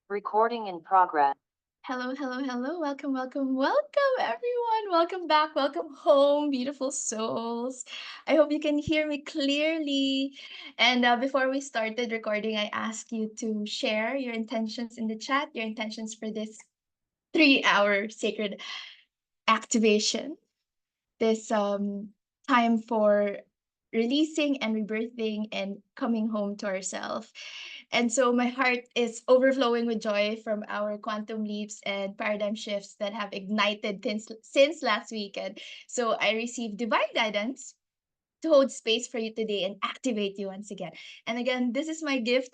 Recording in progress. Hello, hello, hello. Welcome, everyone. Welcome back. Welcome home, beautiful souls. I hope you can hear me clearly. And before we started recording, I asked you to share your intentions in the chat, your intentions for this 3 hour sacred activation, this time for releasing and rebirthing and coming home to ourselves. And so my heart is overflowing with joy from our quantum leaps and paradigm shifts that have ignited since last weekend. So I received divine guidance to hold space for you today and activate you once again. And again, this is my gift.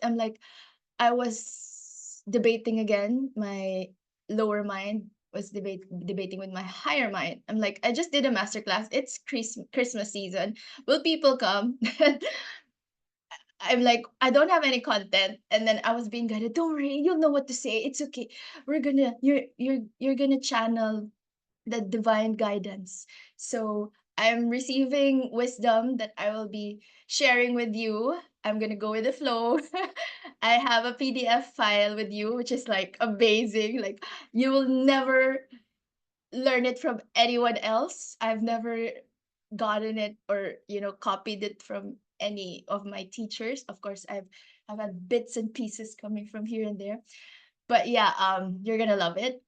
I was debating again. My lower mind was debating with my higher mind. I'm like, I just did a masterclass. It's Christmas season. Will people come? I'm like, I don't have any content. And then I was being guided. Don't worry, you'll know what to say. It's okay. You're gonna channel the divine guidance. So I'm receiving wisdom that I will be sharing with you. I'm gonna go with the flow. I have a PDF file with you, which is like amazing. Like you will never learn it from anyone else. I've never gotten it or copied it from any of my teachers. Of course, I've had bits and pieces coming from here and there. But yeah, you're gonna love it.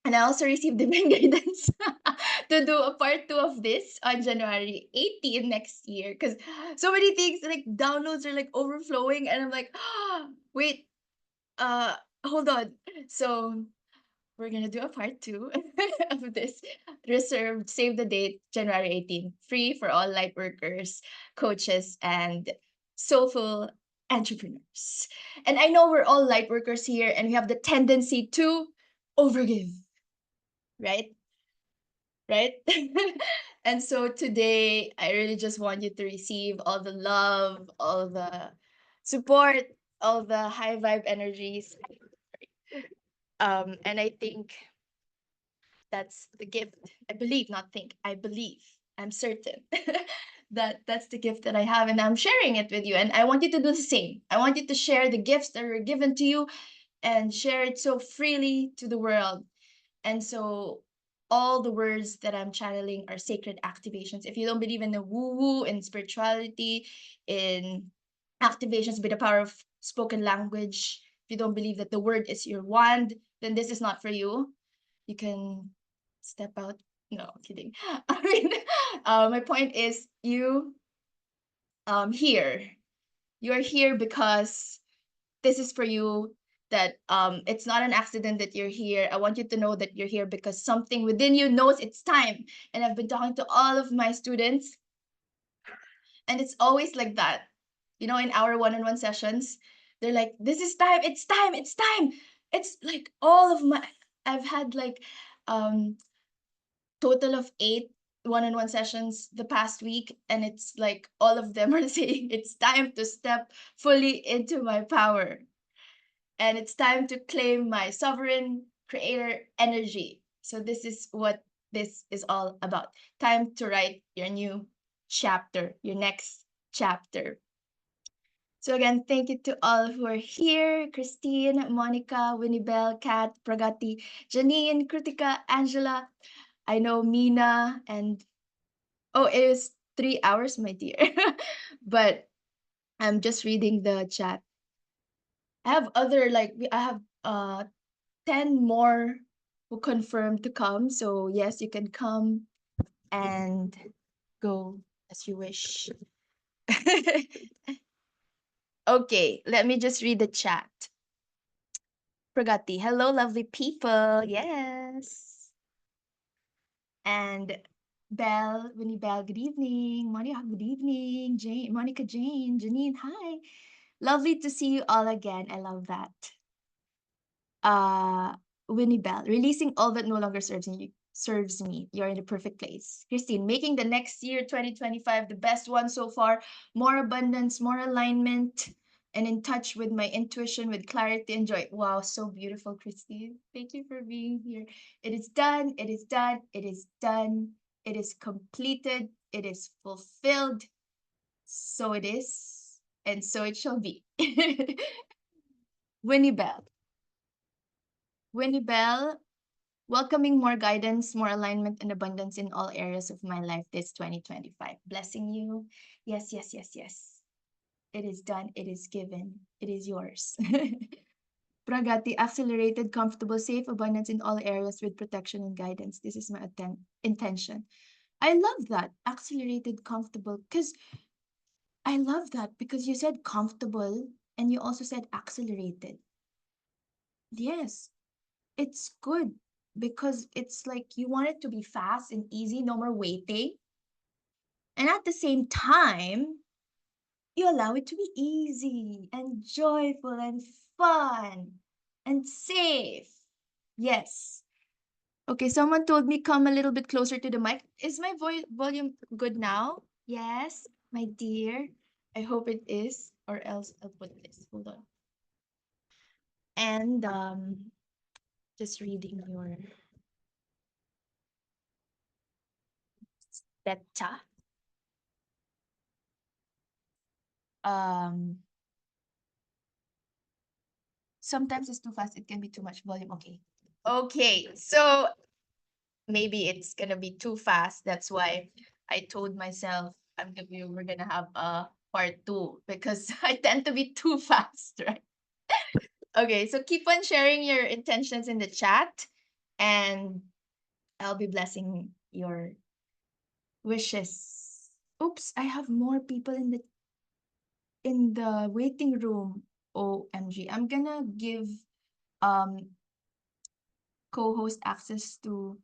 And I also received divine guidance to do a part two of this on January 18 next year. Because so many things like downloads are like overflowing, and I'm like, wait, uh, hold on. So we're gonna do a part two of this. Reserved, save the date, January 18th. Free for all light workers, coaches, and soulful entrepreneurs. And I know we're all light workers here, and we have the tendency to overgive, right? Right? And so today, I really just want you to receive all the love, all the support, all the high vibe energies. And I think that's the gift. I believe, not think. I believe. I'm certain that that's the gift that I have, and I'm sharing it with you. And I want you to do the same. I want you to share the gifts that were given to you and share it so freely to the world. And so all the words that I'm channeling are sacred activations. If you don't believe in the woo-woo, in spirituality, in activations by the power of spoken language, if you don't believe that the word is your wand, then this is not for you. You can step out. No, kidding. I mean, my point is here. You're here because this is for you, that it's not an accident that you're here. I want you to know that you're here because something within you knows it's time. And I've been talking to all of my students, and it's always like that. In our one-on-one sessions, they're like, this is time, it's time, it's time. It's like all of my I've had like um total of 8 one-on-one sessions the past week, and it's like all of them are saying it's time to step fully into my power, and it's time to claim my sovereign creator energy. So this is what this is all about. Time to write your new chapter, your next chapter. So again, thank you to all who are here: Christine, Monica, Winnibel, Kat, Pragati, Janine, Kritika, Angela. I know Mina, and oh, it was 3 hours, my dear. But I'm just reading the chat. I have other like I have 10 more who confirmed to come. So yes, you can come and go as you wish. Okay, let me just read the chat. Pragati, hello, lovely people. Yes. And Belle, Winnie Belle, good evening. Monica, good evening. Jane, Monica Jane, Janine, hi. Lovely to see you all again. I love that. Uh, Winnie Bell, releasing all that no longer serves me. You're in the perfect place. Christine, making the next year 2025 the best one so far. More abundance, more alignment, and in touch with my intuition, with clarity and joy. Wow, so beautiful, Christine. Thank you for being here. It is done. It is done. It is done. It is completed. It is fulfilled. So it is, and so it shall be. Winnie Bell. Winnie Bell, welcoming more guidance, more alignment, and abundance in all areas of my life this 2025. Blessing you. Yes, yes, yes, yes. It is done. It is given. It is yours. Pragati, accelerated, comfortable, safe, abundance in all areas with protection and guidance. This is my intention. I love that. Accelerated, comfortable. Because I love that because you said comfortable and you also said accelerated. Yes, it's good because it's like you want it to be fast and easy, no more waiting. And at the same time, you allow it to be easy and joyful and fun and safe. Yes. Okay, someone told me come a little bit closer to the mic. Is my volume good now? Yes, my dear. I hope it is, or else I'll put this. Hold on. And just reading your beta. Um, sometimes it's too fast. It can be too much volume. Okay. Okay. So maybe it's gonna be too fast. That's why I told myself we're gonna have a part two because I tend to be too fast, right? Okay, so keep on sharing your intentions in the chat, and I'll be blessing your wishes. Oops, I have more people in the waiting room. OMG. I'm gonna give um co-host access to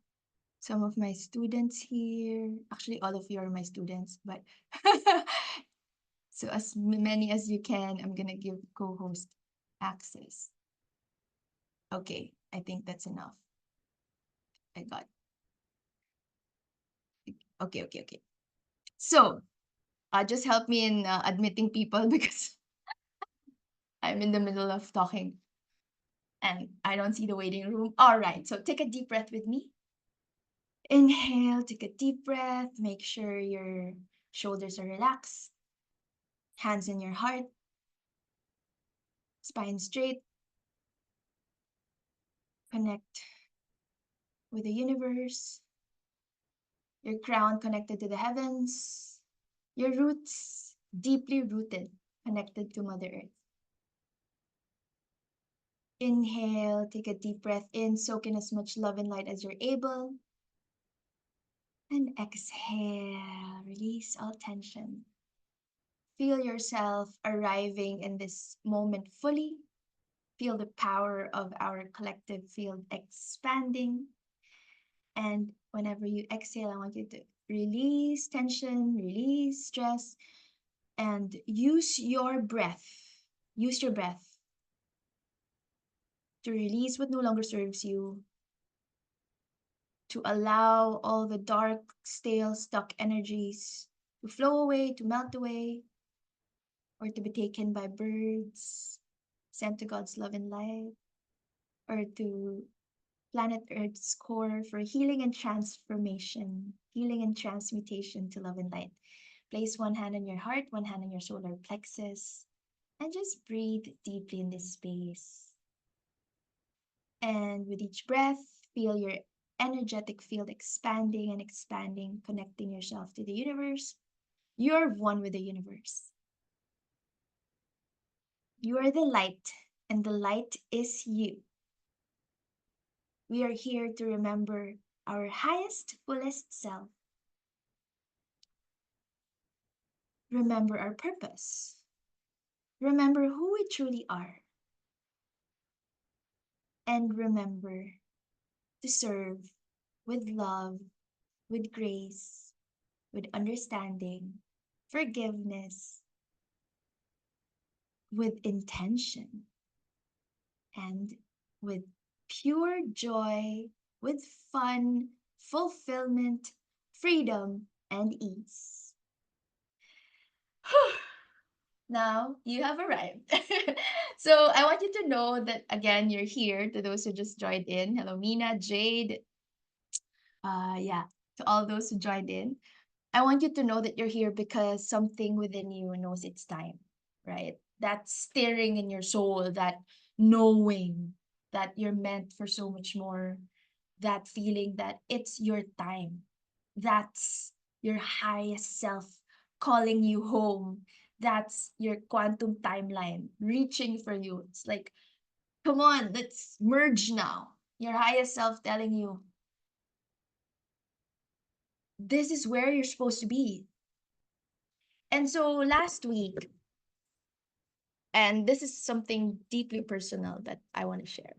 some of my students here. Actually, all of you are my students, but so as many as you can, I'm gonna give co-host access. Okay, I think that's enough. I got. Okay, okay, okay. So, just help me in admitting people because I'm in the middle of talking and I don't see the waiting room. All right, so take a deep breath with me. Inhale, take a deep breath. Make sure your shoulders are relaxed, hands in your heart, spine straight. Connect with the universe, your crown connected to the heavens, your roots deeply rooted, connected to Mother Earth. Inhale, take a deep breath in, soak in as much love and light as you're able. And exhale, release all tension. Feel yourself arriving in this moment fully. Feel the power of our collective field expanding. And whenever you exhale, I want you to release tension, release stress, and use your breath. Use your breath to release what no longer serves you, to allow all the dark, stale, stuck energies to flow away, to melt away, or to be taken by birds sent to God's love and light, or to planet Earth's core for healing and transformation, healing and transmutation to love and light. Place one hand on your heart, one hand on your solar plexus, and just breathe deeply in this space. And with each breath, feel your energetic field expanding and expanding, connecting yourself to the universe. You're one with the universe. You are the light, and the light is you. We are here to remember our highest, fullest self. Remember our purpose. Remember who we truly are. And remember to serve with love, with grace, with understanding, forgiveness, with intention, and with pure joy, with fun, fulfillment, freedom, and ease. Now you have arrived. So I want you to know that again, you're here. To those who just joined in, hello, Mina, Jade. Yeah, to all those who joined in, I want you to know that you're here because something within you knows it's time, right? That stirring in your soul, that knowing. that you're meant for so much more, that feeling that it's your time. That's your highest self calling you home. That's your quantum timeline reaching for you. It's like, come on, let's merge now. Your highest self telling you, this is where you're supposed to be. And so last week, and this is something deeply personal that I want to share.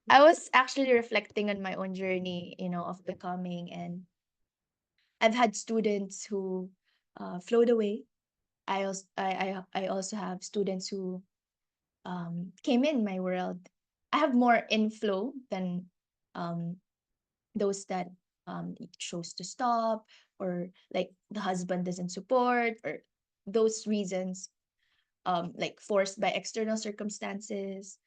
I was actually reflecting on my own journey, of becoming, and I've had students who flowed away. I also have students who came in my world. I have more inflow than um, those that chose to stop, or like the husband doesn't support, or those reasons, like forced by external circumstances.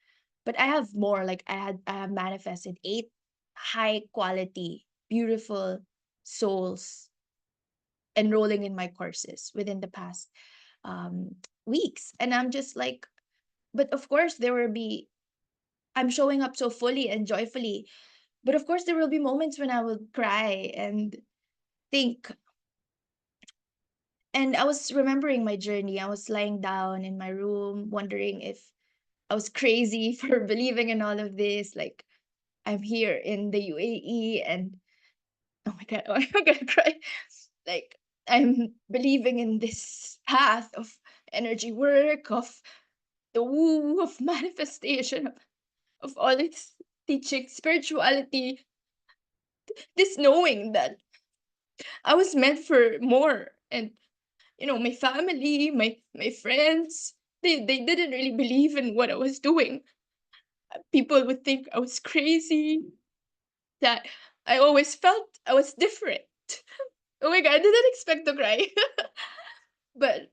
But I have more, like I have manifested 8 high quality, beautiful souls enrolling in my courses within the past um weeks. And I'm just like, but of course there will be, I'm showing up so fully and joyfully, but of course there will be moments when I will cry and think. And I was remembering my journey. I was lying down in my room wondering if I was crazy for believing in all of this. Like, I'm here in the UAE, and oh my god, I'm gonna cry. Like, I'm believing in this path of energy work, of the woo, of manifestation, of all its teaching, spirituality, this knowing that I was meant for more. And my family, my friends, they didn't really believe in what I was doing. People would think I was crazy, that I always felt I was different. Oh my god, I didn't expect to cry. But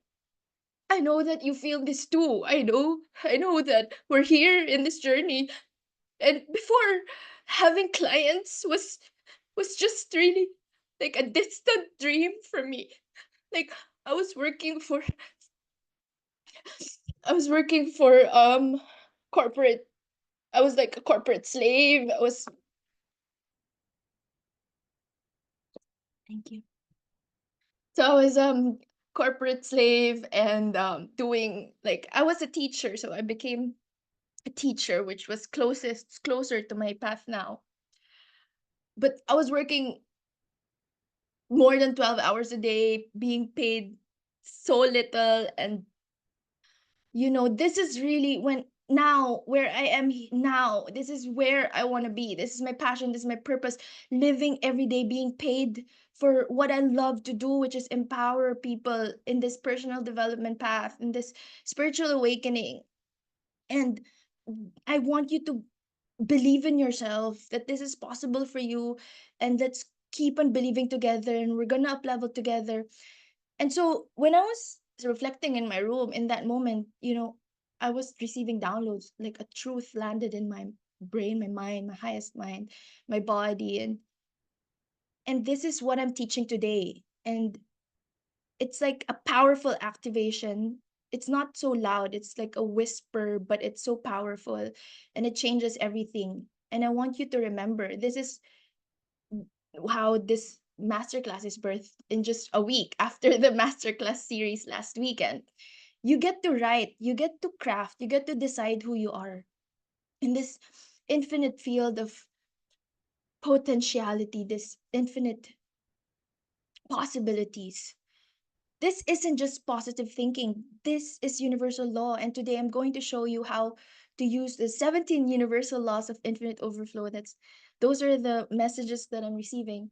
I know that you feel this too. I know that we're here in this journey. And before, having clients was just really like a distant dream for me. Like, I was working for I was working for corporate. I was like a corporate slave. I was Thank you. So I was corporate slave, and doing, like, I was a teacher, so I became a teacher, which was closer to my path now. But I was working more than 12 hours a day, being paid so little. And this is really when, now where I am now, this is where I want to be. This is my passion, this is my purpose, living every day, being paid for what I love to do, which is empower people in this personal development path, in this spiritual awakening. And I want you to believe in yourself, that this is possible for you, and let's keep on believing together, and we're gonna up level together. And so when I was reflecting in my room in that moment, I was receiving downloads, like a truth landed in my brain, my mind, my highest mind, my body. And this is what I'm teaching today. And it's like a powerful activation. It's not so loud, it's like a whisper, but it's so powerful, and it changes everything. And I want you to remember, this is how this masterclass is birthed in just a week after the masterclass series last weekend. You get to write, you get to craft, you get to decide who you are in this infinite field of potentiality, this infinite possibilities. This isn't just positive thinking, this is universal law. And today I'm going to show you how to use the 17 universal laws of infinite overflow. Those are the messages that I'm receiving.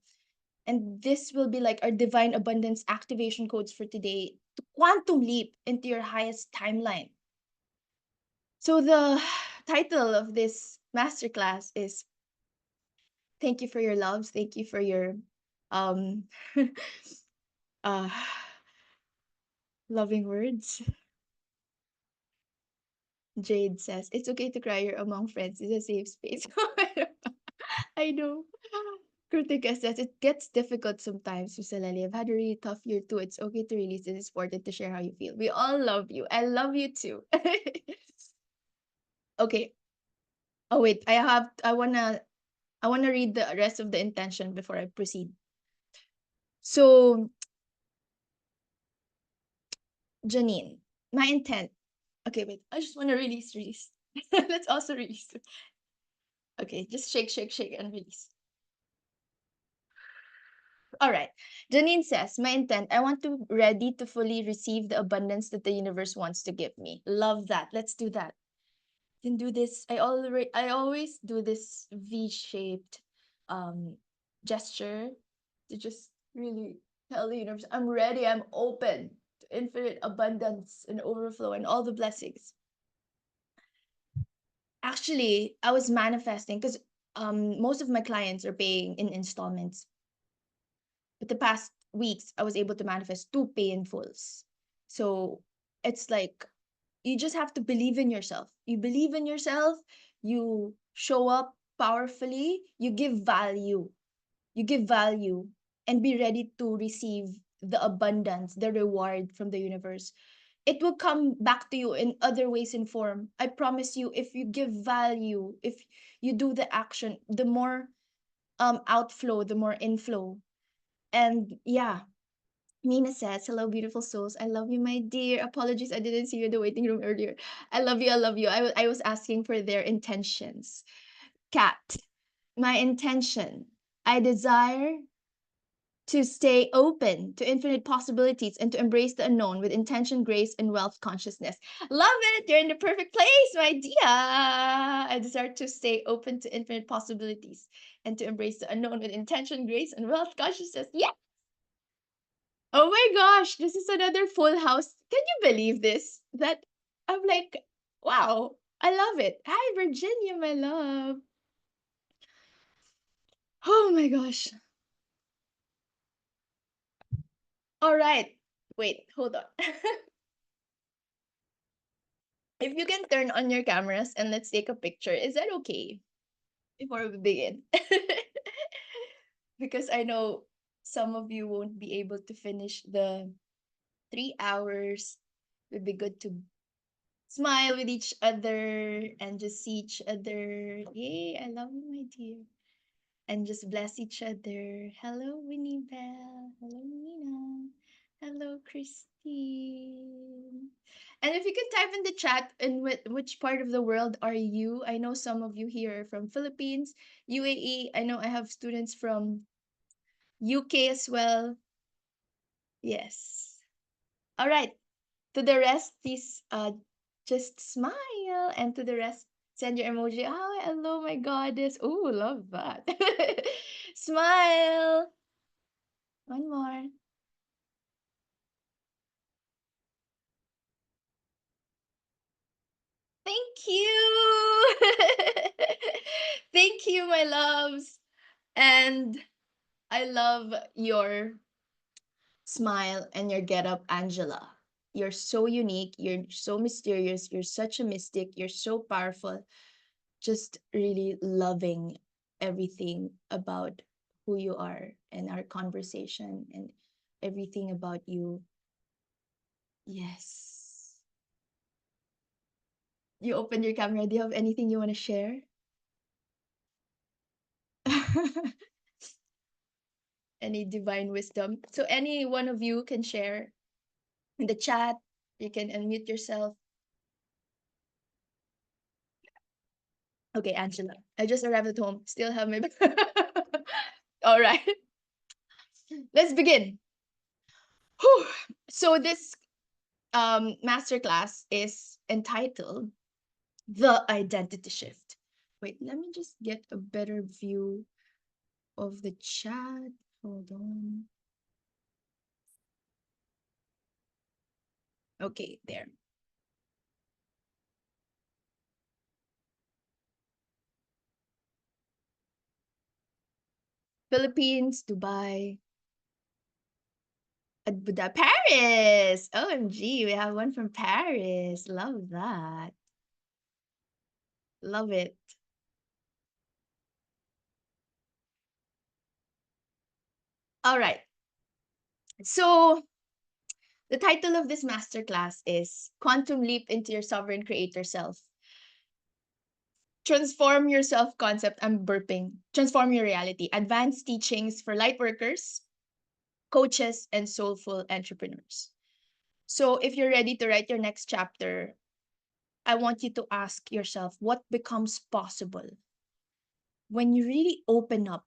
And this will be like our divine abundance activation codes for today to quantum leap into your highest timeline. So the title of this masterclass is Thank You for Your Loves, Thank You for Your um uh loving words. Jade says, it's okay to cry, you're among friends, it's a safe space. I know. Kritika says, it gets difficult sometimes, Miss Lely. I've had a really tough year too. It's okay to release it. It's important to share how you feel. We all love you. I love you too. Okay. Oh wait, I wanna read the rest of the intention before I proceed. So, Janine, my intent. Okay, wait. I just wanna release. Let's also release. Okay, just shake, shake, shake, and release. All right. Janine says, my intent, I want to ready to fully receive the abundance that the universe wants to give me. Love that. Let's do that. Can do this. I always do this V-shaped um gesture to just really tell the universe, I'm ready, I'm open to infinite abundance and overflow and all the blessings. Actually, I was manifesting because most of my clients are paying in installments. But the past weeks, I was able to manifest two pay in fulls. So it's like you just have to believe in yourself. You believe in yourself, you show up powerfully, you give value, and be ready to receive the abundance, the reward from the universe. It will come back to you in other ways and form. I promise you, if you give value, if you do the action, the more outflow, the more inflow. And yeah, Mina says, hello, beautiful souls. I love you, my dear. Apologies, I didn't see you in the waiting room earlier. I love you. I love you. I was asking for their intentions. Cat, my intention. I desire to stay open to infinite possibilities and to embrace the unknown with intention, grace, and wealth consciousness. Love it. You're in the perfect place, my dear. I desire to stay open to infinite possibilities and to embrace the unknown with intention, grace, and wealth consciousness. Yeah. Oh my gosh, this is another full house. Can you believe this? That I'm like, wow, I love it. Hi, Virginia, my love. Oh my gosh. All right. Wait, hold on. If you can turn on your cameras and let's take a picture, is that okay? Before we begin. Because I know some of you won't be able to finish the 3 hours. It would be good to smile with each other and just see each other. Yay, I love you, my dear. And just bless each other. Hello, Winnie Bell. Hello, Nina. Hello, Christine. And if you can type in the chat, in which part of the world are you? I know some of you here are from Philippines, UAE. I know I have students from UK as well. Yes. All right. To the rest, please just smile. And to the rest, send your emoji. Oh, hello, my goddess. Oh, love that. Smile. One more. Thank you. Thank you, my loves. And I love your smile and your get up, Angela. You're so unique. You're so mysterious. You're such a mystic. You're so powerful. Just really loving everything about who you are and our conversation and everything about you. Yes. You opened your camera. Do you have anything you want to share? Any divine wisdom? So, any one of you can share in the chat. You can unmute yourself. Okay, Angela. I just arrived at home. Still have my. All right. Let's begin. Whew. So, this masterclass is entitled The Identity Shift. Wait, let me just get a better view of the chat. Hold on. Okay, there. Philippines, Dubai, Paris. OMG, we have one from Paris. Love that. Love it. All right. So, the title of this masterclass is Quantum Leap into Your Sovereign Creator Self. Transform your self concept. I'm burping. Transform your reality. Advanced teachings for light workers, coaches, and soulful entrepreneurs. So, if you're ready to write your next chapter, I want you to ask yourself what becomes possible when you really open up,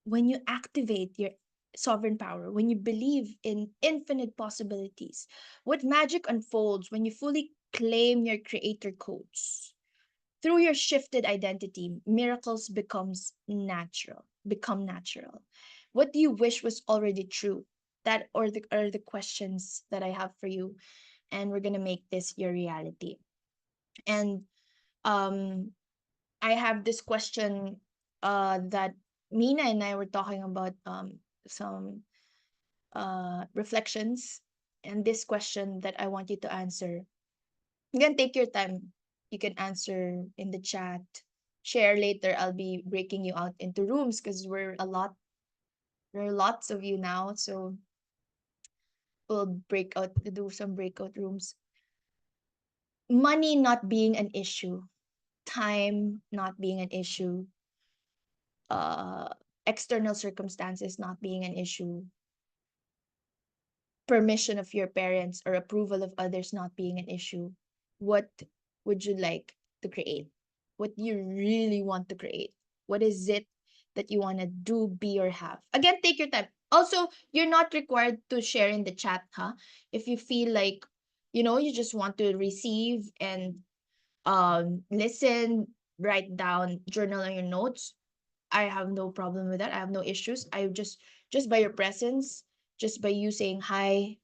when you activate your sovereign power, when you believe in infinite possibilities. What magic unfolds when you fully claim your creator codes. Through your shifted identity, miracles become natural. What do you wish was already true? That or the are the questions that I have for you, and we're gonna make this your reality. And um I have this question that Mina and I were talking about some reflections, and this question that I want you to answer. You can take your time. You can answer in the chat. Share later. I'll be breaking you out into rooms because we're a lot. There are lots of you now, so we'll break out to do some breakout rooms. Money not being an issue, time not being an issue, uh, external circumstances not being an issue, permission of your parents or approval of others not being an issue. What would you like to create? What do you really want to create? What is it that you want to do, be, or have? Again, take your time. Also, you're not required to share in the chat, huh? If you feel like, you just want to receive and listen, write down, journal on your notes, I have no problem with that. I have no issues. I just by your presence, just by you saying hi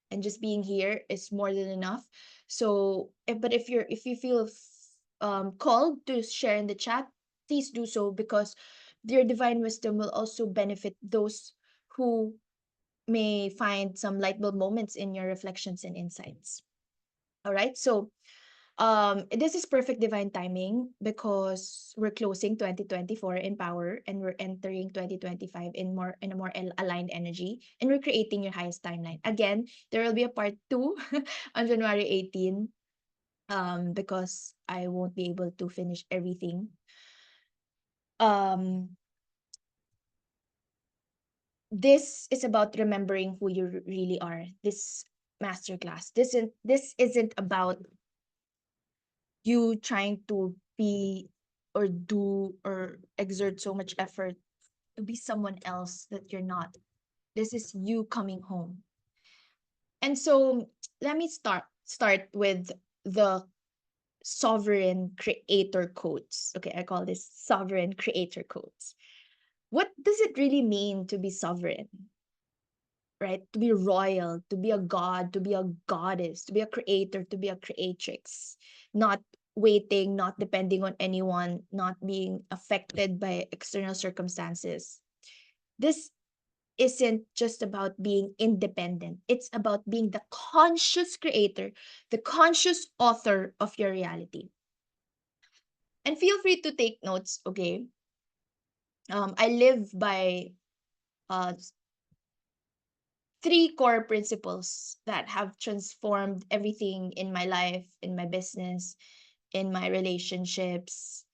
and just being here is more than enough. So, if you feel called to share in the chat, please do so because your divine wisdom will also benefit those who may find some light bulb moments in your reflections and insights. All right. So, this is perfect divine timing because we're closing 2024 in power and we're entering 2025 in a more aligned energy, and we're creating your highest timeline. Again, there will be a part 2 on January 18 because I won't be able to finish everything. Um this is about remembering who you really are. This masterclass. This isn't about you trying to be or do or exert so much effort to be someone else that you're not. This is you coming home. And so let me start with the sovereign creator codes. Okay, I call this sovereign creator codes. What does it really mean to be sovereign? Right? To be royal, to be a god, to be a goddess, to be a creator, to be a creatrix, not waiting, not depending on anyone, not being affected by external circumstances. This isn't just about being independent, it's about being the conscious creator, the conscious author of your reality. And feel free to take notes, okay? I live by uh, three core principles that have transformed everything in my life, in my business, in my relationships,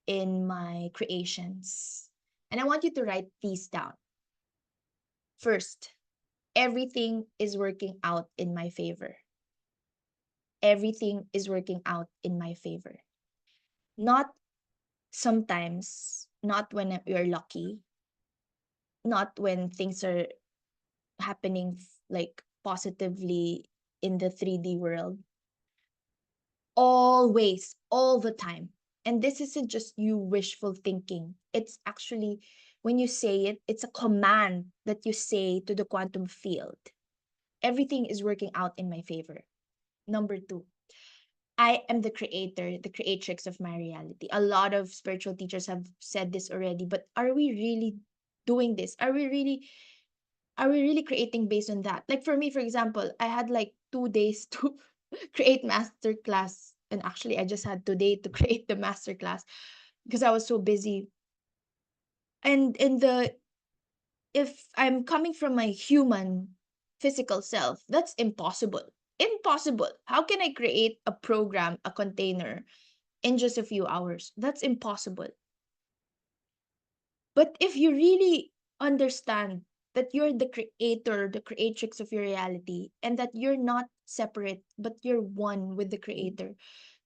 in my creations. And I want you to write these down. First, everything is working out in my favor. Everything is working out in my favor. Not sometimes, not when you're lucky, not when things are happening like positively in the 3D world, always, all the time. And this isn't just you wishful thinking. It's actually, when you say it, it's a command that you say to the quantum field. Everything is working out in my favor. Number two, I am the creator, the creatrix of my reality. A lot of spiritual teachers have said this already, but are we really doing this? Are we really creating based on that? Like for me, for example, I had like 2 days to create masterclass. And actually, I just had today to create the masterclass because I was so busy. And if I'm coming from my human physical self, that's impossible. Impossible. How can I create a program, a container, in just a few hours. That's impossible. But if you really understand that you're the creator, the creatrix of your reality, and that you're not separate, but you're one with the creator,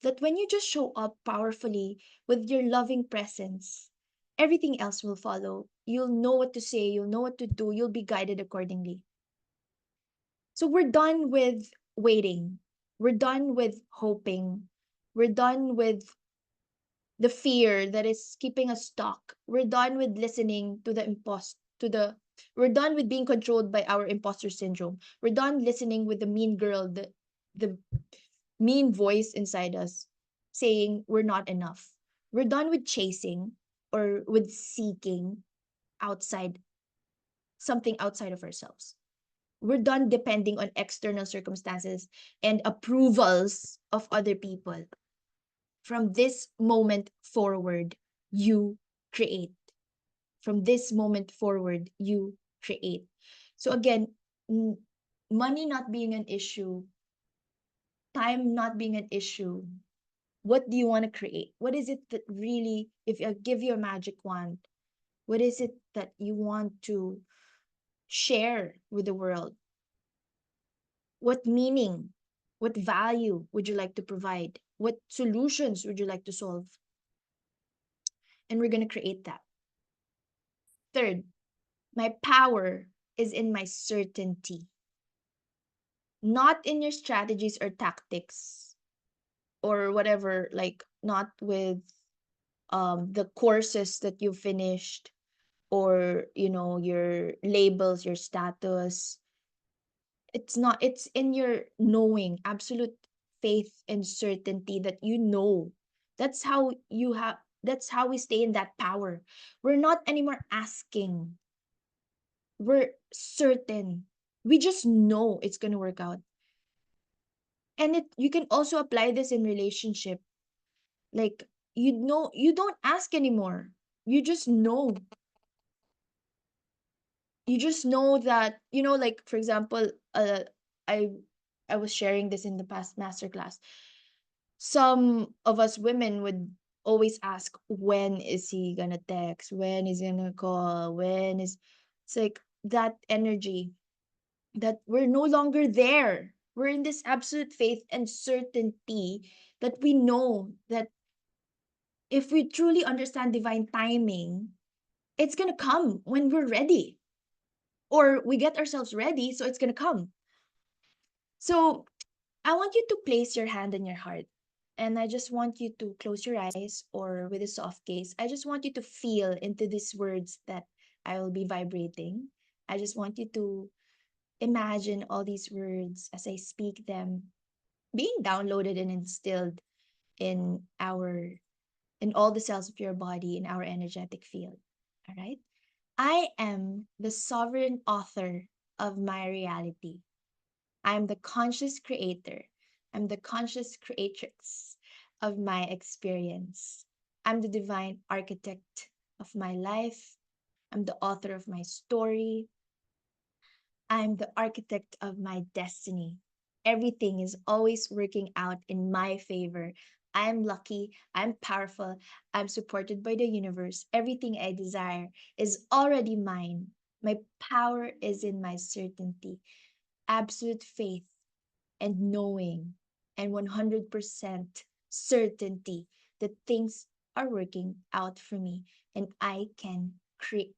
that when you just show up powerfully with your loving presence, everything else will follow. You'll know what to say, you'll know what to do, you'll be guided accordingly. So we're done with waiting. We're done with hoping. We're done with the fear that is keeping us stuck. We're done with listening to the we're done with being controlled by our imposter syndrome. We're done listening with the mean girl, the mean voice inside us saying we're not enough. We're done with chasing or with seeking outside something outside of ourselves. We're done depending on external circumstances and approvals of other people. From this moment forward, you create. From this moment forward, you create. So again, money not being an issue, time not being an issue. What do you want to create? What is it that really, if I give you a magic wand, what is it that you want to share with the world? What meaning, what value would you like to provide? What solutions would you like to solve? And we're going to create that. Third, my power is in my certainty, not in your strategies or tactics or whatever, like not with the courses that you finished or your labels, your status. It's not, it's in your knowing, absolute faith and certainty that that's how you have that's how we stay in that power. We're not anymore asking, we're certain. We just know it's going to work out. And you can also apply this in relationship. Like, you don't ask anymore. You just know. You just know that, like for example, I I was sharing this in the past masterclass. Some of us women would always ask, when is he gonna text? When is he gonna call? It's like that energy that we're no longer there. We're in this absolute faith and certainty that we know that if we truly understand divine timing, it's going to come when we're ready, or we get ourselves ready, so it's going to come. So I want you to place your hand on your heart. And I just want you to close your eyes, or with a soft gaze. I just want you to feel into these words that I will be vibrating. I just want you to imagine all these words as I speak them being downloaded and instilled in all the cells of your body, in our energetic field. All right? I am the sovereign author of my reality. I'm the conscious creator. I'm the conscious creatrix of my experience. I'm the divine architect of my life. I'm the author of my story. I'm the architect of my destiny. Everything is always working out in my favor. I'm lucky, I'm powerful, I'm supported by the universe. Everything I desire is already mine. My power is in my certainty, absolute faith and knowing, and 100% certainty that things are working out for me and I can create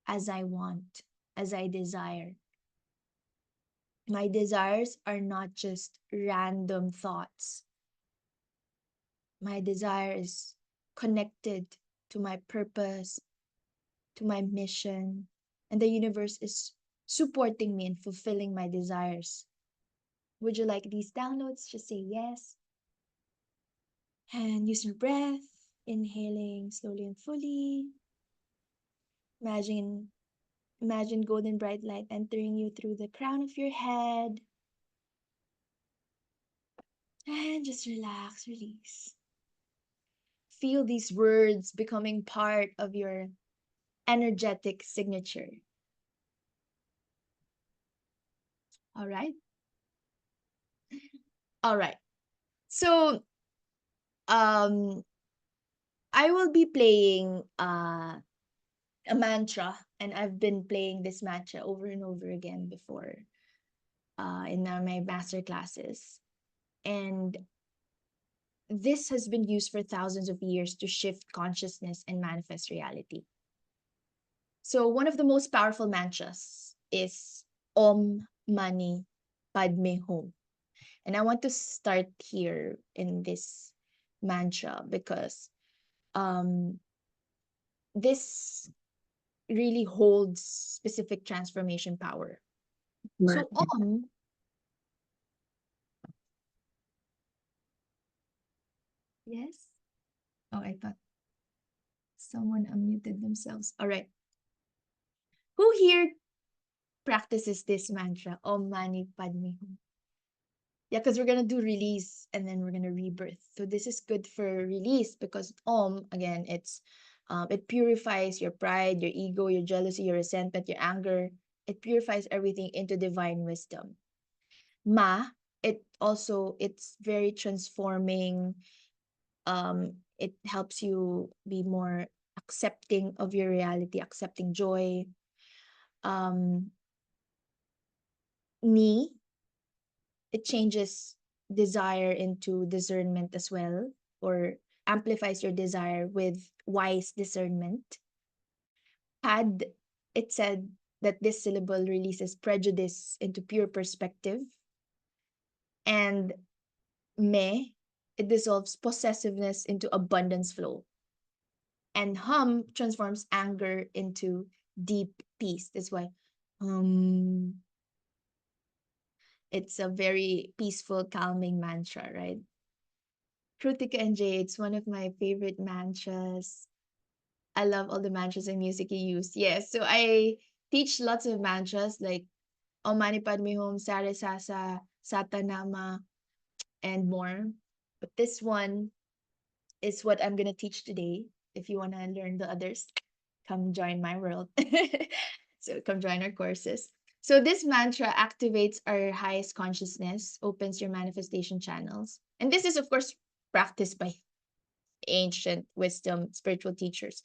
as I want, as I desire. My desires are not just random thoughts. My desire is connected to my purpose, to my mission, and the universe is supporting me in fulfilling my desires. Would you like these downloads? Just say yes. And use your breath, inhaling slowly and fully. Imagine Imagine golden bright light entering you through the crown of your head. And just relax, release. Feel these words becoming part of your energetic signature. All right? All right. So, um, I will be playing a mantra, and I've been playing this mantra over and over again before in my master classes. And this has been used for thousands of years to shift consciousness and manifest reality. So, one of the most powerful mantras is Om Mani Padme Hum. And I want to start here in this mantra because um, this really holds specific transformation power. Right. So, Om, yes. Oh, I thought someone unmuted themselves. All right. Who here practices this mantra? Om Mani Padme Hum. Yeah, because we're gonna do release and then we're gonna rebirth. So this is good for release because Om, again, it purifies your pride, your ego, your jealousy, your resentment, your anger. It purifies everything into divine wisdom. Ma, it's very transforming. It helps you be more accepting of your reality, accepting joy. Um, Ni, it changes desire into discernment as well, or amplifies your desire with wise discernment. Had, it said that this syllable releases prejudice into pure perspective. And me, it dissolves possessiveness into abundance flow. And hum transforms anger into deep peace. That's why it's a very peaceful, calming mantra, right? Krutika and Jay, it's one of my favorite mantras. I love all the mantras and music you use. Yes, so I teach lots of mantras like Om Mani Padme Hum, Sare Sasa, Satanama, and more. But this one is what I'm gonna teach today. If you wanna learn the others, come join my world. So come join our courses. So this mantra activates our highest consciousness, opens your manifestation channels. And this is of course practiced by ancient wisdom spiritual teachers.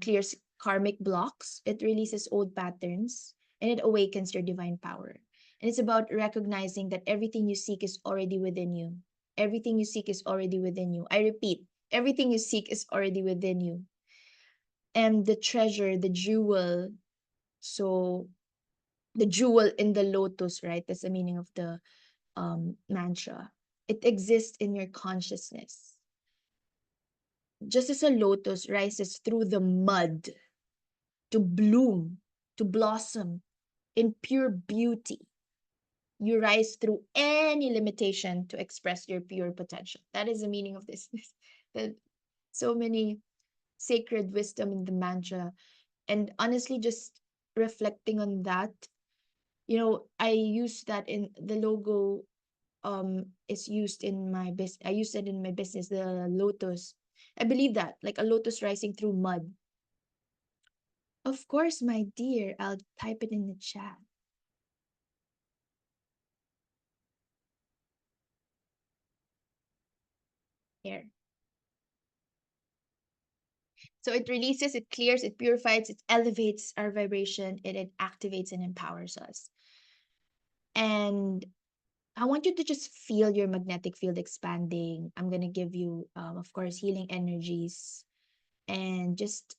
Clears karmic blocks, it releases old patterns, and it awakens your divine power. And it's about recognizing that everything you seek is already within you. Everything you seek is already within you. I repeat, everything you seek is already within you. And the treasure, the jewel, so the jewel in the lotus, right? That's the meaning of the mantra. It exists in your consciousness. Just as a lotus rises through the mud to bloom, to blossom in pure beauty, you rise through any limitation to express your pure potential. That is the meaning of this. The so many sacred wisdom in the mantra. And honestly, just reflecting on that, I use that in the logo is used in my business. I use it in my business, the lotus. I believe that, like a lotus rising through mud. Of course, my dear, I'll type it in the chat. Here. So it releases, it clears, it purifies, it elevates our vibration, it activates and empowers us. And I want you to just feel your magnetic field expanding. I'm going to give you, of course, healing energies. And just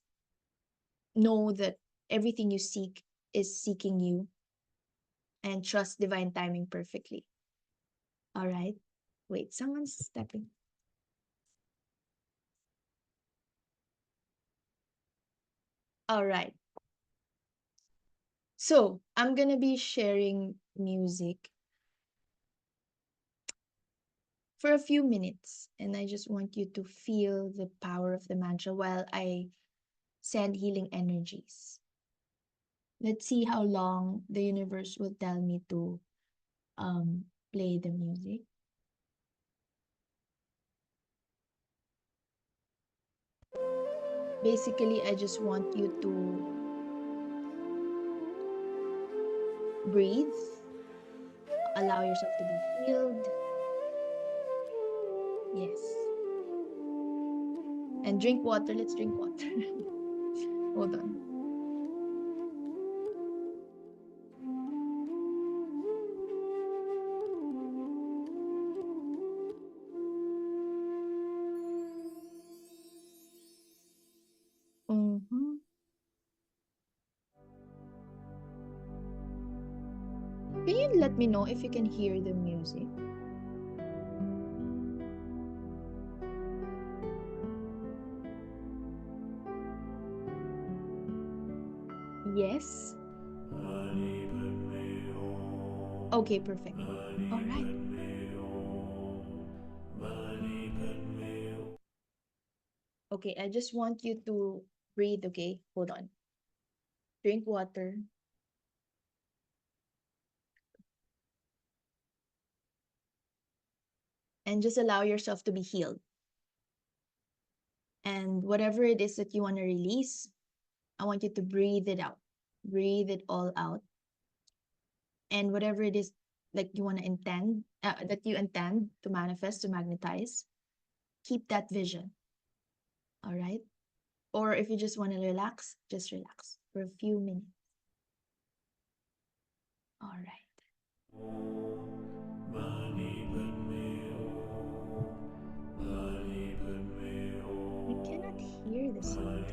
know that everything you seek is seeking you, and trust divine timing perfectly. All right. Wait, someone's stepping. All right. So I'm going to be sharing music for a few minutes, and I just want you to feel the power of the mantra while I send healing energies. Let's see how long the universe will tell me to play the music. Basically, I just want you to breathe, allow yourself to be healed. Yes. And drink water. Let's drink water. Hold on. Mhm. Can you let me know if you can hear the music? Yes. Okay, perfect. All right. Okay, I just want you to breathe, okay? Hold on. Drink water and just allow yourself to be healed. And whatever it is that you want to release, I want you to breathe it out. Breathe it all out. And whatever it is like you want to that you intend to manifest, to magnetize, keep that vision. All right? Or if you just want to relax, just relax for a few minutes. All right. I cannot hear the sound.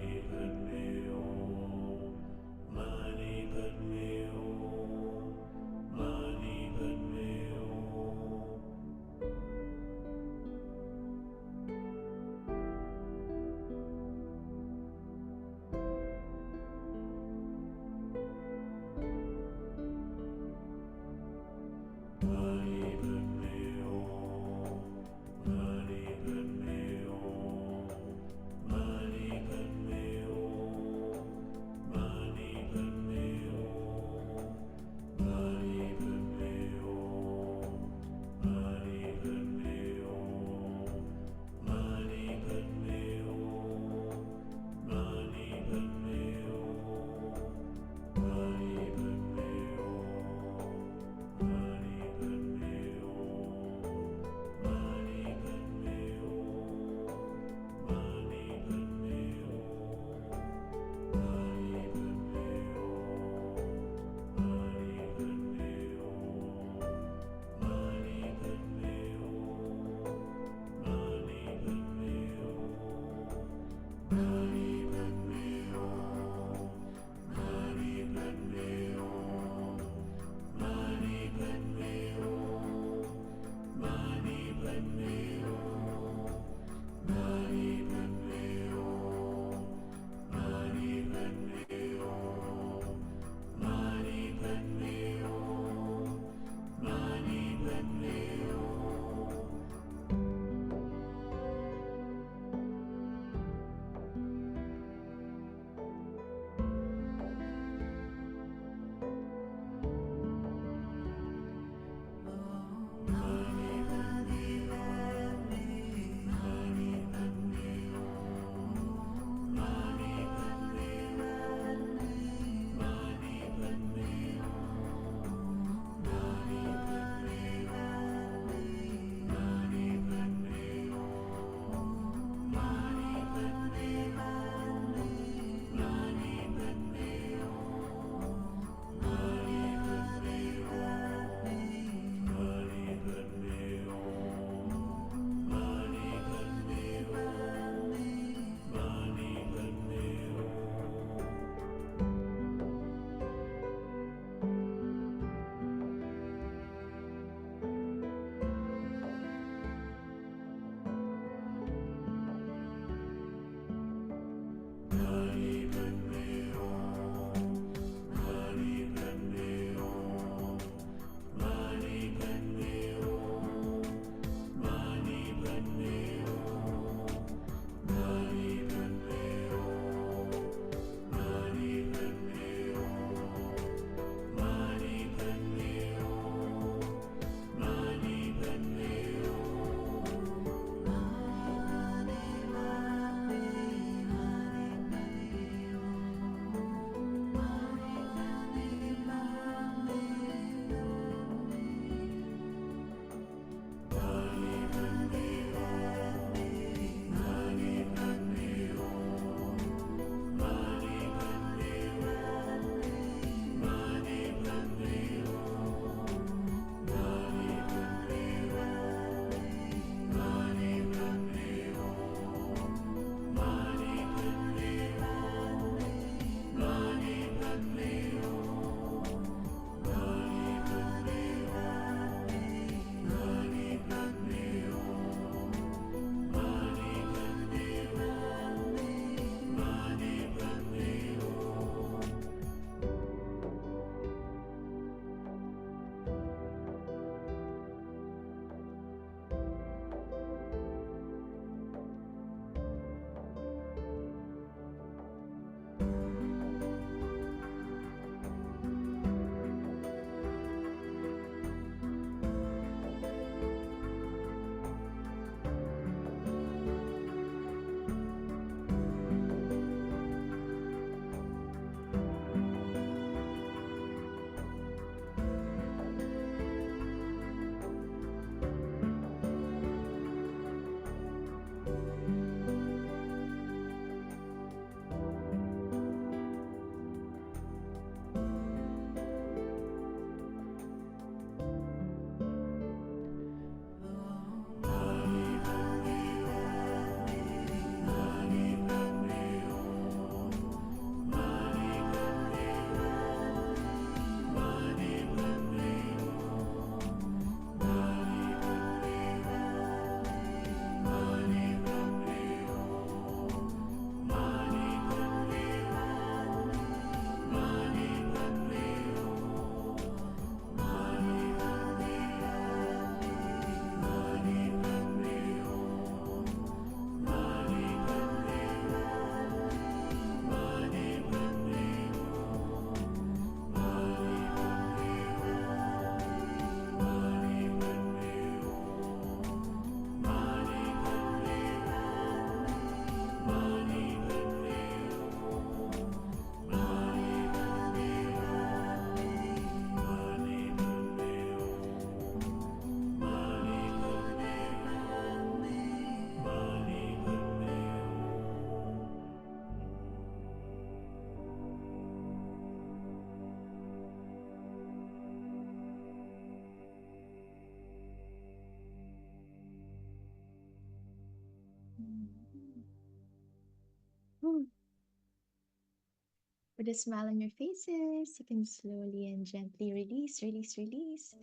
With a smile on your faces, you can slowly and gently release, release, release.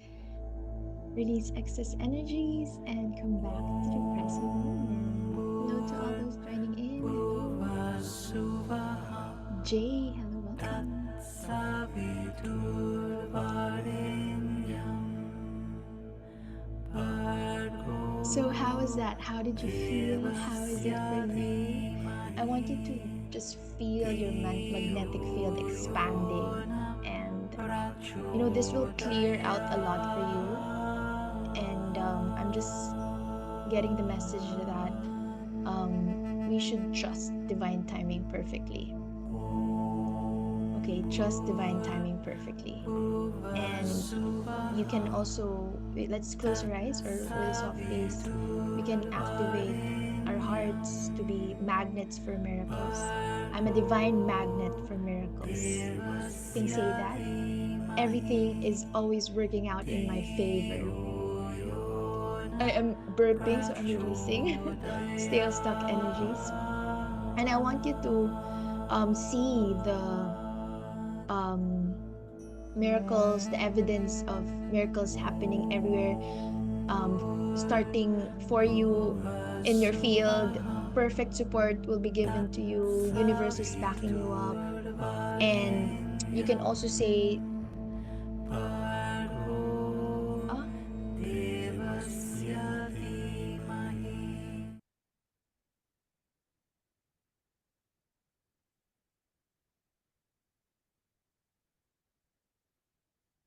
Release excess energies and come back to the present moment. Hello to all those joining in. Hello. Jay, hello, welcome. So, how is that? How did you feel? How is it for you? I want you to just feel your magnetic field expanding. And, this will clear out a lot for you. And I'm just getting the message that we should trust divine timing perfectly. Okay, trust divine timing perfectly. And you can also, let's close our eyes or with a soft gaze, we can activate our hearts to be magnets for miracles. I'm a divine magnet for miracles. You can say that. Everything is always working out in my favor. I am burping, so I'm releasing stale stuck energies. And I want you to see the um, miracles, the evidence of miracles happening everywhere, starting for you in your field. Perfect support will be given to you. Universe is backing you up. And you can also say, ah,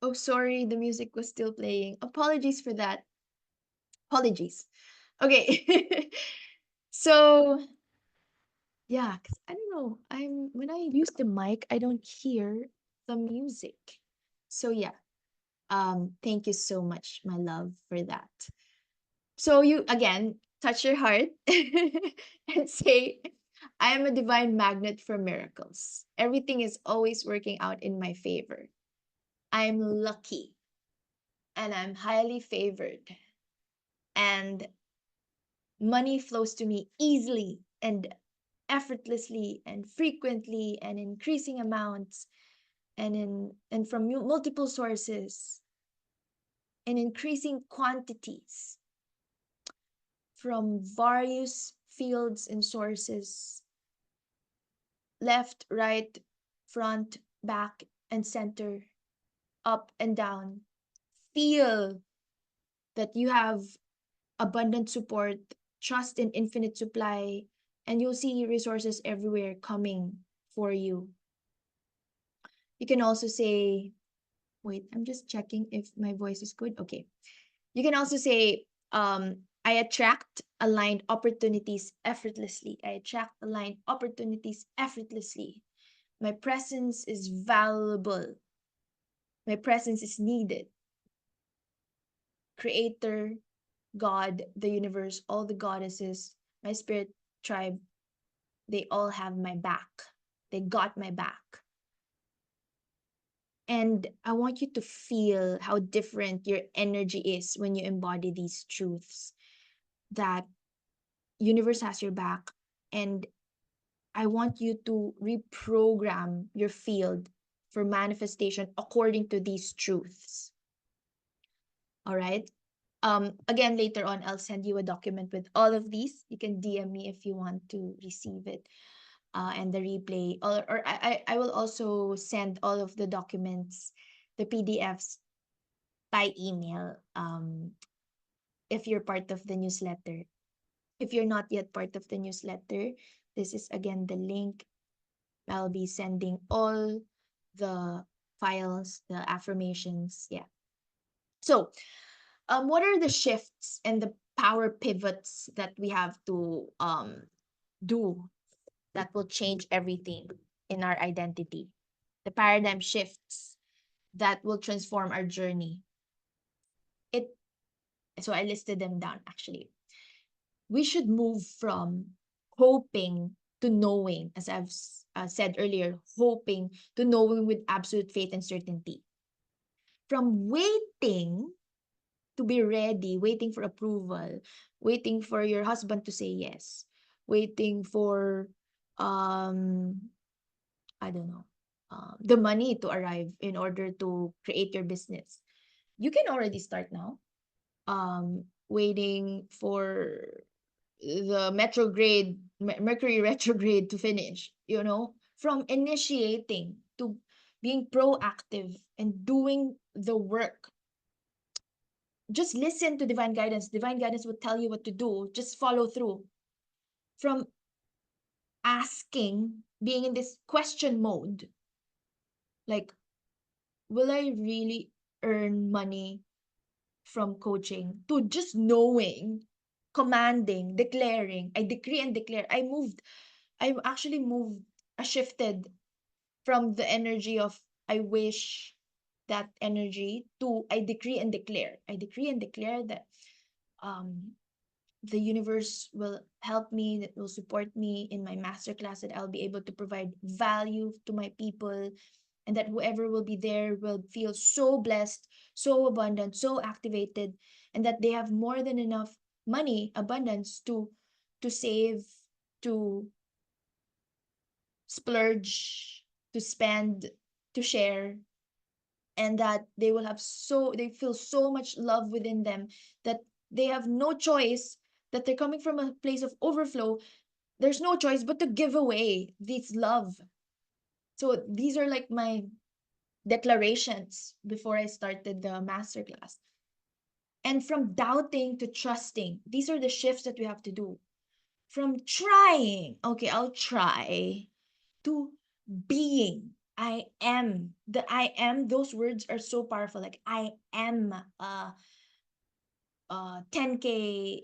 oh, sorry, the music was still playing. Apologies for that. Apologies. Okay. So, yeah, because I don't know. When I use the mic, I don't hear the music. So yeah. Thank you so much, my love, for that. So you again touch your heart and say, I am a divine magnet for miracles. Everything is always working out in my favor. I'm lucky and I'm highly favored. And money flows to me easily and effortlessly and frequently and increasing amounts and from multiple sources and increasing quantities from various fields and sources, left, right, front, back, and center, up and down. Feel that you have abundant support, trust in infinite supply, and you'll see resources everywhere coming for you. You can also say, wait, I'm just checking if my voice is good. Okay. You can also say, I attract aligned opportunities effortlessly. I attract aligned opportunities effortlessly. My presence is valuable. My presence is needed. Creator, God, the universe, all the goddesses, my spirit tribe, they all have my back. They got my back. And I want you to feel how different your energy is when you embody these truths, that universe has your back. And I want you to reprogram your field for manifestation according to these truths. All right. Again, later on, I'll send you a document with all of these. You can DM me if you want to receive it, and the replay. Or I will also send all of the documents, the PDFs, by email, if you're part of the newsletter. If you're not yet part of the newsletter, this is again the link. I'll be sending all the files, the affirmations. Yeah. So, what are the shifts and the power pivots that we have to do that will change everything in our identity? The paradigm shifts that will transform our journey. It so I listed them down actually. We should move from hoping to knowing, as I've said earlier, hoping to knowing with absolute faith and certainty. From waiting to be ready, waiting for approval, waiting for your husband to say yes, waiting for, I don't know, the money to arrive in order to create your business. You can already start now. Waiting for the Mercury retrograde to finish, from initiating to being proactive and doing the work. Just listen to divine guidance. Divine guidance will tell you what to do. Just follow through. From asking, being in this question mode, like, will I really earn money from coaching, to just knowing, commanding, declaring. I decree and declare. I actually moved, I shifted from the energy of I wish, that energy, to I decree and declare. I decree and declare that um the universe will help me, that will support me in my masterclass, that I'll be able to provide value to my people, and that whoever will be there will feel so blessed, so abundant, so activated, and that they have more than enough money, abundance, to save, to splurge, to spend, to share, and that they feel so much love within them, that they have no choice, that they're coming from a place of overflow. There's no choice but to give away this love. So these are like my declarations before I started the masterclass. And from doubting to trusting, these are the shifts that we have to do. From trying, okay, I'll try, to being. I am, those words are so powerful. Like, I am a 10K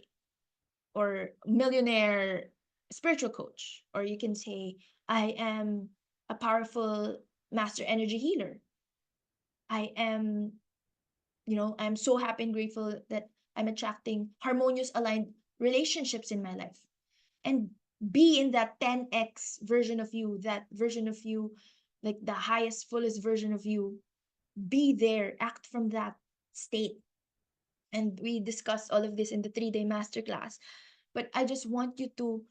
or millionaire spiritual coach. Or you can say, I am a powerful master energy healer. I am, I'm so happy and grateful that I'm attracting harmonious, aligned relationships in my life. And be in that 10x version of you, that version of you, like the highest, fullest version of you. Be there, act from that state. And we discussed all of this in the 3-day masterclass. But I just want you to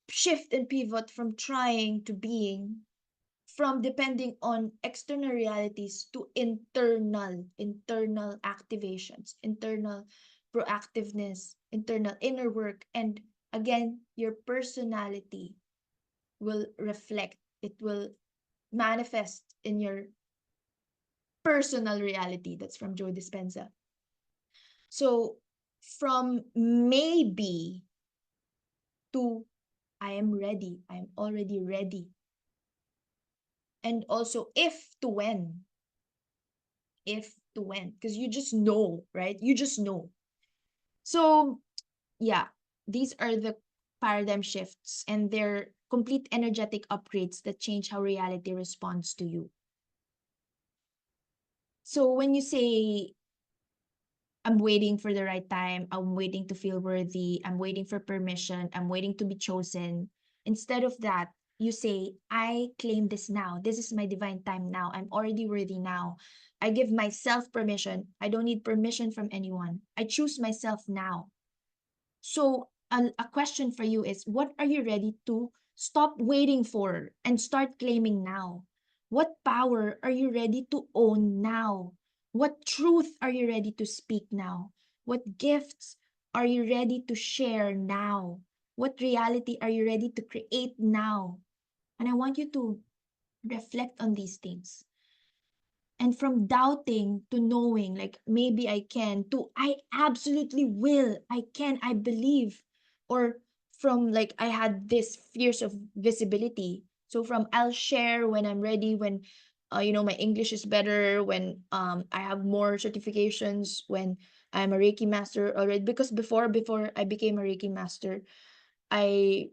shift and pivot from trying to being, from depending on external realities to internal activations, internal proactiveness, internal inner work. And again, your personality will reflect, it will manifest in your personal reality. That's from Joe Dispenza. So from maybe to I am ready, I'm already ready. And also if to when, because you just know, right? You just know. So yeah, these are the paradigm shifts, and they're complete energetic upgrades that change how reality responds to you. So when you say, I'm waiting for the right time, I'm waiting to feel worthy, I'm waiting for permission, I'm waiting to be chosen, instead of that, you say, I claim this now. This is my divine time now. I'm already worthy now. I give myself permission. I don't need permission from anyone. I choose myself now. So a question for you is, what are you ready to stop waiting for and start claiming now? What power are you ready to own now? What truth are you ready to speak now? What gifts are you ready to share now? What reality are you ready to create now? And I want you to reflect on these things. And from doubting to knowing, like, maybe I can, to I absolutely will, I can, I believe. Or from, like, I had this fears of visibility. So from I'll share when I'm ready, when my English is better, when I have more certifications, when I'm a Reiki master already. Because before I became a Reiki master, I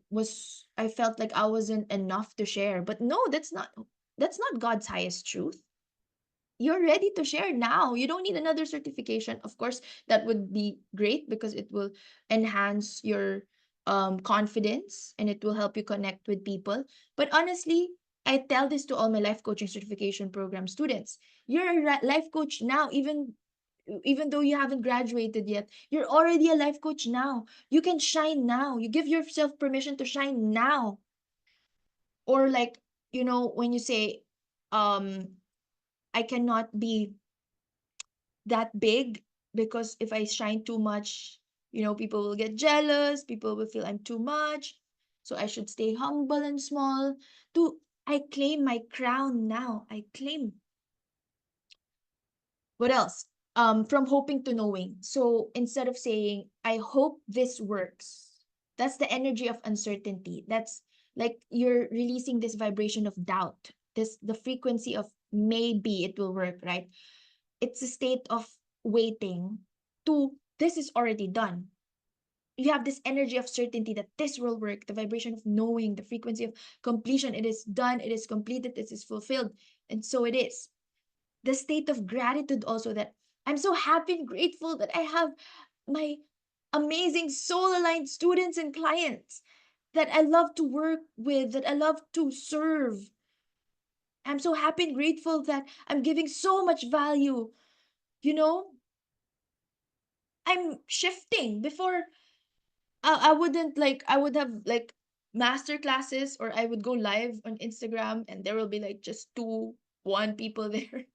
felt like I wasn't enough to share. But no, that's not God's highest truth. You're ready to share now. You don't need another certification. Of course, that would be great because it will enhance your confidence, and it will help you connect with people. But honestly, I tell this to all my life coaching certification program students. You're a life coach now, even though you haven't graduated yet. You're already a life coach now. You can shine now. You give yourself permission to shine now. Or like, when you say, um I cannot be that big, because if I shine too much, people will get jealous, people will feel I'm too much. So I should stay humble and small. To I claim my crown now. I claim. What else? From hoping to knowing. So instead of saying, I hope this works, that's the energy of uncertainty. That's like you're releasing this vibration of doubt, this the frequency of maybe it will work, right? It's a state of waiting to this is already done. You have this energy of certainty that this will work, the vibration of knowing, the frequency of completion. It is done, it is completed, it is fulfilled. And so it is. The state of gratitude also, that I'm so happy and grateful that I have my amazing soul aligned students and clients that I love to work with, that I love to serve. I'm so happy and grateful that I'm giving so much value. You know, I'm shifting. Before, I wouldn't like, I would have like master classes, or I would go live on Instagram and there will be like just one people there.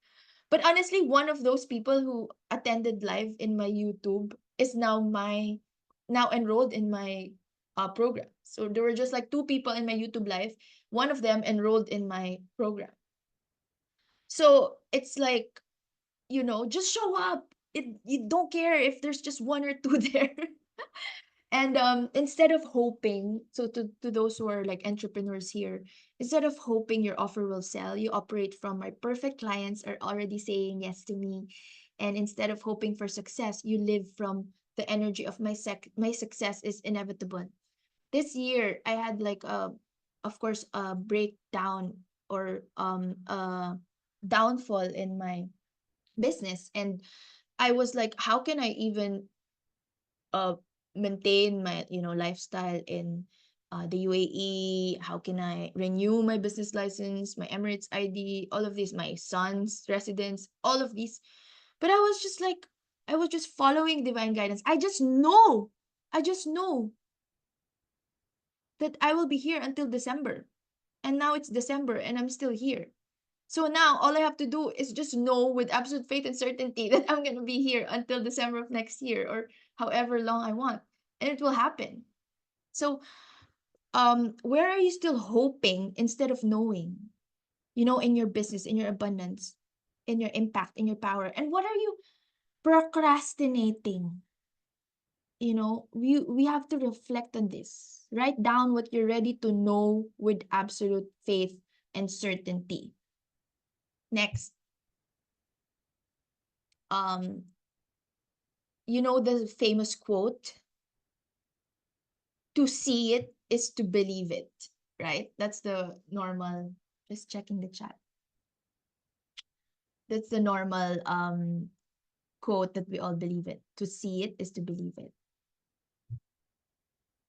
But honestly, one of those people who attended live in my YouTube is now enrolled in my program. So there were just like two people in my YouTube live. One of them enrolled in my program. So it's like, just show up. You don't care if there's just one or two there. And instead of hoping, so to those who are like entrepreneurs here, instead of hoping your offer will sell, you operate from my perfect clients are already saying yes to me. And instead of hoping for success, you live from the energy of my success is inevitable. This year I had like of course a breakdown, or downfall in my business. And I was like, how can I even uh maintain my lifestyle in the UAE? How can I renew my business license, my Emirates ID, all of these, my son's residence, all of these? But I was just like, I was just following divine guidance. I just know that I will be here until December, and now it's December and I'm still here. So now all I have to do is just know with absolute faith and certainty that I'm going to be here until December of next year, or however long I want, and it will happen. So, where are you still hoping instead of knowing? In your business, in your abundance, in your impact, in your power. And what are you procrastinating? We have to reflect on this. Write down what you're ready to know with absolute faith and certainty. Next, um, the famous quote, to see it is to believe it, right? That's the normal, just checking the chat. That's the normal quote that we all believe it. To see it is to believe it.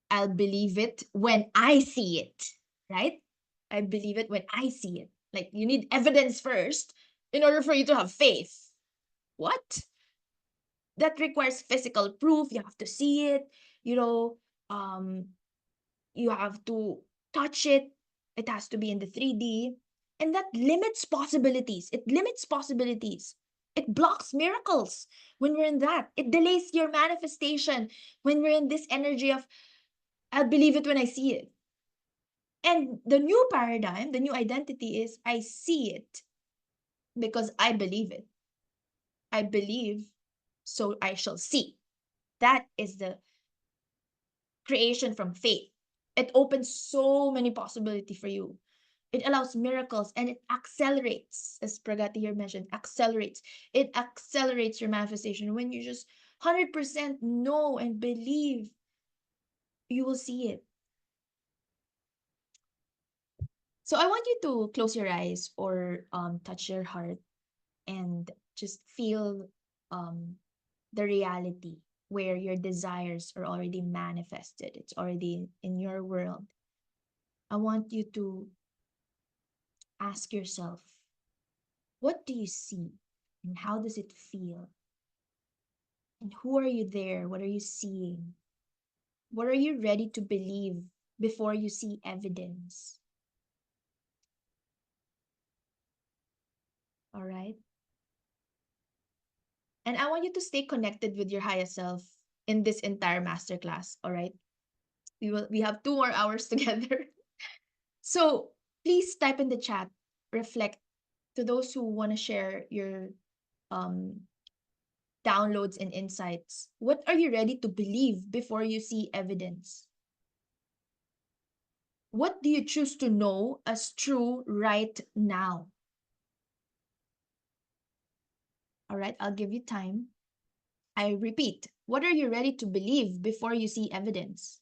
I'll believe it when I see it, right? I believe it when I see it. Like, you need evidence first in order for you to have faith. What? That requires physical proof. You have to see it, you know, um, you have to touch it. It has to be in the 3D. And that limits possibilities. It limits possibilities. It blocks miracles when we're in that. It delays your manifestation when we're in this energy of, I'll believe it when I see it. And the new paradigm, the new identity is, I see it because I believe it. I believe, so I shall see. That is the creation from faith. It opens so many possibility for you. It allows miracles, and it accelerates, as Pragati here mentioned, accelerates. It accelerates your manifestation when you just 100% know and believe, you will see it. So I want you to close your eyes, or touch your heart, and just feel the reality where your desires are already manifested. It's already in your world. I want you to ask yourself, what do you see? And how does it feel? And who are you there? What are you seeing? What are you ready to believe before you see evidence? All right. And I want you to stay connected with your highest self in this entire masterclass. All right. We have 2 more hours together. So please type in the chat, reflect to those who want to share your um downloads and insights. What are you ready to believe before you see evidence? What do you choose to know as true right now? All right, I'll give you time. I repeat, what are you ready to believe before you see evidence?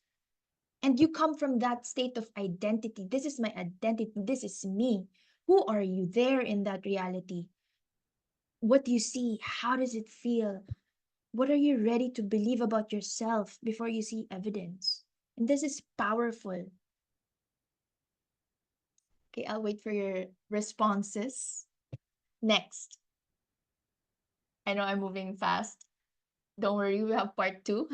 And you come from that state of identity. This is my identity. This is me. Who are you there in that reality? What do you see? How does it feel? What are you ready to believe about yourself before you see evidence? And this is powerful. Okay, I'll wait for your responses. Next. I know I'm moving fast. Don't worry, we have part two.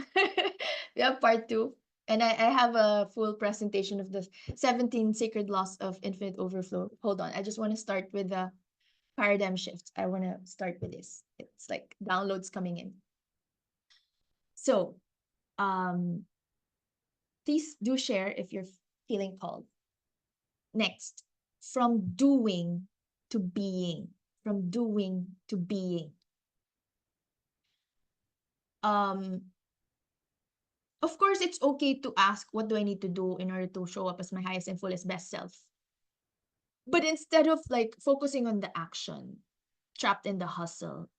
We have part two. And I have a full presentation of the 17 sacred laws of infinite overflow. Hold on. I just want to start with the paradigm shift. I want to start with this. It's like downloads coming in. So, um, please do share if you're feeling called. Next, from doing to being. From doing to being. Um, of course, it's okay to ask, what do I need to do in order to show up as my highest and fullest best self? But instead of like focusing on the action, trapped in the hustle,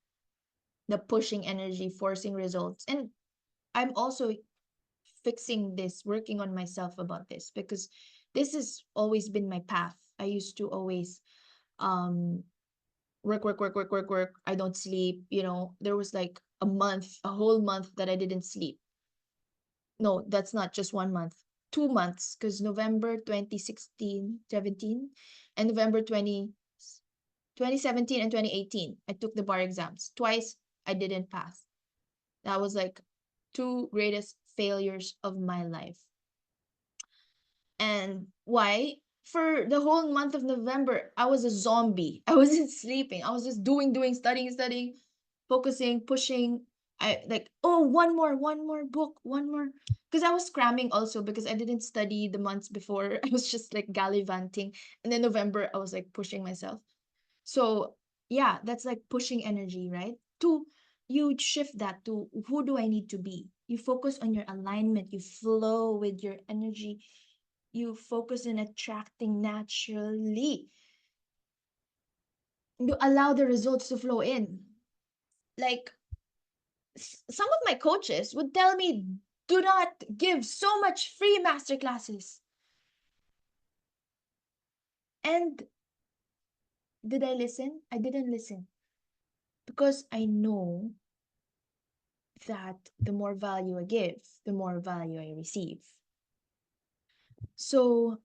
the pushing energy, forcing results. And I'm also fixing this, working on myself about this because this has always been my path. I used to always um work. I don't sleep. There was like a whole month that I didn't sleep. No, that's not just 1 month. 2 months, because November 2016, 17, and November 2017 and 2018, I took the bar exams. Twice, I didn't pass. That was like two greatest failures of my life. And why? For the whole month of November, I was a zombie. I wasn't sleeping. I was just doing, studying, focusing, pushing. I like, oh, one more book, one more. Because I was cramming also because I didn't study the months before. I was just like gallivanting. And then November, I was like pushing myself. So yeah, that's like pushing energy, right? You shift that to who do I need to be? You focus on your alignment, you flow with your energy, you focus on attracting naturally. You allow the results to flow in. Like some of my coaches would tell me, do not give so much free master classes. And did I listen? I didn't listen because I know that the more value I give, the more value I receive. So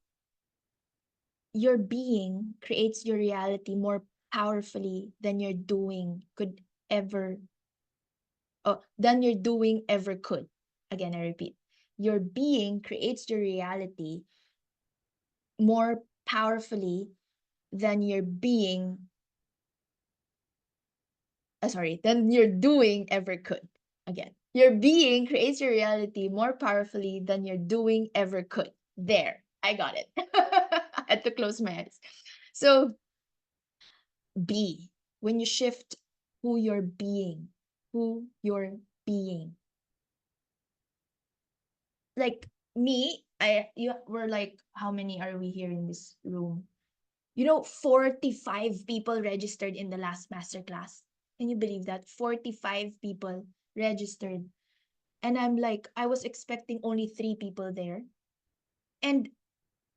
your being creates your reality more powerfully than your doing could ever, than your doing ever could. Again, I repeat, your being creates your reality more powerfully than your being, than your doing ever could. Again, your being creates your reality more powerfully than your doing ever could. There, I got it. I had to close my eyes. So, be, when you shift who you're being. Like me, you were like, how many are we here in this room? 45 people registered in the last masterclass. Can you believe that? 45 people registered. And I'm like, I was expecting only 3 people there. And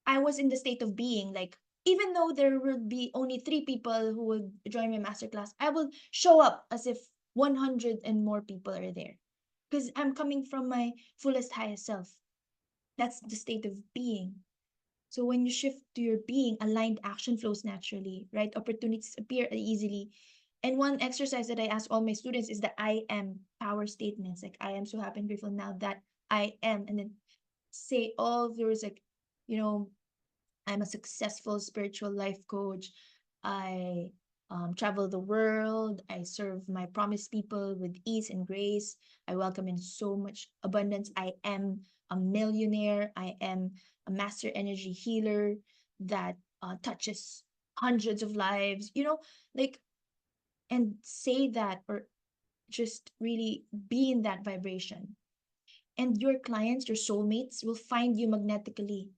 I was in the state of being like, even though there will be only 3 people who will join my masterclass, I will show up as if 100 and more people are there. Because I'm coming from my fullest, highest self. That's the state of being. So when you shift to your being, aligned action flows naturally, right? Opportunities appear easily. And one exercise that I ask all my students is the I am power statements. Like, I am so happy and grateful now that I am. And then say all of yours, like, you know, I'm a successful spiritual life coach. I travel the world. I serve my promised people with ease and grace. I welcome in so much abundance. I am a millionaire. I am a master energy healer that touches hundreds of lives, like, and say that, or just really be in that vibration. And your clients, your soulmates will find you magnetically.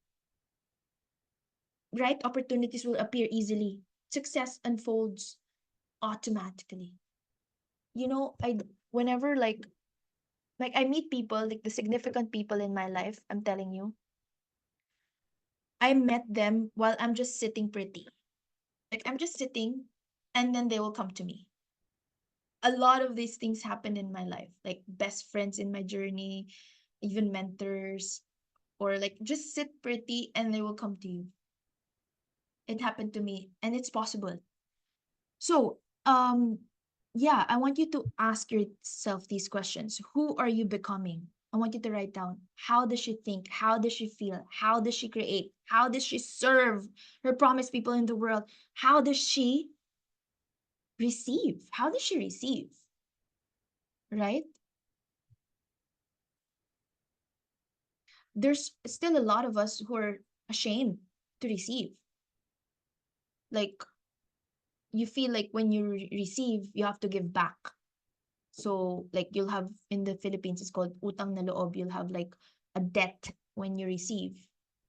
Right opportunities will appear easily. Success unfolds automatically. I whenever like I meet people, like the significant people in my life, I'm telling you, I met them while I'm just sitting pretty. Like I'm just sitting and then they will come to me. A lot of these things happened in my life, like best friends in my journey, even mentors, or like just sit pretty and they will come to you. It happened to me and it's possible. So, yeah, I want you to ask yourself these questions. Who are you becoming? I want you to write down, how does she think? How does she feel? How does she create? How does she serve her promised people in the world? How does she receive? How does she receive? Right? There's still a lot of us who are ashamed to receive. Like, you feel like when you receive, you have to give back. So, like, you'll have in the Philippines, it's called utang na loob. You'll have like a debt when you receive.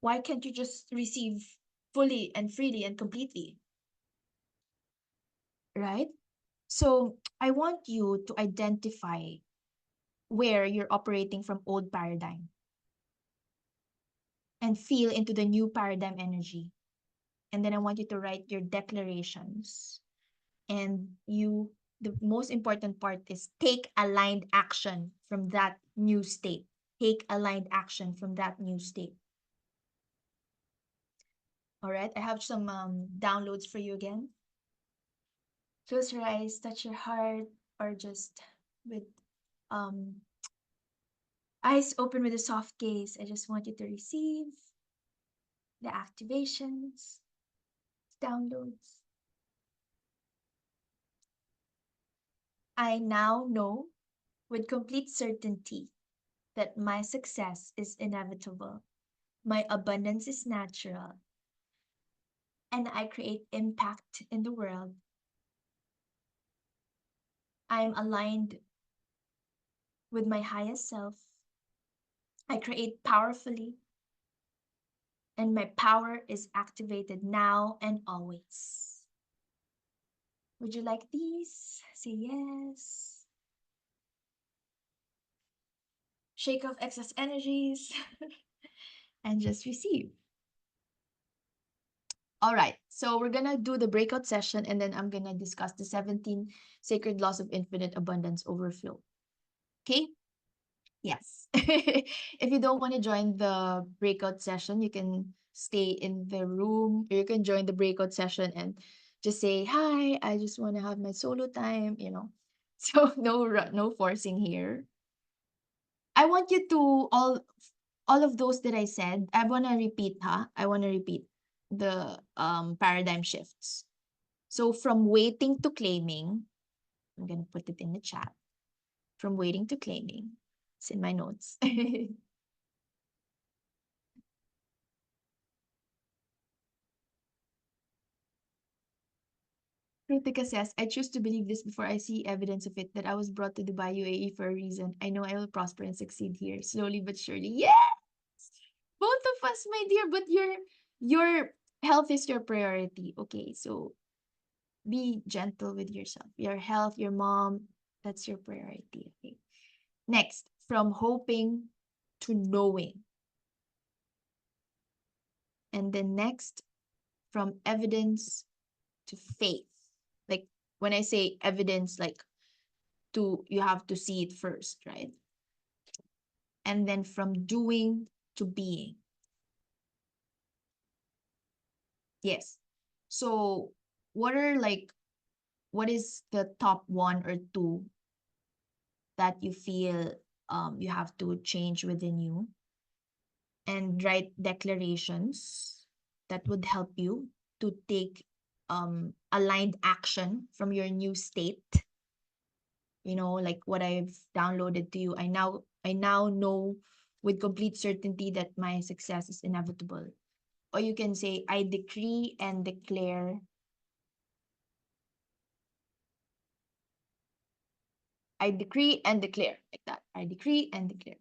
Why can't you just receive fully and freely and completely? Right? So, I want you to identify where you're operating from old paradigm and feel into the new paradigm energy. And then I want you to write your declarations. And the most important part is take aligned action from that new state. Take aligned action from that new state. All right, I have some downloads for you again. Close your eyes, touch your heart, or just with um, eyes open with a soft gaze. I just want you to receive the activations, downloads. I now know with complete certainty that my success is inevitable. My abundance is natural, and I create impact in the world. I am aligned with my highest self. I create powerfully, and my power is activated now and always. Would you like these? Say yes. Shake off excess energies and just receive. All right, so we're gonna do the breakout session and then I'm gonna discuss the 17 sacred laws of infinite abundance overflow. Okay? Yes. If you don't want to join the breakout session, you can stay in the room, or you can join the breakout session and just say, "Hi, I just want to have my solo time." So no forcing here. I want you to all of those that I said, I want to repeat, huh? I want to repeat the paradigm shifts. So from waiting to claiming, I'm going to put it in the chat. From waiting to claiming. It's in my notes. Kritika says, I choose to believe this before I see evidence of it, that I was brought to Dubai, UAE for a reason. I know I will prosper and succeed here, slowly but surely. Yes! Both of us, my dear, but your health is your priority. Okay, so be gentle with yourself. Your health, your mom, that's your priority. Okay. Next, from hoping to knowing. And then next, from evidence to faith. Like when I say evidence, like you have to see it first, right? And then from doing to being. Yes. So what is the top one or two that you feel you have to change within you? And write declarations that would help you to take aligned action from your new state, like what I've downloaded to you. I now know with complete certainty that my success is inevitable. Or you can say, I decree and declare. I decree and declare, like that. I decree and declare.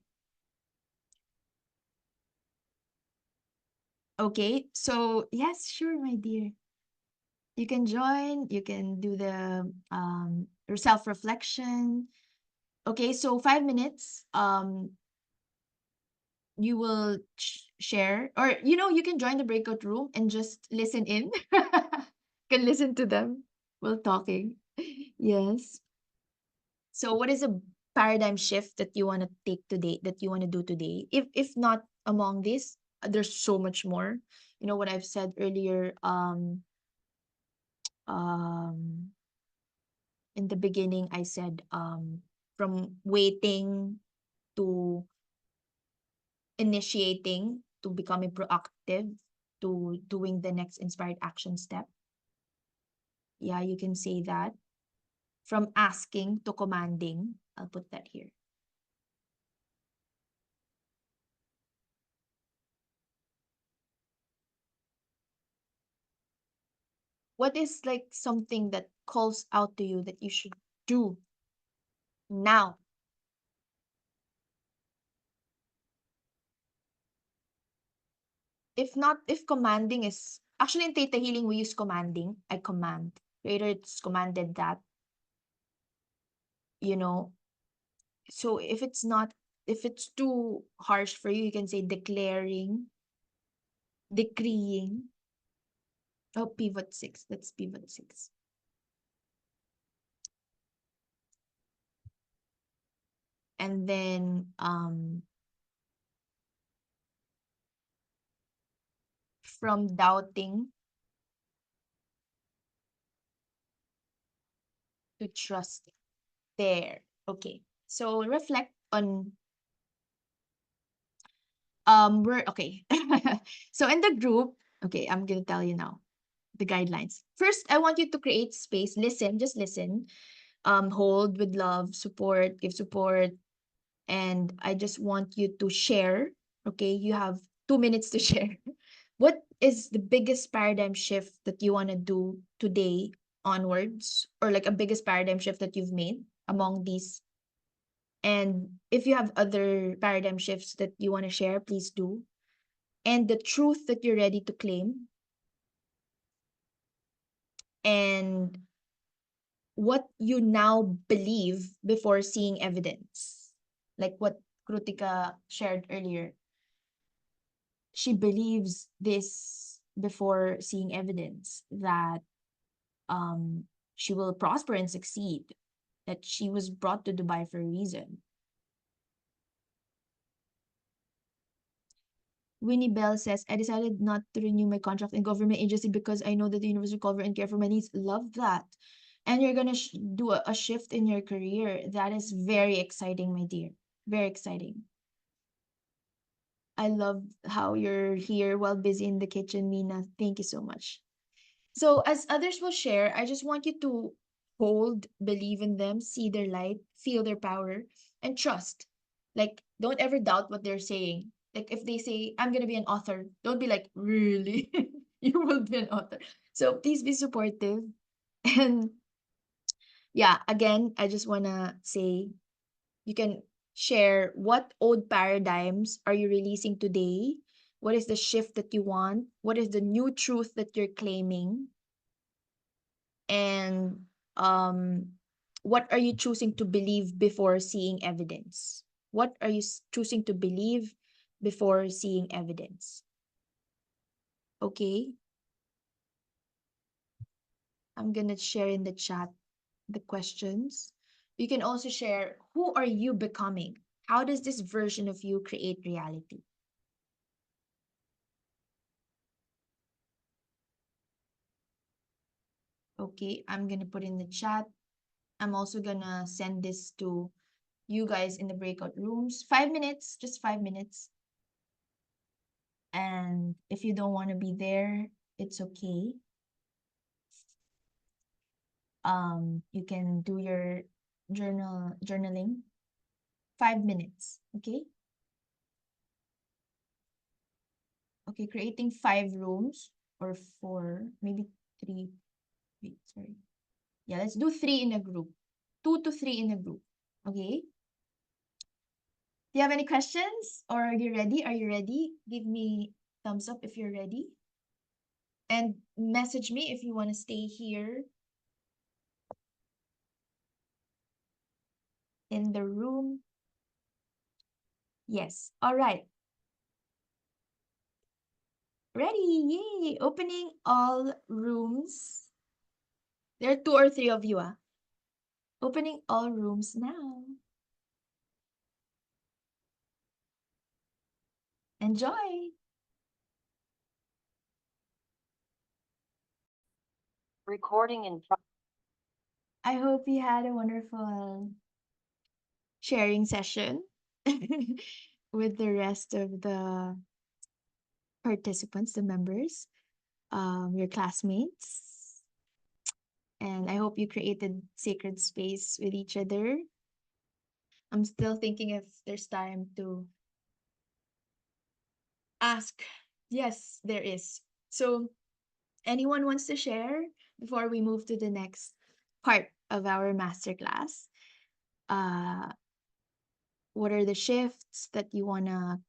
Okay, so yes, sure, my dear. You can join, you can do the your self-reflection. Okay, so 5 minutes. You will share, or you can join the breakout room and just listen in. Can listen to them while talking. Yes. So what is a paradigm shift that you want to take today, that you want to do today? If not among this, there's so much more. What I've said earlier, um in the beginning, I said, from waiting to initiating, to becoming proactive, to doing the next inspired action step. Yeah, you can say that. From asking to commanding. I'll put that here. What is like something that calls out to you that you should do now? If commanding is actually in Theta Healing, we use commanding. I command. Later, it's commanded that, you know. So if it's too harsh for you, you can say declaring, decreeing. Oh, pivot six. That's pivot six. And then from doubting to trusting. There. Okay. So reflect on we're okay. So in the group, okay, I'm gonna tell you now the guidelines. First, I want you to create space. Listen, just listen. Hold with love, support, give support, and I just want you to share. Okay, you have 2 minutes to share. What is the biggest paradigm shift that you want to do today onwards, or like a biggest paradigm shift that you've made among these? And if you have other paradigm shifts that you want to share, please do. And the truth that you're ready to claim, and what you now believe before seeing evidence. Like what Krutika shared earlier. She believes this before seeing evidence that she will prosper and succeed, that she was brought to Dubai for a reason. Winnie Bell says, I decided not to renew my contract in government agency because I know that the universe will cover and care for my needs. Love that. And you're going to do a shift in your career. That is very exciting, my dear. Very exciting. I love how you're here while busy in the kitchen, Mina. Thank you so much. So, as others will share, I just want you to hold, believe in them, see their light, feel their power, and trust. Like, don't ever doubt what they're saying. Like, if they say, I'm going to be an author, don't be like, really? You will be an author. So, please be supportive. And yeah, again, I just want to say you can share what old paradigms are you releasing today? What is the shift that you want? What is the new truth that you're claiming? And um what are you choosing to believe before seeing evidence? What are you choosing to believe before seeing evidence? Okay, I'm gonna share in the chat the questions. You can also share, who are you becoming? How does this version of you create reality? Okay, I'm gonna put in the chat. I'm also gonna send this to you guys in the breakout rooms. 5 minutes, just 5 minutes. And if you don't want to be there, it's okay. You can do your journaling 5 minutes. Okay. Okay, creating 5 rooms or four, maybe three. Wait, sorry. Yeah, let's do three in a group. 2 to 3 in a group. Okay. Do you have any questions? Or are you ready? Are you ready? Give me thumbs up if you're ready. And message me if you want to stay here in the room. Yes. All right. Ready. Yay. Opening all rooms. There are 2 or 3 of you. Opening all rooms now. Enjoy. Recording in progress. I hope you had a wonderful sharing session with the rest of the participants, the members, your classmates. And I hope you created sacred space with each other. I'm still thinking if there's time to ask. Yes, there is. So, anyone wants to share before we move to the next part of our masterclass? Uh, what are the shifts that you want to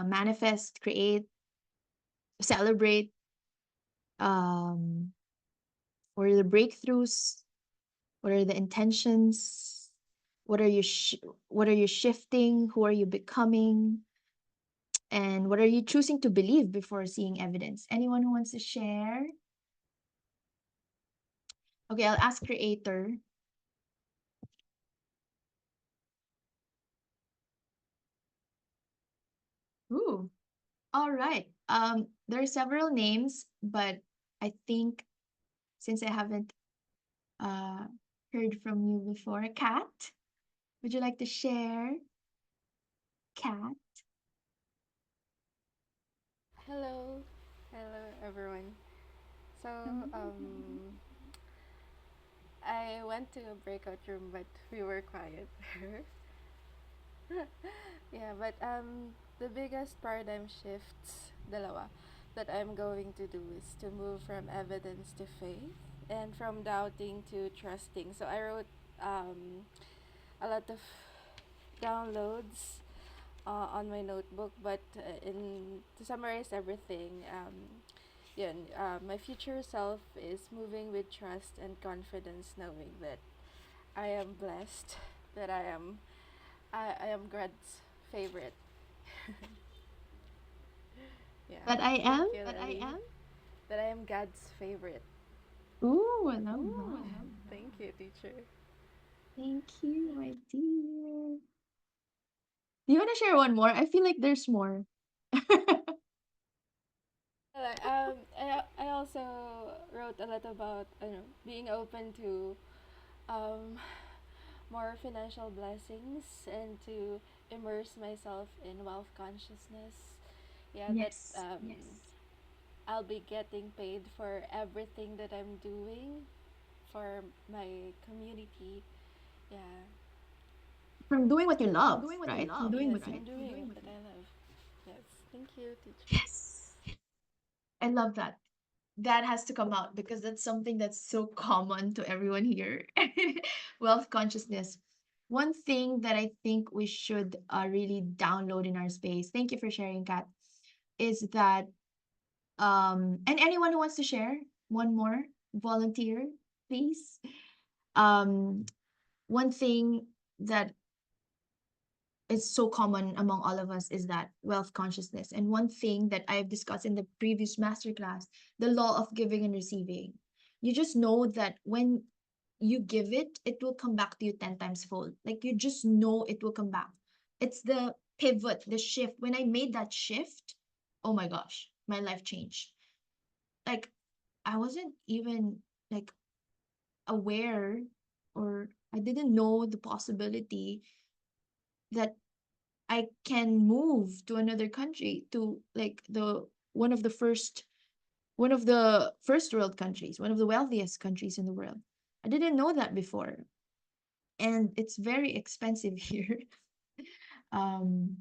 manifest, create, celebrate? Um, what are the breakthroughs? What are the intentions? What are you what are you shifting? Who are you becoming? And what are you choosing to believe before seeing evidence? Anyone who wants to share? Okay, I'll ask creator. Ooh, all right. There are several names, but I think since I haven't uh heard from you before, Kat, would you like to share? Kat. Hello, hello everyone. So, I went to a breakout room, but we were quiet. Yeah, but the biggest paradigm shifts, dalawa, that I'm going to do is to move from evidence to faith and from doubting to trusting. So I wrote a lot of downloads on my notebook, but in to summarize everything, my future self is moving with trust and confidence, knowing that I am blessed, that I am God's favorite. Yeah, That I thank am? you, Lily. That I am God's favorite. Ooh, I love Ooh, that. thank you, teacher. Thank you, my dear. Do you want to share one more? I feel like there's more. I also wrote a lot about being open to um, more financial blessings and to immerse myself in wealth consciousness. Yeah, that Yes, yes. I'll be getting paid for everything that I'm doing for my community. Yeah. From doing what you love, Doing what you right? From love, doing yes, what you I'm doing it that I love. Yes, thank you, teacher. Yes. I love that. That has to come out because that's something that's so common to everyone here. Wealth consciousness. One thing that I think we should really download in our space, thank you for sharing, Kat, is that, and anyone who wants to share, one more, volunteer, please. Um, one thing that is so common among all of us is that wealth consciousness. And one thing that I've discussed in the previous masterclass, the law of giving and receiving. You just know that when you give it, it will come back to you 10 times fold. Like you just know it will come back. It's the pivot, the shift. When I made that shift, oh my gosh, my life changed. Like I wasn't even like aware, or I didn't know the possibility that I can move to another country, to like the one of the first world countries, one of the wealthiest countries in the world. I didn't know that before. And it's very expensive here. Um,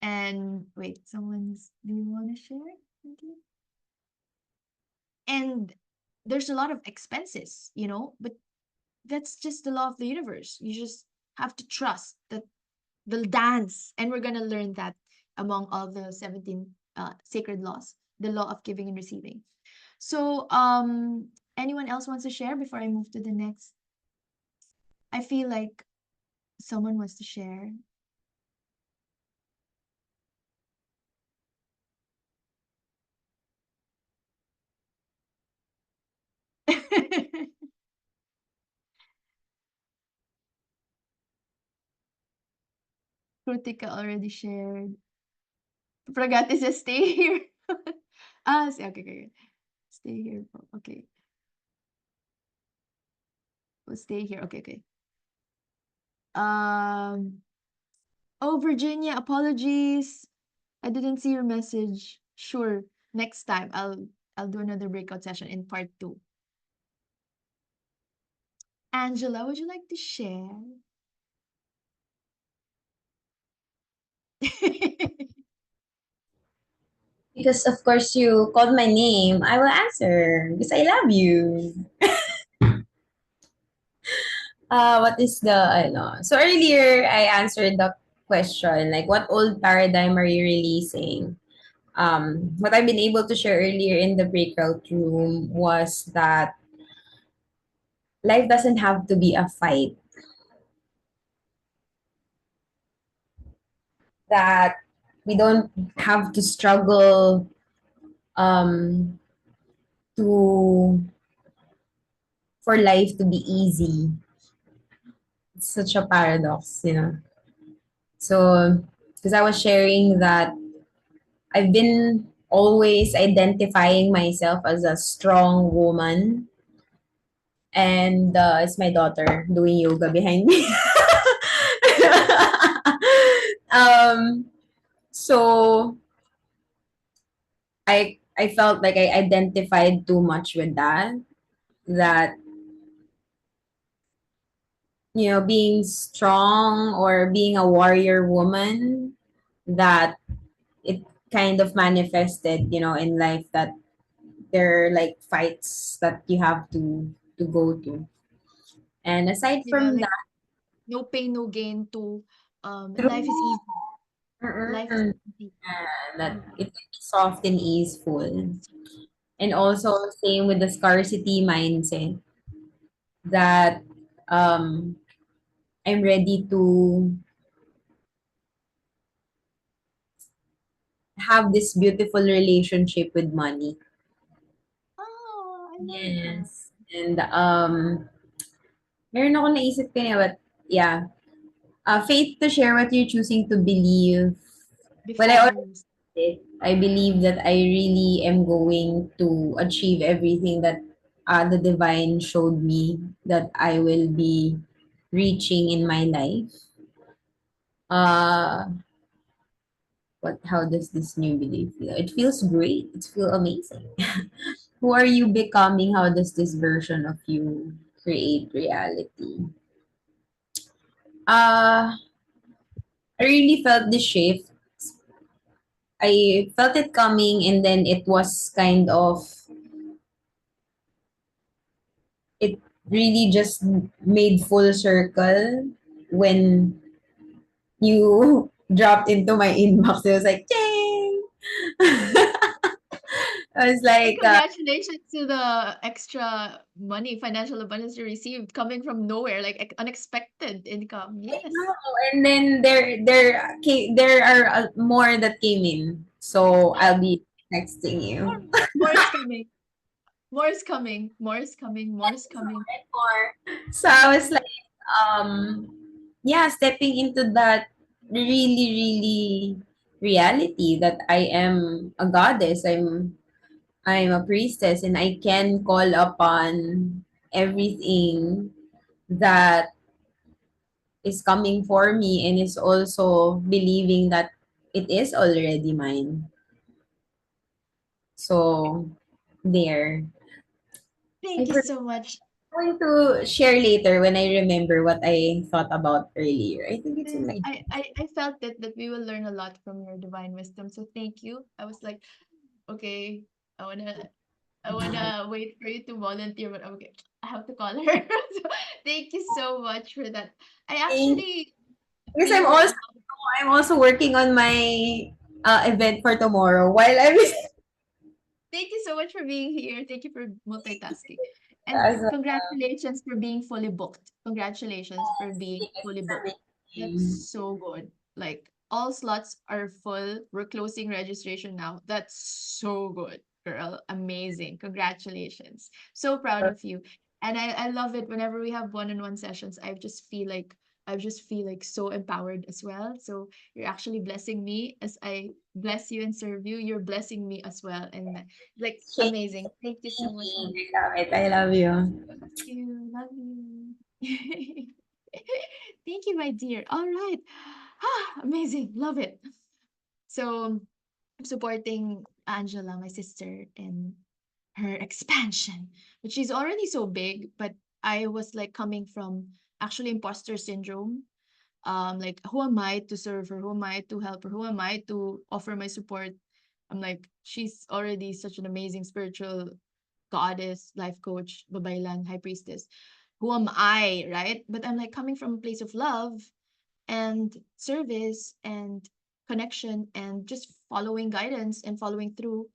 and wait, do you want to share? Nikki? And there's a lot of expenses, but that's just the law of the universe. You just have to trust that they'll dance. And we're going to learn that among all the 17 sacred laws, the law of giving and receiving. So, anyone else wants to share before I move to the next? I feel like someone wants to share. Krutika already shared. Pragati says stay here. Okay, okay. Stay here. Okay. We'll stay here. Okay, okay. Um, oh, Virginia, apologies. I didn't see your message. Sure. Next time I'll do another breakout session in part 2. Angela, would you like to share? Because of course you called my name, I will answer because I love you. What is the ano? So earlier I answered the question like what old paradigm are you releasing? What I've been able to share earlier in the breakout room was that life doesn't have to be a fight. That we don't have to struggle um to for life to be easy. It's such a paradox. So, because I was sharing that I've been always identifying myself as a strong woman, and it's my daughter doing yoga behind me. um, so I felt like I identified too much with that being strong or being a warrior woman, that it kind of manifested in life, that there are like fights that you have to go to. And aside Yeah, from like that, no pain, no gain to life is true, easy. Life is easy. that Yeah. it's soft and easeful. And also same with the scarcity mindset, that um I'm ready to have this beautiful relationship with money. Oh, I love that. Yes. And meron ako naisip kanina, but yeah. Faith to share what you're choosing to believe. Well, I Before already you did. I believe that I really am going to achieve everything that the divine showed me that I will be reaching in my life. Uh, how does this new belief feel? It feels great. It feels amazing. Who are you becoming? How does this version of you create reality? Uh, I really felt the shift. I felt it coming, and then it was kind of, it really just made full circle when you dropped into my inbox. It was like, ding! I was and like, congratulations to the extra money, financial abundance you received coming from nowhere, like unexpected income. I Yes. know. And then there are more that came in. So I'll be texting More, you. more is coming. More is coming. More is coming. More is coming. And more. So I was like, um, yeah, stepping into that really, really reality that I am a goddess. I'm a priestess, and I can call upon everything that is coming for me, and is also believing that it is already mine. So there. Thank I you forgot. so much. I'm going to share later when I remember what I thought about earlier. I think it's in Yes, my. I felt that we will learn a lot from your divine wisdom. So thank you. I was like, okay, I wanna I wanna wait for you to volunteer, but okay, I have to call her. So thank you so much for that. I actually Because feel I'm also working on my event for tomorrow while I'm thank you so much for being here. Thank you for multitasking. And as well. congratulations for being fully booked. Congratulations for being Yes, fully for booked. That's making. so good. Like all slots are full. We're closing registration now. That's so good, girl. Amazing. Congratulations. So proud of you. And I love it whenever we have one-on-one sessions. I just feel like so empowered as well. So you're actually blessing me as I bless you and serve you. You're blessing me as well. And like Thank amazing. Thank you so much. you. I love it. I love you. You. Love you. Thank you, my dear. All right. Amazing. Love it. So I'm supporting Angela, my sister, in her expansion, but she's already so big. But I was like coming from actually imposter syndrome. Like who am I to serve her? Who am I to help her? Who am I to offer my support? I'm like, she's already such an amazing spiritual goddess, life coach, babaylan, high priestess. Who am I, right? But I'm like coming from a place of love and service and connection and just following guidance and following through.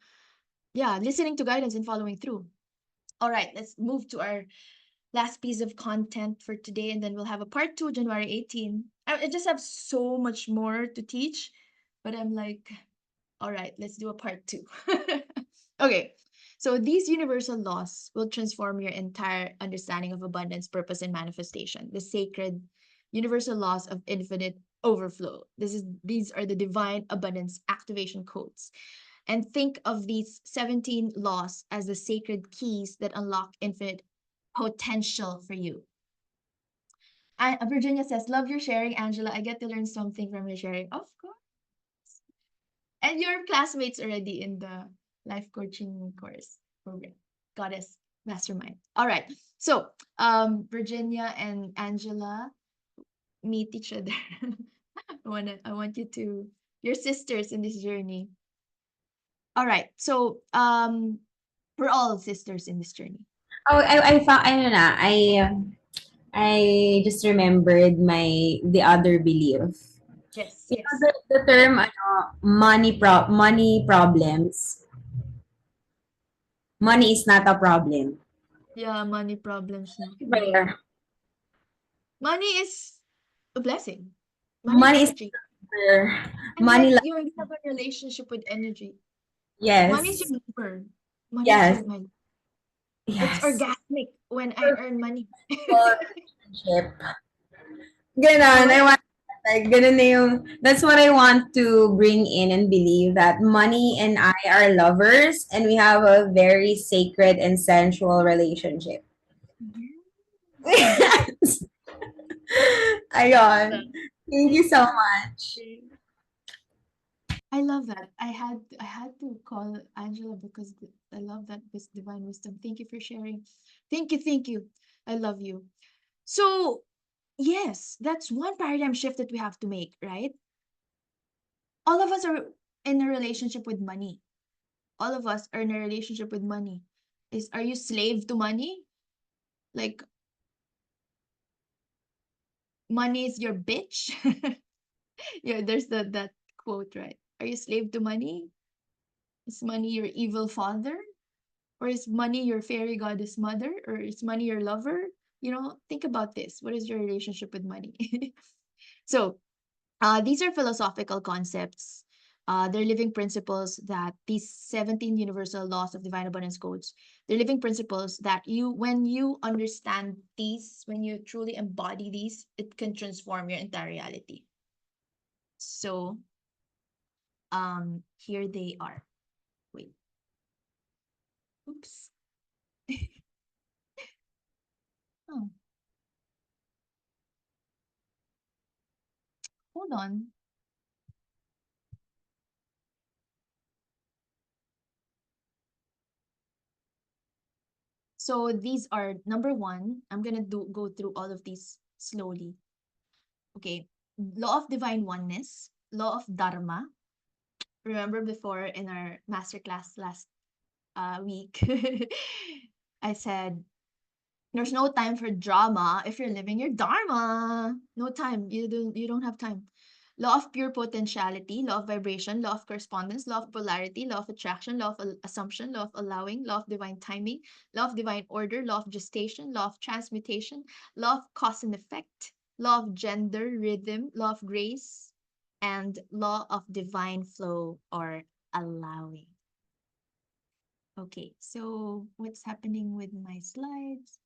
Yeah, listening to guidance and following through. All right, let's move to our last piece of content for today, and then we'll have a part two, January 18. I just have so much more to teach, but I'm like, all right, let's do a part two. Okay, so these universal laws will transform your entire understanding of abundance, purpose, and manifestation. The sacred universal laws of infinite overflow. These are the divine abundance activation codes. And think of these 17 laws as the sacred keys that unlock infinite potential for you. Virginia says, love your sharing, Angela. I get to learn something from your sharing. Of course. And your classmates already in the life coaching course program. Goddess Mastermind. All right. So, Virginia and Angela meet each other. I want you to, your sisters in this journey. All right. So, we're all sisters in this journey. Oh, I found, I don't know, I just remembered the other belief. Yes, You know, yes. the term, money problems. Money is not a problem. Yeah, money problems. No. Yeah. Where Money is a blessing. Money is money is energy. where And money, like like, you have a relationship with energy. Money is yes, your lover. Money is yes, your my. It's yes. orgasmic when I earn money. Relationship. Ganon, What? like, ganun na yung, that's what I want to bring in and believe that money and I are lovers and we have a very sacred and sensual relationship. Yes. Love Ayon. Thank you so it. much. I love that. I had to call Angela because I love that this divine wisdom. Thank you for sharing. Thank you, thank you. I love you. So, yes, that's one paradigm shift that we have to make, right? All of us are in a relationship with money. All of us are in a relationship with money. Are you slave to money? Like money is your bitch? Yeah, there's that quote, right? Are you slave to money? Is money your evil father? Or is money your fairy goddess mother? Or is money your lover? You know, think about this. What is your relationship with money? So, these are philosophical concepts. They're living principles that these 17 universal laws of divine abundance codes, they're living principles that when you understand these, when you truly embody these, it can transform your entire reality. So, here they are. Wait, oops. Oh, hold on. So these are number one. I'm gonna go through all of these slowly. Okay. Law of divine oneness, law of dharma. Remember before in our masterclass last week, I said there's no time for drama if you're living your dharma. No time. You don't have time. Law of pure potentiality, law of vibration, law of correspondence, law of polarity, law of attraction, law of assumption, law of allowing, law of divine timing, law of divine order, law of gestation, law of transmutation, law of cause and effect, law of gender, rhythm, law of grace, and law of divine flow or allowing. Okay, so what's happening with my slides?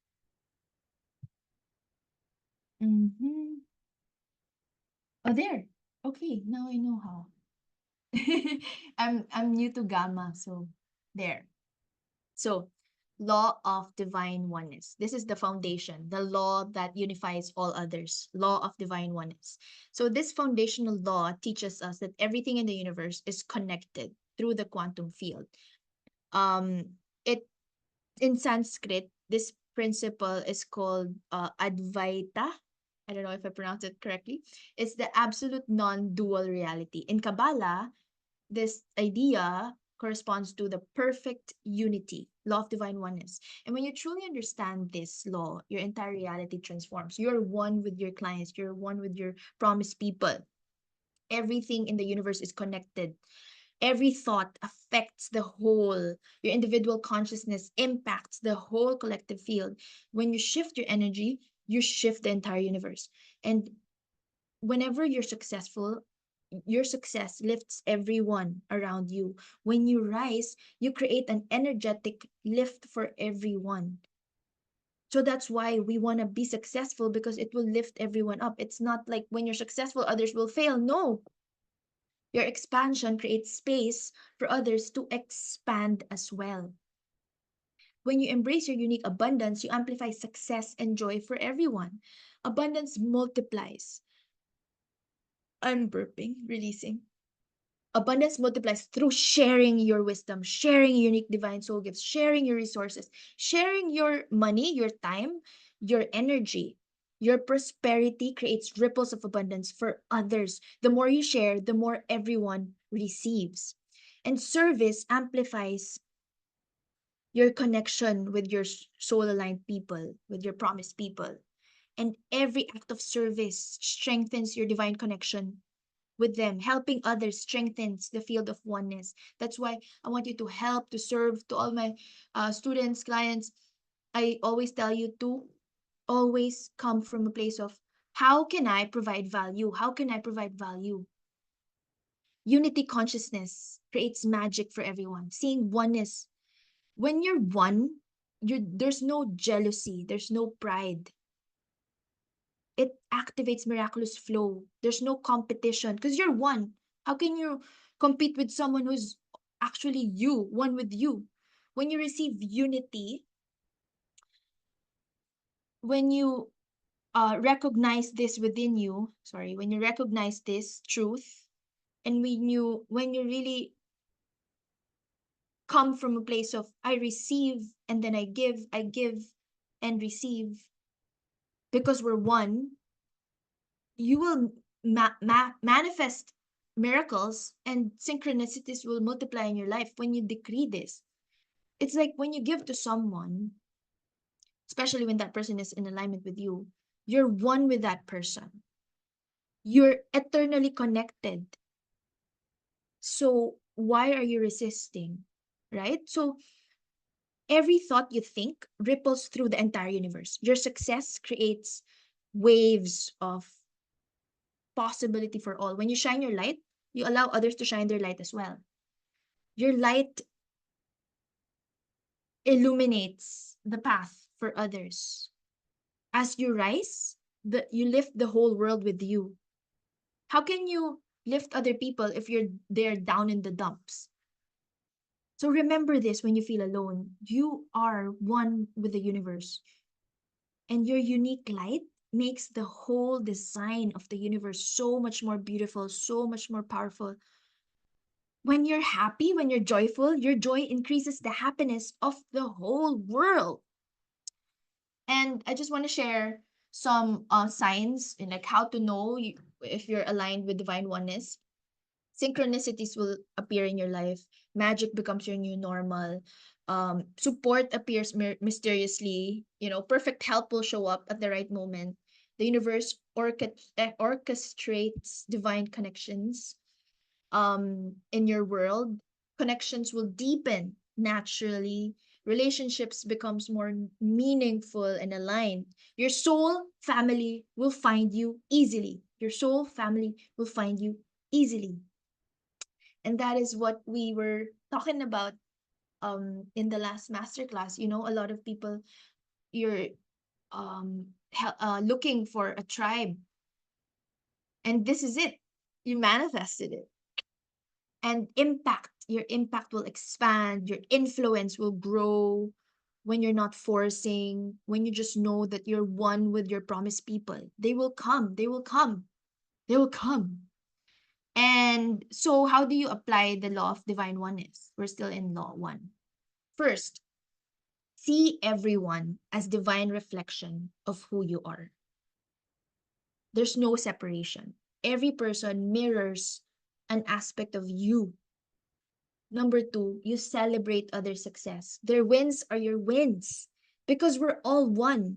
Mm-hmm. Oh, there. Okay, now I know how. I'm new to Gamma, so there. So, law of divine oneness. This is the foundation, the law that unifies all others. Law of divine oneness. So, this foundational law teaches us that everything in the universe is connected through the quantum field. It in Sanskrit, this principle is called Advaita. I don't know if I pronounced it correctly. It's the absolute non-dual reality. In Kabbalah, this idea corresponds to the perfect unity, law of divine oneness. And when you truly understand this law, your entire reality transforms. You're one with your clients, you're one with your promised people. Everything in the universe is connected. Every thought affects the whole. Your individual consciousness impacts the whole collective field. When you shift your energy, you shift the entire universe. And whenever you're successful, your success lifts everyone around you. When you rise, you create an energetic lift for everyone. So that's why we want to be successful, because it will lift everyone up. It's not like when you're successful, others will fail. No, your expansion creates space for others to expand as well. When you embrace your unique abundance, you amplify success and joy for everyone. Abundance multiplies. I'm burping, releasing. Abundance multiplies through sharing your wisdom, sharing unique divine soul gifts, sharing your resources, sharing your money, your time, your energy. Your prosperity creates ripples of abundance for others. The more you share, the more everyone receives. And service amplifies your connection with your soul aligned people, with your promised people. And every act of service strengthens your divine connection with them. Helping others strengthens the field of oneness. That's why I want you to help, to serve, to all my students, clients. I always tell you to always come from a place of how can I provide value? How can I provide value? Unity consciousness creates magic for everyone. Seeing oneness. When you're one, there's no jealousy, there's no pride. It activates miraculous flow. There's no competition because you're one. How can you compete with someone who's actually you, one with you? When you receive unity, when you recognize this within you, sorry, when you recognize this truth, and when you really come from a place of I receive and then I give and receive because we're one, you will manifest miracles, and synchronicities will multiply in your life when you decree this. It's like when you give to someone, especially when that person is in alignment with you, you're one with that person. You're eternally connected. So why are you resisting? Right? So every thought you think ripples through the entire universe. Your success creates waves of possibility for all. When you shine your light, you allow others to shine their light as well. Your light illuminates the path for others. As you rise, you lift the whole world with you. How can you lift other people if they're down in the dumps? So remember this when you feel alone. You are one with the universe, and your unique light makes the whole design of the universe so much more beautiful, so much more powerful. When you're happy, when you're joyful, your joy increases the happiness of the whole world. And I just want to share some signs and like how to know if you're aligned with divine oneness. Synchronicities will appear in your life. Magic becomes your new normal. Support appears mysteriously. Perfect help will show up at the right moment. The universe orchestrates divine connections in your world. Connections will deepen naturally. Relationships becomes more meaningful and aligned. Your soul family will find you easily. Your soul family will find you easily. And that is what we were talking about in the last masterclass. A lot of people, you're looking for a tribe, and this is it. You manifested it. And your impact will expand, your influence will grow when you're not forcing, when you just know that you're one with your promised people. They will come, they will come, they will come. And so how do you apply the law of divine oneness? We're still in law 1. First, see everyone as divine reflection of who you are. There's no separation. Every person mirrors an aspect of you. Number 2, you celebrate other success. Their wins are your wins because we're all one.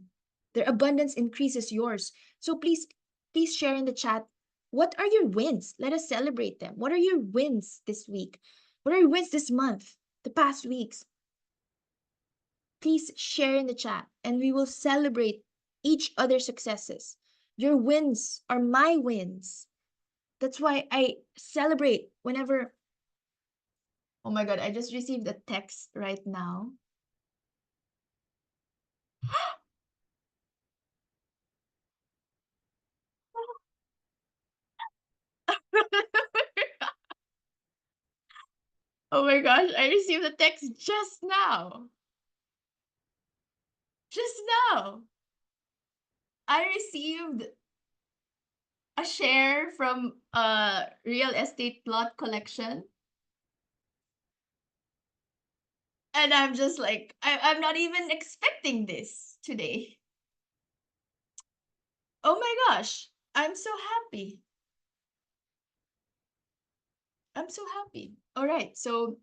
Their abundance increases yours. So please share in the chat, what are your wins? Let us celebrate them. What are your wins this week? What are your wins this month? The past weeks? Please share in the chat and we will celebrate each other's successes. Your wins are my wins. That's why I celebrate whenever. Oh my God, I just received a text right now. Oh my gosh, I received a text just now. Just now. I received a share from a real estate plot collection. And I'm just like, I'm not even expecting this today. Oh my gosh, I'm so happy. I'm so happy. All right. So,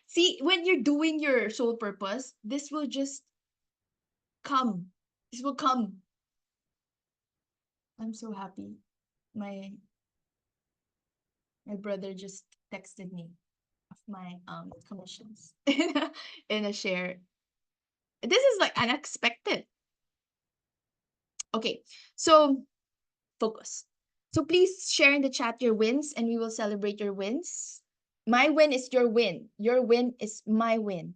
see, when you're doing your soul purpose, this will just come. This will come. I'm so happy. My my brother just texted me of my commissions in a share. This is like unexpected. Okay. So, focus. So please share in the chat your wins and we will celebrate your wins. My win is your win. Your win is my win.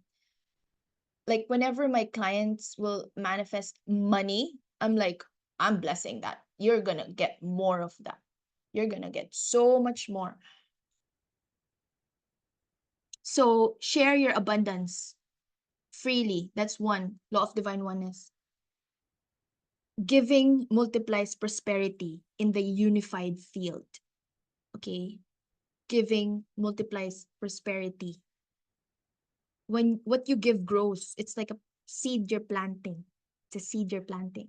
Like whenever my clients will manifest money, I'm like, I'm blessing that. You're gonna get more of that. You're gonna get so much more. So share your abundance freely. That's one law of divine oneness. Giving multiplies prosperity in the unified field. Okay. Giving multiplies prosperity. When what you give grows, it's like a seed you're planting. It's a seed you're planting.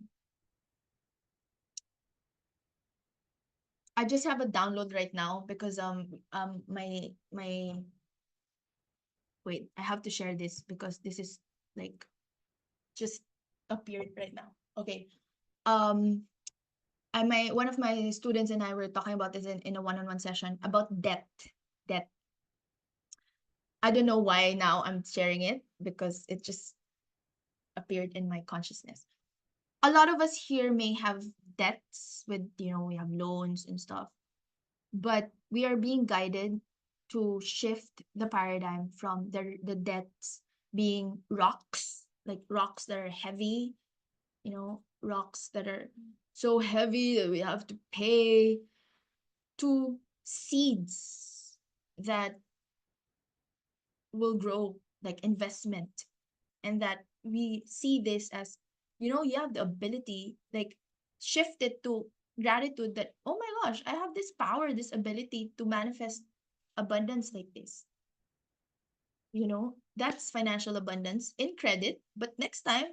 I just have a download right now because my wait, I have to share this because this is like just appeared right now. Okay. Um my one of my students and I were talking about this in a one-on-one session about debt. Debt. I don't know why now I'm sharing it because it just appeared in my consciousness. A lot of us here may have debts with, we have loans and stuff, but we are being guided to shift the paradigm from the debts being rocks, like rocks that are heavy, rocks that are so heavy that we have to pay, to seeds that will grow, like investment, and that we see this as, you have the ability, like shift it to gratitude that, oh my gosh, I have this power, this ability to manifest abundance like this. That's financial abundance in credit, but next time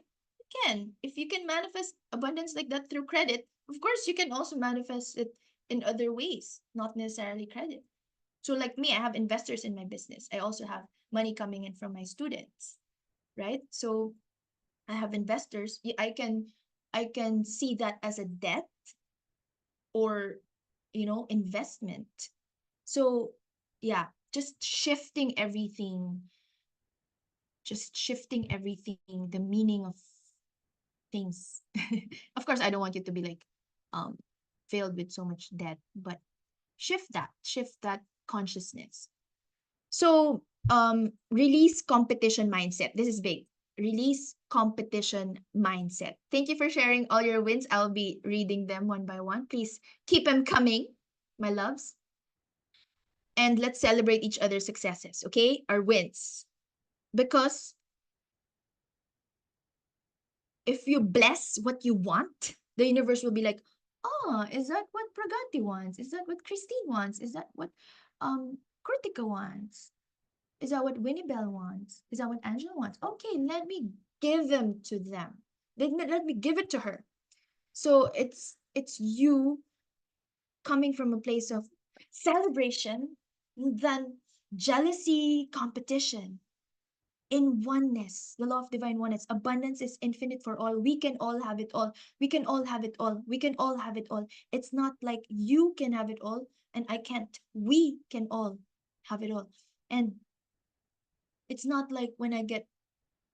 can. If you can manifest abundance like that through credit, of course you can also manifest it in other ways, not necessarily credit. So like me, I have investors in my business. I also have money coming in from my students, right? So I have investors. I can see that as a debt or investment. So yeah, just shifting everything, the meaning of things. Of course, I don't want you to be like um filled with so much debt, but shift that consciousness. So release competition mindset. This is big. Release competition mindset. Thank you for sharing all your wins. I'll be reading them one by one. Please keep them coming, my loves. And let's celebrate each other's successes, okay? Our wins. Because if you bless what you want, the universe will be like, oh, is that what Pragati wants? Is that what Christine wants? Is that what Kritika wants? Is that what Winnie Bell wants? Is that what Angela wants? Okay, let me give them to them. Let me give it to her. So it's you coming from a place of celebration than jealousy, competition. In oneness, the law of divine oneness. Abundance is infinite for all. We can all have it all. We can all have it all. We can all have it all. It's not like you can have it all and I can't. We can all have it all. And it's not like when I get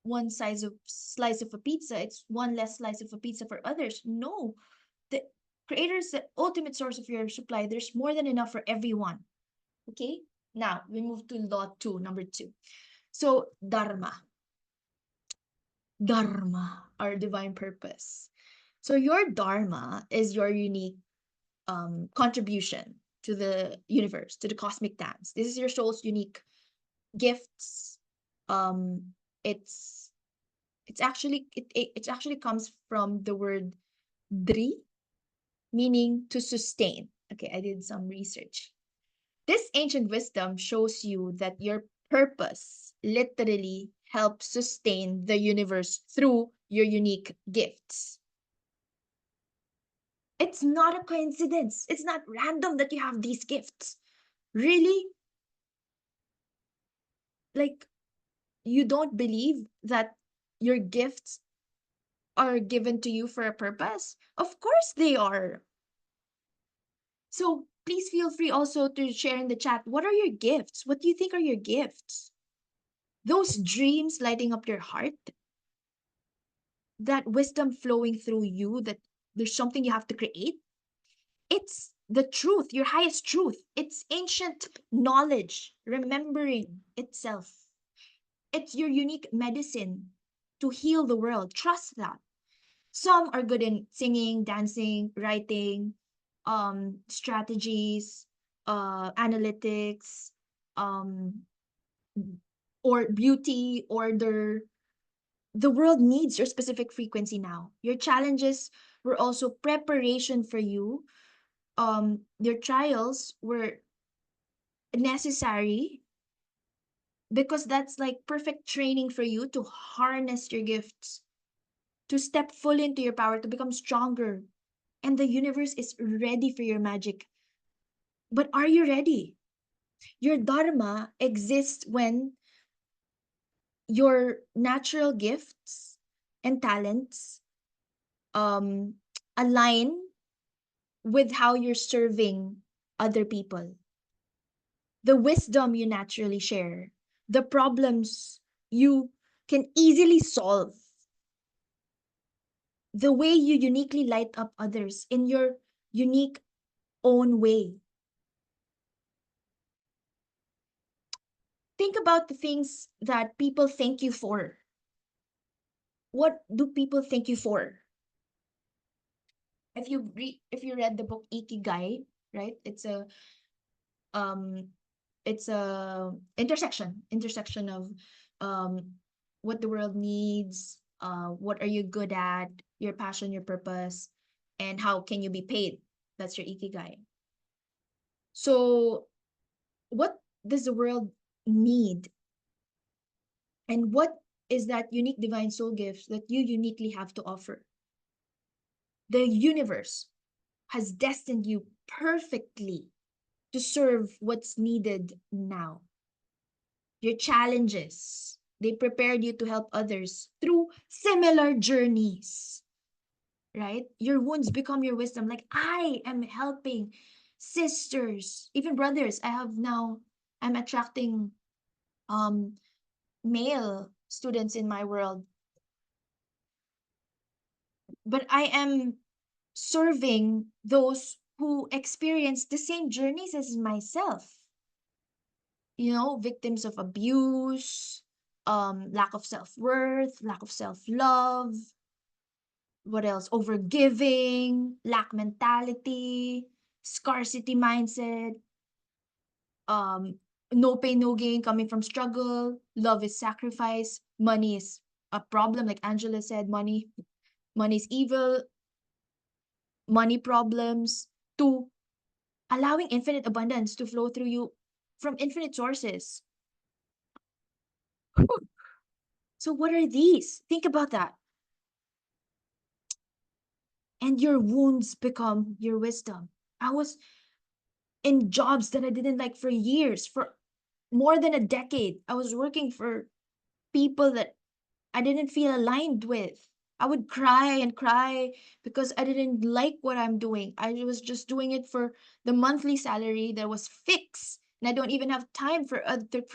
one slice of a pizza, it's one less slice of a pizza for others. No, the creator is the ultimate source of your supply. There's more than enough for everyone. Okay. Now we move to law two, number two. So dharma, our divine purpose. So your dharma is your unique contribution to the universe, to the cosmic dance. This is your soul's unique gifts. Um, it's it actually comes from the word dri, meaning to sustain. Okay, I did some research. This ancient wisdom shows you that your purpose literally helps sustain the universe through your unique gifts. It's not a coincidence. It's not random that you have these gifts. Really? Like, you don't believe that your gifts are given to you for a purpose? Of course they are. So please feel free also to share in the chat. What are your gifts? What do you think are your gifts? Those dreams lighting up your heart, that wisdom flowing through you, that there's something you have to create. It's the truth, your highest truth. It's ancient knowledge, remembering itself. It's your unique medicine to heal the world. Trust that. Some are good in singing, dancing, writing, strategies, analytics, um, or beauty, order. The world needs your specific frequency now. Your challenges were also preparation for you. Your trials were necessary because that's like perfect training for you to harness your gifts, to step fully into your power, to become stronger. And the universe is ready for your magic. But are you ready? Your dharma exists when your natural gifts and talents um, align with how you're serving other people, the wisdom you naturally share, the problems you can easily solve, the way you uniquely light up others in your unique own way. Think about the things that people thank you for. What do people thank you for? If you read the book Ikigai, right? Um it's a intersection of um what the world needs, what are you good at, your passion, your purpose, and how can you be paid. That's your Ikigai. So what does the world need, and what is that unique divine soul gifts that you uniquely have to offer. The universe has destined you perfectly to serve what's needed now. Your challenges, they prepared you to help others through similar journeys, right? Your wounds become your wisdom. Like, I am helping sisters, even brothers. I'm attracting um male students in my world, but I am serving those who experience the same journeys as myself. Victims of abuse, lack of self-worth, lack of self-love, what else? Overgiving, lack mentality, scarcity mindset, um, no pain, no gain coming from struggle, love is sacrifice, money is a problem, like Angela said, money is evil, money problems, to allowing infinite abundance to flow through you from infinite sources. So what are these? Think about that. And your wounds become your wisdom. I was in jobs that I didn't like for years, for more than a decade. I was working for people that I didn't feel aligned with. I would cry and cry because I didn't like what I'm doing. I was just doing it for the monthly salary that was fixed. And I don't even have time for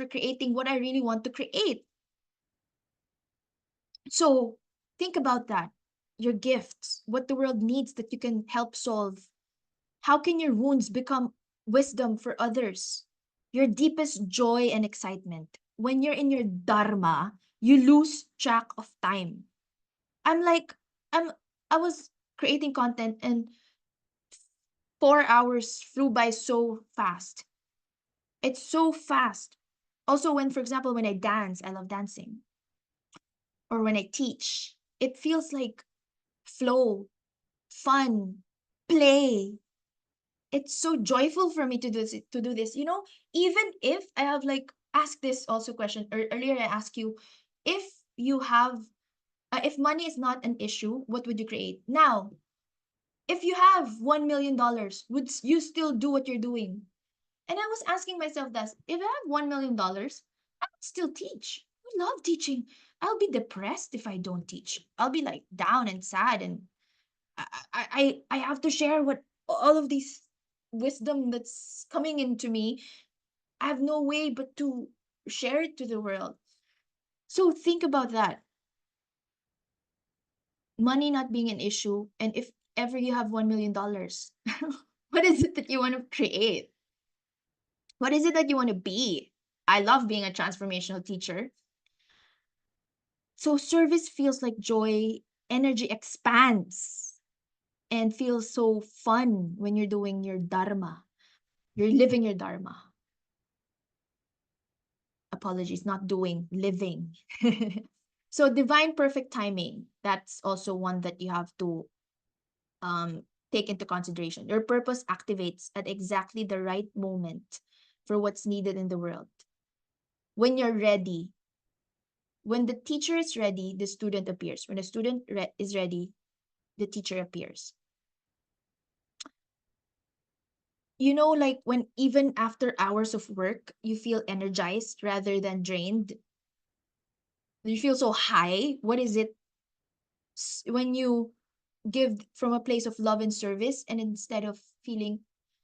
creating what I really want to create. So think about that. Your gifts, what the world needs that you can help solve. How can your wounds become wisdom for others? Your deepest joy and excitement. When you're in your dharma, you lose track of time. I'm like, I'm I was creating content and 4 hours flew by so fast. It's so fast. Also, when, for example, when I dance, I love dancing. Or when I teach, it feels like flow, fun, play. It's so joyful for me to do this. Even if I have, like, asked this also question earlier, I asked you, if you have if money is not an issue, what would you create? Now, if you have $1 million, would you still do what you're doing? And I was asking myself that, if I have $1 million, I would still teach. I love teaching. I'll be depressed if I don't teach. I'll be like down and sad, and I have to share what all of these wisdom that's coming into me. I have no way but to share it to the world. So think about that. Money not being an issue, and if ever you have $1 million, what is it that you want to create? What is it that you want to be? I love being a transformational teacher. So service feels like joy, energy expands, and feels so fun when you're doing your dharma. You're living your dharma. Apologies, not doing, living. So divine perfect timing, that's also one that you have to um, take into consideration. Your purpose activates at exactly the right moment for what's needed in the world. When you're ready, when the teacher is ready, the student appears. When the student is ready, the teacher appears. Like, when even after hours of work, you feel energized rather than drained. You feel so high. What is it? When you give from a place of love and service, and instead of feeling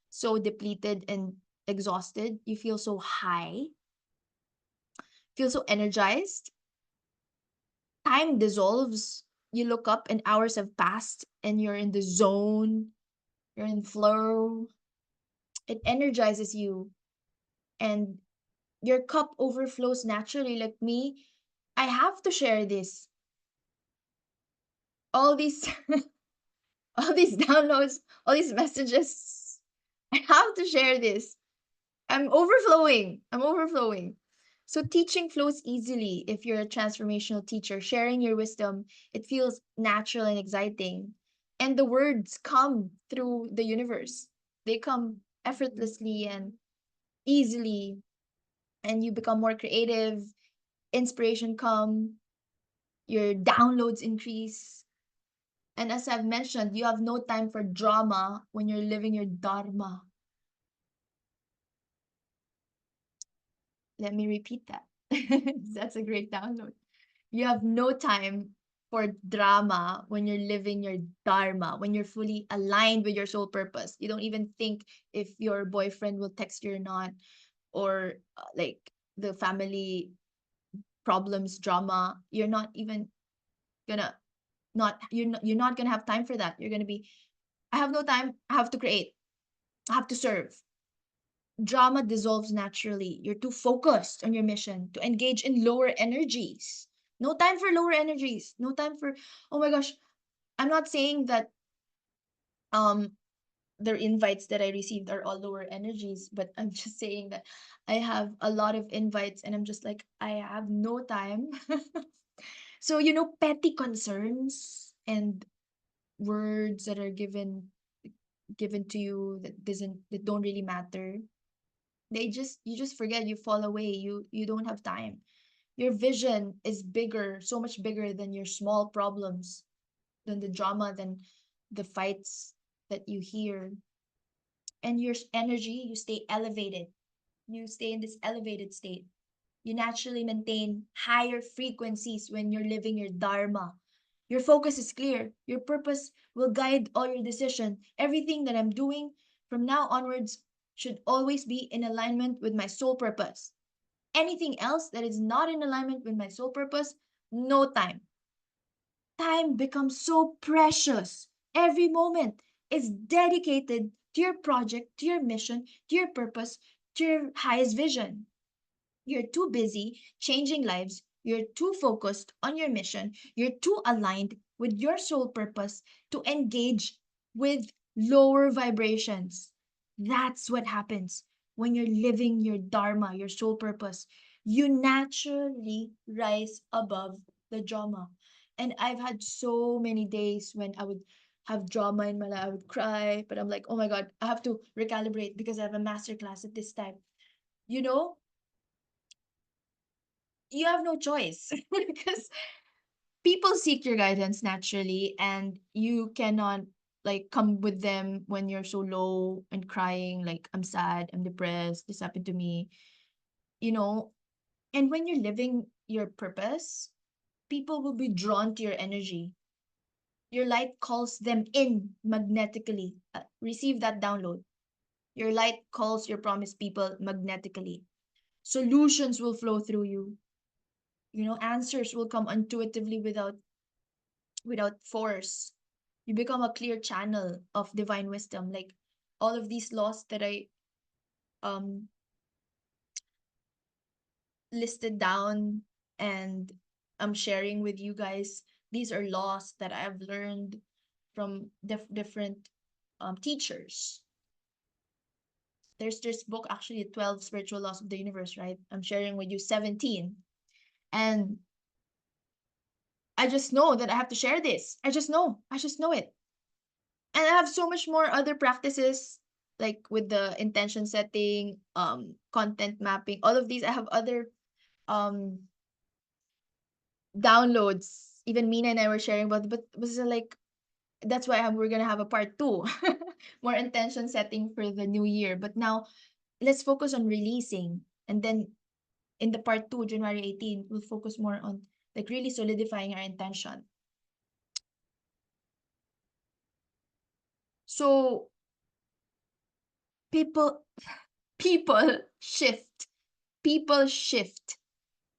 so depleted and exhausted, you feel so high, feel so energized. Time dissolves. You look up and hours have passed and you're in the zone, you're in flow. It energizes you, and your cup overflows naturally. Like me, I have to share this. All these all these downloads, all these messages. I have to share this. I'm overflowing. I'm overflowing. So teaching flows easily if you're a transformational teacher. Sharing your wisdom, it feels natural and exciting. And the words come through the universe. They come effortlessly and easily, and you become more creative. Inspiration come. your downloads increase. And as I've mentioned, you have no time for drama when you're living your dharma. Let me repeat that. That's a great download. You have no time for drama when you're living your dharma, when you're fully aligned with your soul purpose. You don't even think if your boyfriend will text you or not, or like the family problems, drama. You're not even gonna you're not gonna have time for that. You're gonna be, I have no time. I have to create. I have to serve. Drama dissolves naturally. You're too focused on your mission to engage in lower energies. No time for lower energies. No time for, oh my gosh, I'm not saying that um the invites that I received are all lower energies, but I'm just saying that I have a lot of invites and I'm just like, I have no time. So, petty concerns and words that are given to you that don't really matter. You just forget, you fall away, you don't have time. Your vision is bigger, so much bigger than your small problems, than the drama, than the fights that you hear. And your energy, you stay elevated. You stay in this elevated state. You naturally maintain higher frequencies when you're living your dharma. Your focus is clear. Your purpose will guide all your decision. Everything that I'm doing from now onwards should always be in alignment with my soul purpose. Anything else that is not in alignment with my soul purpose, no time. Time becomes so precious. Every moment is dedicated to your project, to your mission, to your purpose, to your highest vision. You're too busy changing lives. You're too focused on your mission. You're too aligned with your soul purpose to engage with lower vibrations. That's what happens when you're living your dharma, your soul purpose. You naturally rise above the drama. And I've had so many days when I would have drama in my life. I would cry, but I'm like, oh my God, I have to recalibrate because I have a master class at this time. You know, you have no choice because people seek your guidance naturally, and you cannot like come with them when you're so low and crying like, I'm sad, I'm depressed, this happened to me, you know. And when you're living your purpose, people will be drawn to your energy. Your light calls them in magnetically. Receive that download. Your light calls your promised people magnetically. Solutions will flow through you. Answers will come intuitively without force. You become a clear channel of divine wisdom. Like all of these laws that I um listed down and I'm sharing with you guys, these are laws that I've learned from different teachers. There's this book, actually, 12 spiritual laws of the universe, right? I'm sharing with you 17. And I just know that I have to share this. I just know it. And I have so much more other practices, like with the intention setting, content mapping, all of these. I have other um downloads. Even Mina and I were sharing about, but it was like, that's why we're gonna have a part two, more intention setting for the new year. But now let's focus on releasing, and then in the part two, January 18th, we'll focus more on like really solidifying our intention. So people people shift. People shift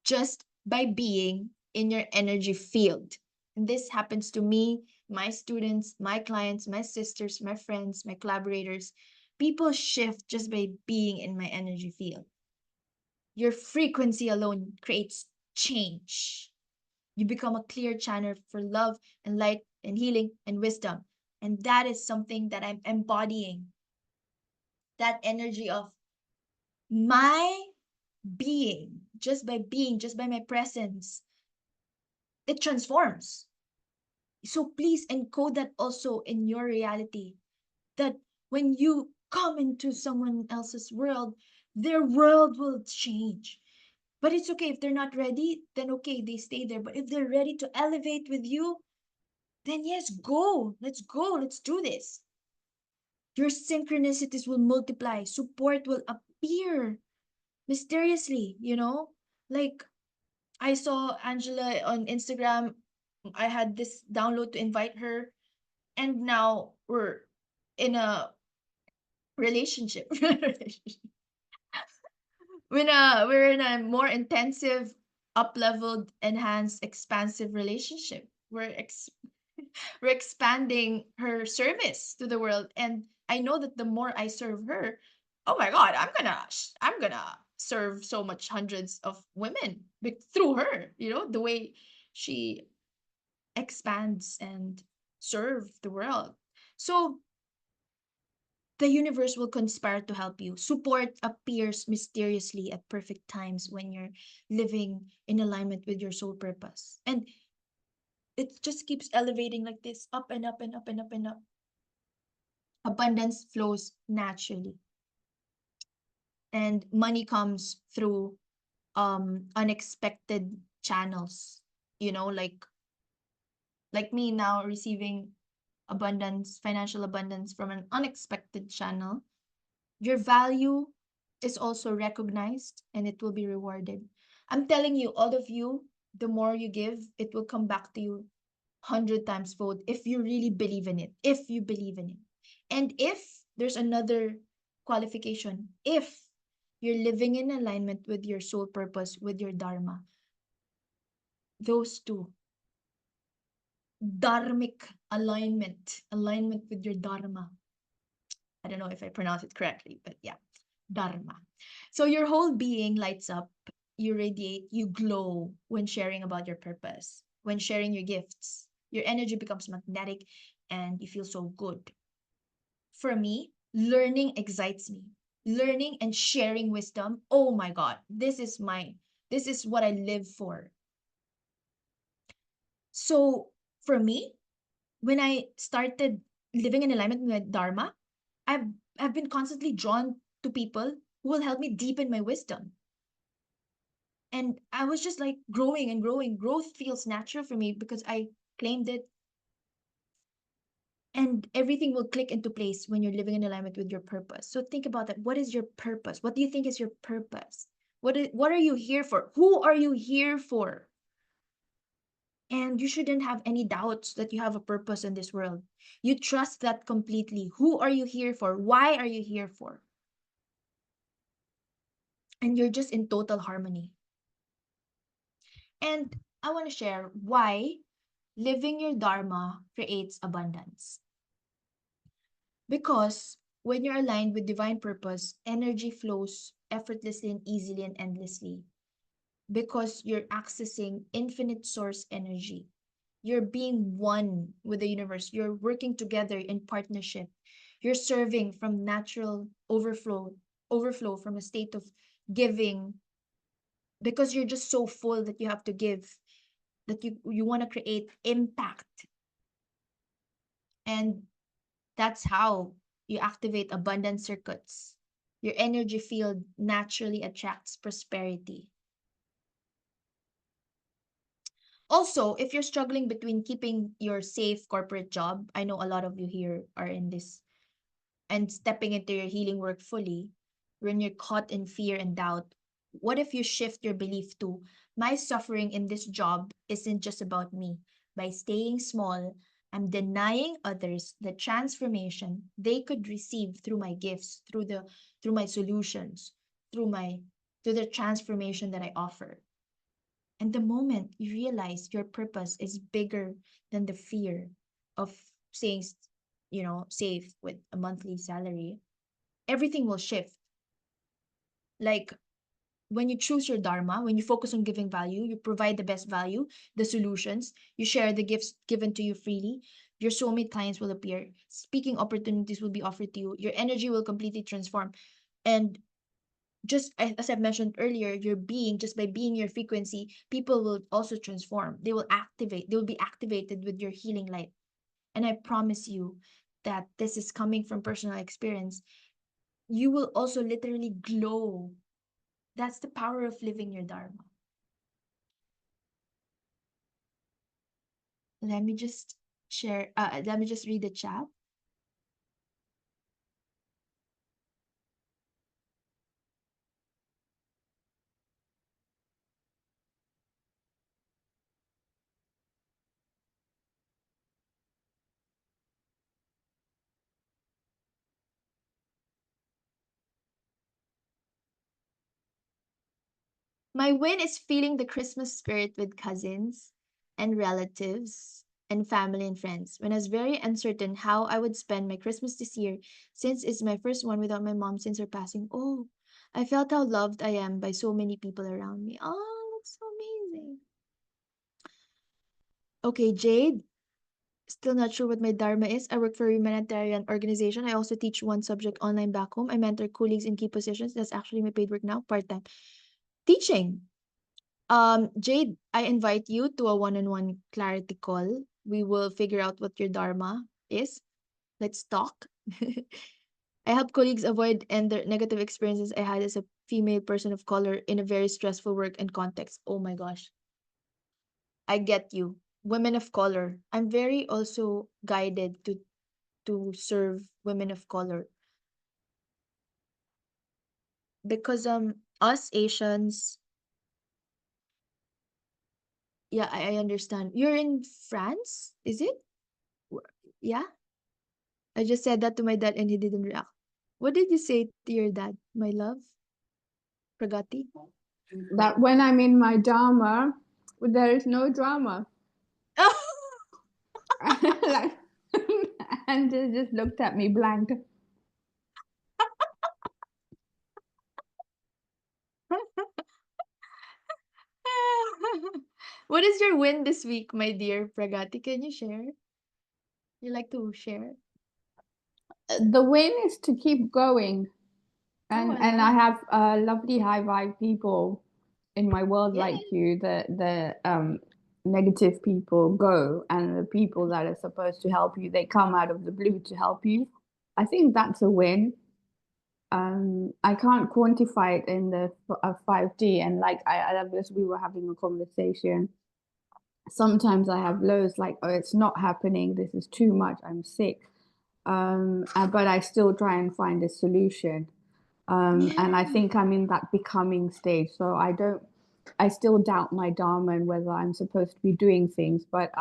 just by being in your energy field. And this happens to me, my students, my clients, my sisters, my friends, my collaborators. People shift just by being in my energy field. Your frequency alone creates change. You become a clear channel for love and light and healing and wisdom. And that is something that I'm embodying. That energy of my being, just by my presence, it transforms. So please encode that also in your reality. That when you come into someone else's world, their world will change. But it's okay if they're not ready, then okay, they stay there. But if they're ready to elevate with you, then yes, go. Let's go. Let's do this. Your synchronicities will multiply. Support will appear mysteriously, you know? Like, I saw Angela on Instagram. I had this download to invite her, and now we're in a relationship. We're in a more intensive, up-leveled, enhanced, expansive relationship. We're expanding her service to the world, and I know that the more I serve her, oh my god, I'm gonna serve so much hundreds of women through her. The way she expands and serve the world. So the universe will conspire to help you. Support appears mysteriously at perfect times when you're living in alignment with your soul purpose. And it just keeps elevating like this, up and up and up and up and up. Abundance flows naturally. And money comes through unexpected channels. Like me now receiving abundance, financial abundance from an unexpected channel. Your value is also recognized and it will be rewarded. I'm telling you, all of you, the more you give, it will come back to you 100 times fold if you really believe in it. If you believe in it. And if there's another qualification, if you're living in alignment with your soul purpose, with your dharma, those two, dharmic alignment with your dharma. I don't know if I pronounce it correctly, but yeah, dharma. So your whole being lights up, you radiate, you glow when sharing about your purpose, when sharing your gifts. Your energy becomes magnetic and you feel so good. For me, learning excites me. Learning and sharing wisdom, oh my God, this is what I live for. So for me, when I started living in alignment with my dharma, I've I've been constantly drawn to people who will help me deepen my wisdom. And I was just like growing and growing. Growth feels natural for me because I claimed it, and everything will click into place when you're living in alignment with your purpose. So think about that. What is your purpose? What do you think is your purpose? What are you here for? Who are you here for? And you shouldn't have any doubts that you have a purpose in this world. You trust that completely. Who are you here for? Why are you here for? And you're just in total harmony. And I want to share why living your dharma creates abundance. Because when you're aligned with divine purpose, energy flows effortlessly and easily and endlessly. Because you're accessing infinite source energy. You're being one with the universe. You're working together in partnership. You're serving from natural overflow from a state of giving, because you're just so full that you have to give, that you want to create impact. And that's how you activate abundance circuits. Your energy field naturally attracts prosperity. Also, if you're struggling between keeping your safe corporate job, I know a lot of you here are in this, and stepping into your healing work fully, when you're caught in fear and doubt, what if you shift your belief to, my suffering in this job isn't just about me? By staying small, I'm denying others the transformation they could receive through my gifts, through my solutions, through the transformation that I offer. And the moment you realize your purpose is bigger than the fear of staying, safe with a monthly salary, everything will shift. Like when you choose your dharma, when you focus on giving value, you provide the best value, the solutions, you share the gifts given to you freely, your soulmate clients will appear, speaking opportunities will be offered to you, your energy will completely transform. And just as I've mentioned earlier, your being, just by being your frequency, people will also transform. They will be activated with your healing light. And I promise you that this is coming from personal experience. You will also literally glow That's the power of living your dharma. Let me just let me just read the chat. My win is feeling the Christmas spirit with cousins and relatives and family and friends. When I was very uncertain how I would spend my Christmas this year, since it's my first one without my mom since her passing, oh, I felt how loved I am by so many people around me. Oh, that's so amazing. Okay, Jade, still not sure what my dharma is. I work for a humanitarian organization. I also teach one subject online back home. I mentor colleagues in key positions. That's actually my paid work now, part-time. Teaching. Jade, I invite you to a one-on-one clarity call. We will figure out what your dharma is. Let's talk. I help colleagues avoid and their negative experiences I had as a female person of color in a very stressful work and context. Oh my gosh. I get you. Women of color. I'm very also guided to serve women of color because us Asians, yeah, I understand. You're in France, is it? Yeah. I just said that to my dad and he didn't react. What did you say to your dad, my love? Pragati? That when I'm in my dharma, there is no drama. Like, and just looked at me blank. What is your win this week, my dear Pragati? Can you share? You like to share? The win is to keep going, Oh, I and I love. have lovely high vibe people in my world Yay. like you. The negative people go, and the people that are supposed to help you, they come out of the blue to help you. I think that's a win. I can't quantify it in the 5D, and like I as we were having a conversation, sometimes I have lows like, oh, it's not happening, this is too much, I'm sick, but I still try and find a solution, and I think I'm in that becoming stage, so I still doubt my dharma and whether I'm supposed to be doing things, but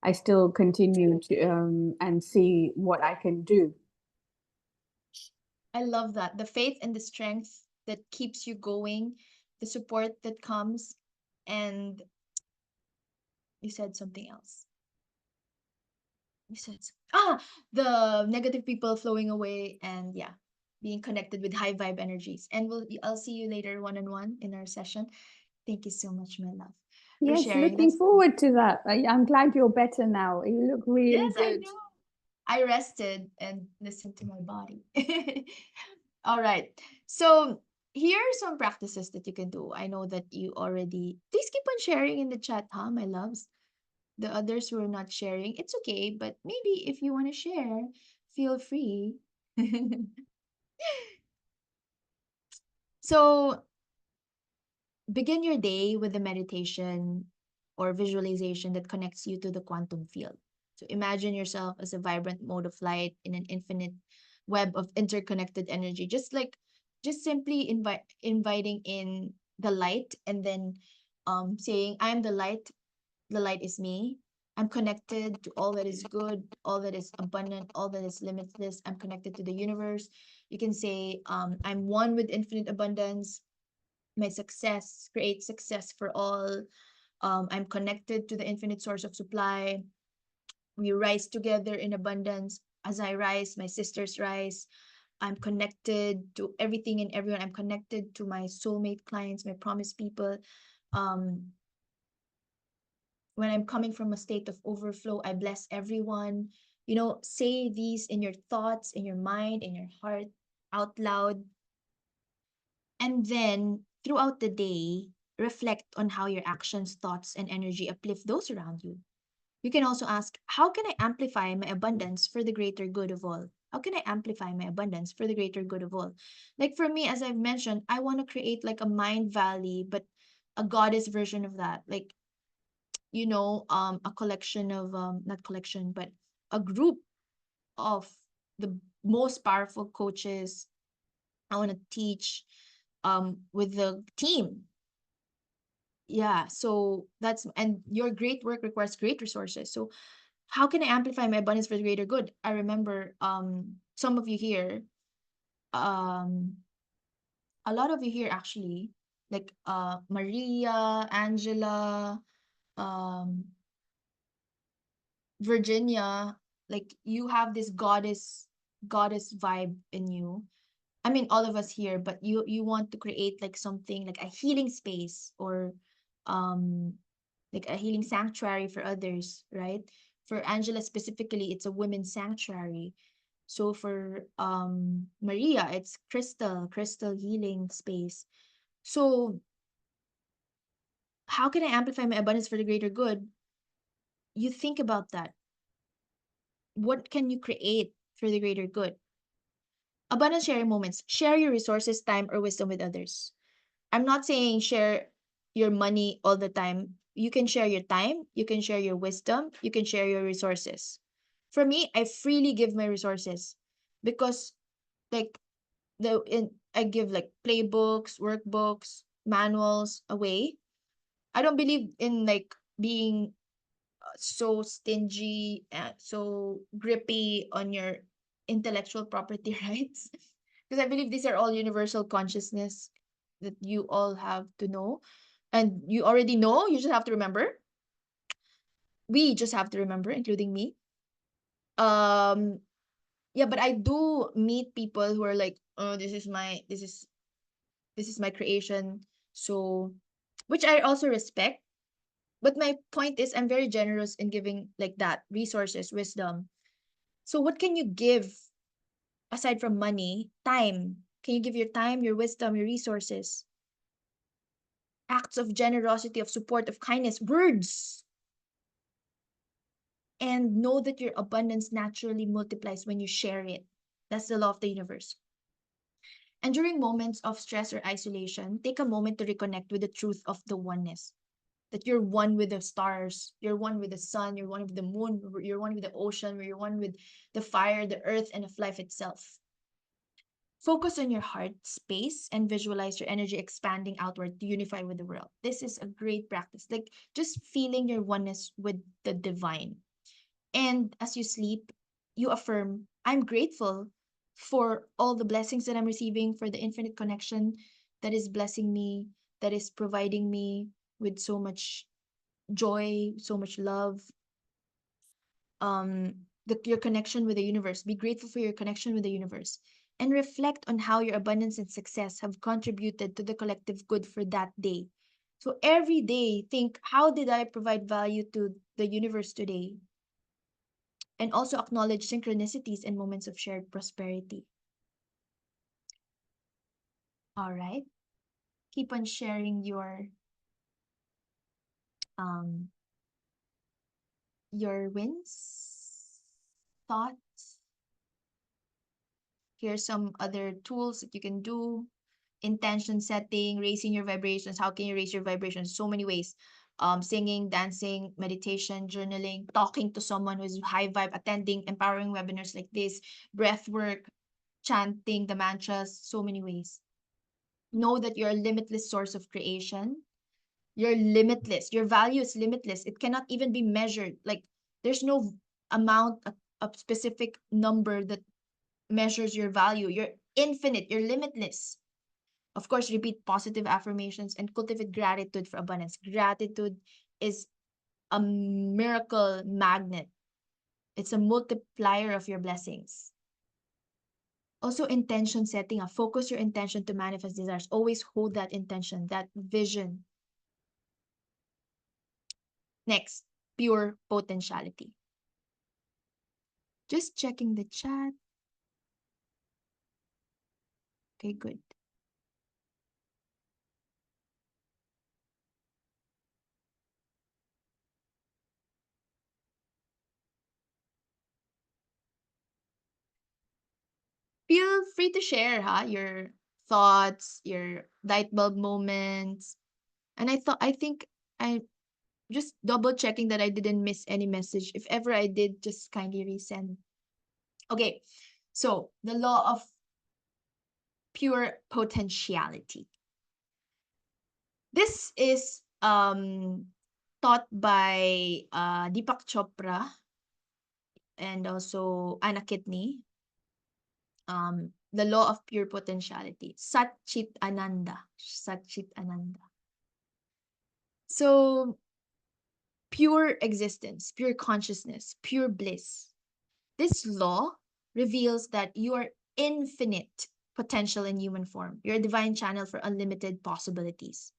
I still continue to and see what I can do. I love that. The faith and the strength that keeps you going, the support that comes, and you said something else. You said the negative people flowing away, and yeah, being connected with high vibe energies. And I'll see you later one on one in our session. Thank you so much, my love, for Yes, sharing. looking That's forward to that. I'm glad you're better now. You look really yes, I good. know. I rested and listened to my body. All right. So here are some practices that you can do. I know that you already. Please keep on sharing in the chat, huh, my loves. The others who are not sharing, it's okay. But maybe if you want to share, feel free. So begin your day with a meditation or visualization that connects you to the quantum field. So imagine yourself as a vibrant mode of light in an infinite web of interconnected energy, just simply inviting in the light and then saying, I'm the light is me. I'm connected to all that is good, all that is abundant, all that is limitless. I'm connected to the universe. You can say, I'm one with infinite abundance. My success creates success for all. I'm connected to the infinite source of supply. We rise together in abundance. As I rise, my sisters rise. I'm connected to everything and everyone. I'm connected to my soulmate clients, my promised people. Um, when I'm coming from a state of overflow, I bless everyone. Say these in your thoughts, in your mind, in your heart, out loud. And then throughout the day, reflect on how your actions, thoughts, and energy uplift those around you. You can also ask, how can I amplify my abundance for the greater good of all? How can I amplify my abundance for the greater good of all? Like for me, as I've mentioned, I want to create like a mind valley, but a goddess version of that. Like, a collection of, not collection, but a group of the most powerful coaches. I want to teach with the team. Yeah, so and your great work requires great resources. So how can I amplify my abundance for the greater good? I remember some of you here, um a lot of you here actually, like Maria, Angela, um Virginia, like you have this goddess vibe in you. I mean, all of us here, but you want to create like something like a healing space, or um like a healing sanctuary for others, right? For Angela specifically, it's a women's sanctuary. So for Maria, it's crystal healing space. So how can I amplify my abundance for the greater good? You think about that. What can you create for the greater good? Abundance sharing moments. Share your resources, time, or wisdom with others. I'm not saying share your money all the time. You can share your time, you can share your wisdom, you can share your resources. For me, I freely give my resources because like I give like playbooks, workbooks, manuals away. I don't believe in like being so stingy, so grippy on your intellectual property rights. Because I believe these are all universal consciousness that you all have to know. And you already know, you just have to remember. We just have to remember, including me. Um, yeah, but I do meet people who are like, oh, this is my creation. So, which I also respect. But my point is, I'm very generous in giving like that resources, wisdom. So what can you give aside from money? Time. Can you give your time, your wisdom, your resources? Acts of generosity, of support, of kindness, words. And know that your abundance naturally multiplies when you share it. That's the law of the universe. And during moments of stress or isolation, take a moment to reconnect with the truth of the oneness. That you're one with the stars, you're one with the sun, you're one with the moon, you're one with the ocean, you're one with the fire, the earth, and of life itself. Focus on your heart space and visualize your energy expanding outward to unify with the world. This is a great practice. Like just feeling your oneness with the divine. And as you sleep, you affirm, I'm grateful for all the blessings that I'm receiving, for the infinite connection that is blessing me, that is providing me with so much joy, so much love. Your connection with the universe. Be grateful for your connection with the universe. And reflect on how your abundance and success have contributed to the collective good for that day. So every day, think, how did I provide value to the universe today? And also acknowledge synchronicities and moments of shared prosperity. All right. Keep on sharing um your wins, thoughts. Here's some other tools that you can do. Intention setting, raising your vibrations. How can you raise your vibrations? So many ways. Singing, dancing, meditation, journaling, talking to someone who's high vibe, attending empowering webinars like this, breath work, chanting the mantras, so many ways. Know that you're a limitless source of creation. You're limitless. Your value is limitless. It cannot even be measured. Like there's no amount, a specific number that measures your value. You're infinite. You're limitless. Of course, repeat positive affirmations and cultivate gratitude for abundance. Gratitude is a miracle magnet. It's a multiplier of your blessings. Also, intention setting up. Focus your intention to manifest desires. Always hold that intention, that vision. Next, pure potentiality. Just checking the chat. Okay, good. Feel free to share, your thoughts, your light bulb moments. And I think I just double checking that I didn't miss any message. If ever I did, just kindly resend. Okay. So, the law of pure potentiality. This is taught by Deepak Chopra and also Anna Kitney. The law of pure potentiality. Sat Chit Ananda. Sat Chit Ananda. So, pure existence, pure consciousness, pure bliss. This law reveals that you are infinite potential in human form. You're a divine channel for unlimited possibilities.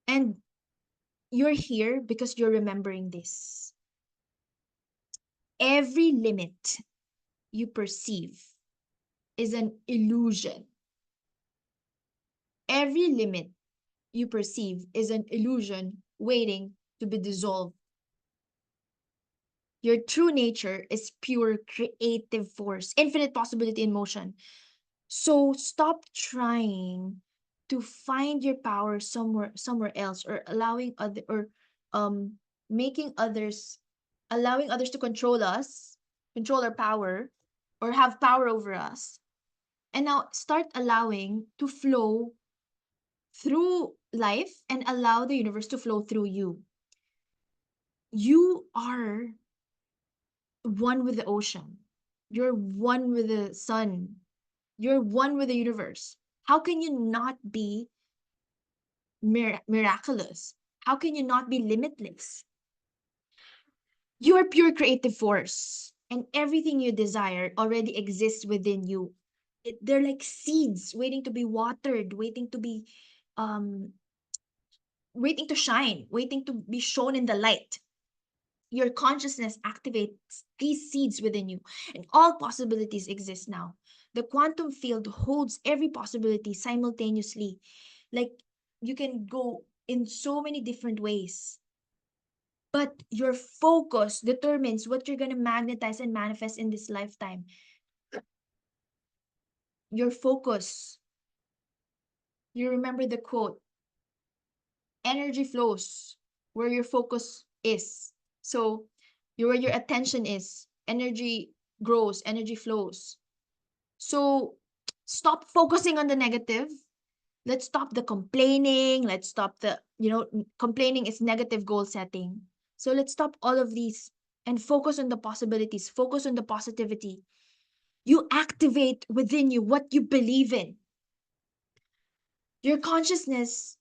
And you're here because you're remembering this. Every limit you perceive is an illusion. Every limit you perceive is an illusion waiting to be dissolved. Your true nature is pure creative force, infinite possibility in motion. So stop trying to find your power somewhere else, or um making others allowing others to control us, control our power, or have power over us. And now start allowing to flow through life and allow the universe to flow through you. You are one with the ocean. You're one with the sun. You're one with the universe. How can you not be miraculous? How can you not be limitless? You are pure creative force, and everything you desire already exists within you. They're like seeds waiting to be watered, um, waiting to shine, waiting to be shown in the light. Your consciousness activates these seeds within you, and all possibilities exist now. The quantum field holds every possibility simultaneously. Like, you can go in so many different ways, but your focus determines what you're going to magnetize and manifest in this lifetime. Your focus. You remember the quote, energy flows where your focus is. So, where your attention is, energy grows, energy flows. So, stop focusing on the negative. Let's stop the complaining. Let's stop complaining is negative goal setting. So, let's stop all of these and focus on the possibilities, focus on the positivity. You activate within you what you believe in. Your consciousness,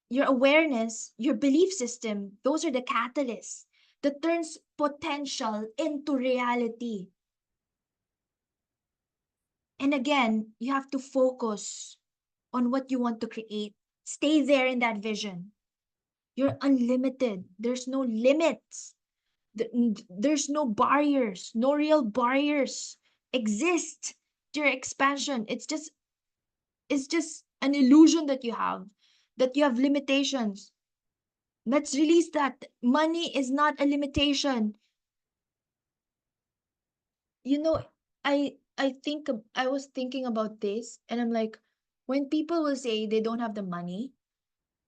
your awareness, your belief system, those are the catalysts that turns potential into reality. And again, you have to focus on what you want to create. Stay there in that vision. You're unlimited. There's no limits. There's no barriers. No real barriers exist to your expansion. It's just an illusion that you have limitations. Let's release that. Money is not a limitation. You know, I was thinking about this, and I'm like, when people will say they don't have the money,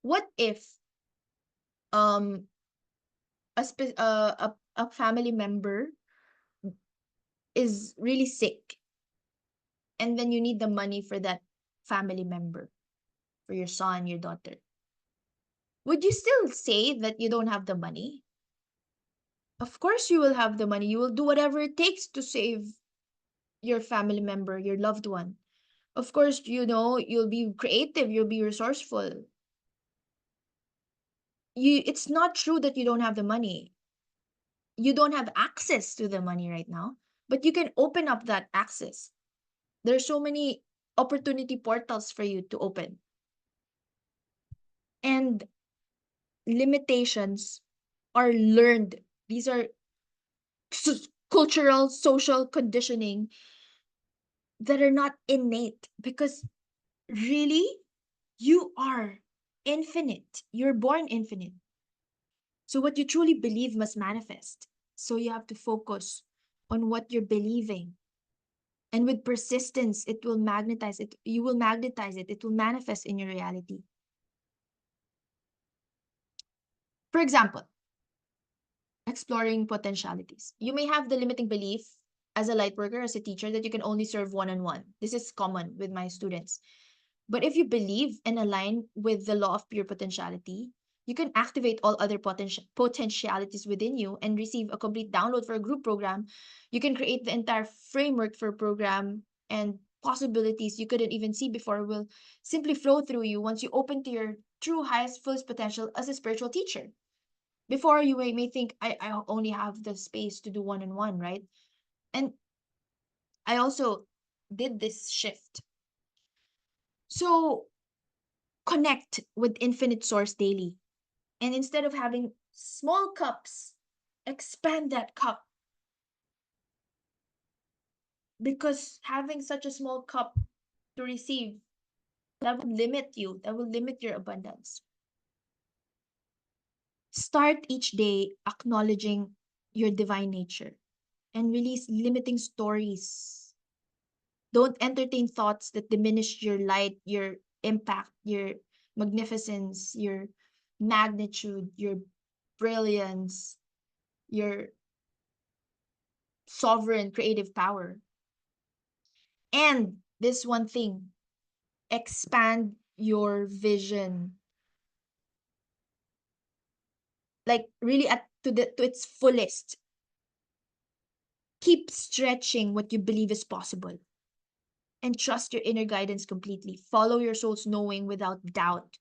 what if um a family member is really sick, and then you need the money for that family member, for your son, your daughter? Would you still say that you don't have the money? Of course you will have the money. You will do whatever it takes to save your family member, your loved one. Of course, you'll be creative, you'll be resourceful. It's not true that you don't have the money. You don't have access to the money right now, but you can open up that access. There's so many opportunity portals for you to open. And limitations are learned. These are cultural, social conditioning that are not innate, because really, you are infinite. You're born infinite. So what you truly believe must manifest. So you have to focus on what you're believing. And with persistence, it will magnetize it. You will magnetize it. It will manifest in your reality. For example, exploring potentialities. You may have the limiting belief as a light worker, as a teacher, that you can only serve one-on-one. This is common with my students. But if you believe and align with the law of pure potentiality, you can activate all other potentialities within you and receive a complete download for a group program. You can create the entire framework for a program, and possibilities you couldn't even see before will simply flow through you once you open to your true highest, fullest potential as a spiritual teacher. Before, you may think, I only have the space to do one-on-one, right? And I also did this shift. So connect with infinite source daily. And instead of having small cups, expand that cup. Because having such a small cup to receive, that will limit you, that will limit your abundance. Start each day acknowledging your divine nature and release limiting stories. Don't entertain thoughts that diminish your light, your impact, your magnificence, your magnitude, your brilliance, your sovereign creative power. And this one thing, expand your vision. Like really at to its fullest. Keep stretching what you believe is possible. And trust your inner guidance completely. Follow your soul's knowing without doubt.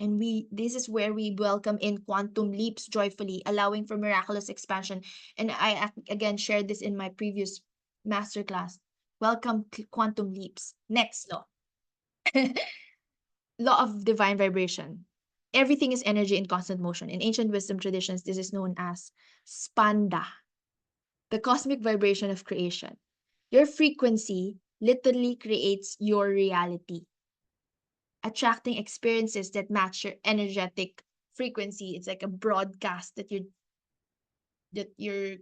And this is where we welcome in quantum leaps joyfully, allowing for miraculous expansion. And I again shared this in my previous masterclass. Welcome quantum leaps. Next law. Law of divine vibration. Everything is energy in constant motion. In ancient wisdom traditions, this is known as spanda, the cosmic vibration of creation. Your frequency literally creates your reality, attracting experiences that match your energetic frequency. It's like a broadcast that you're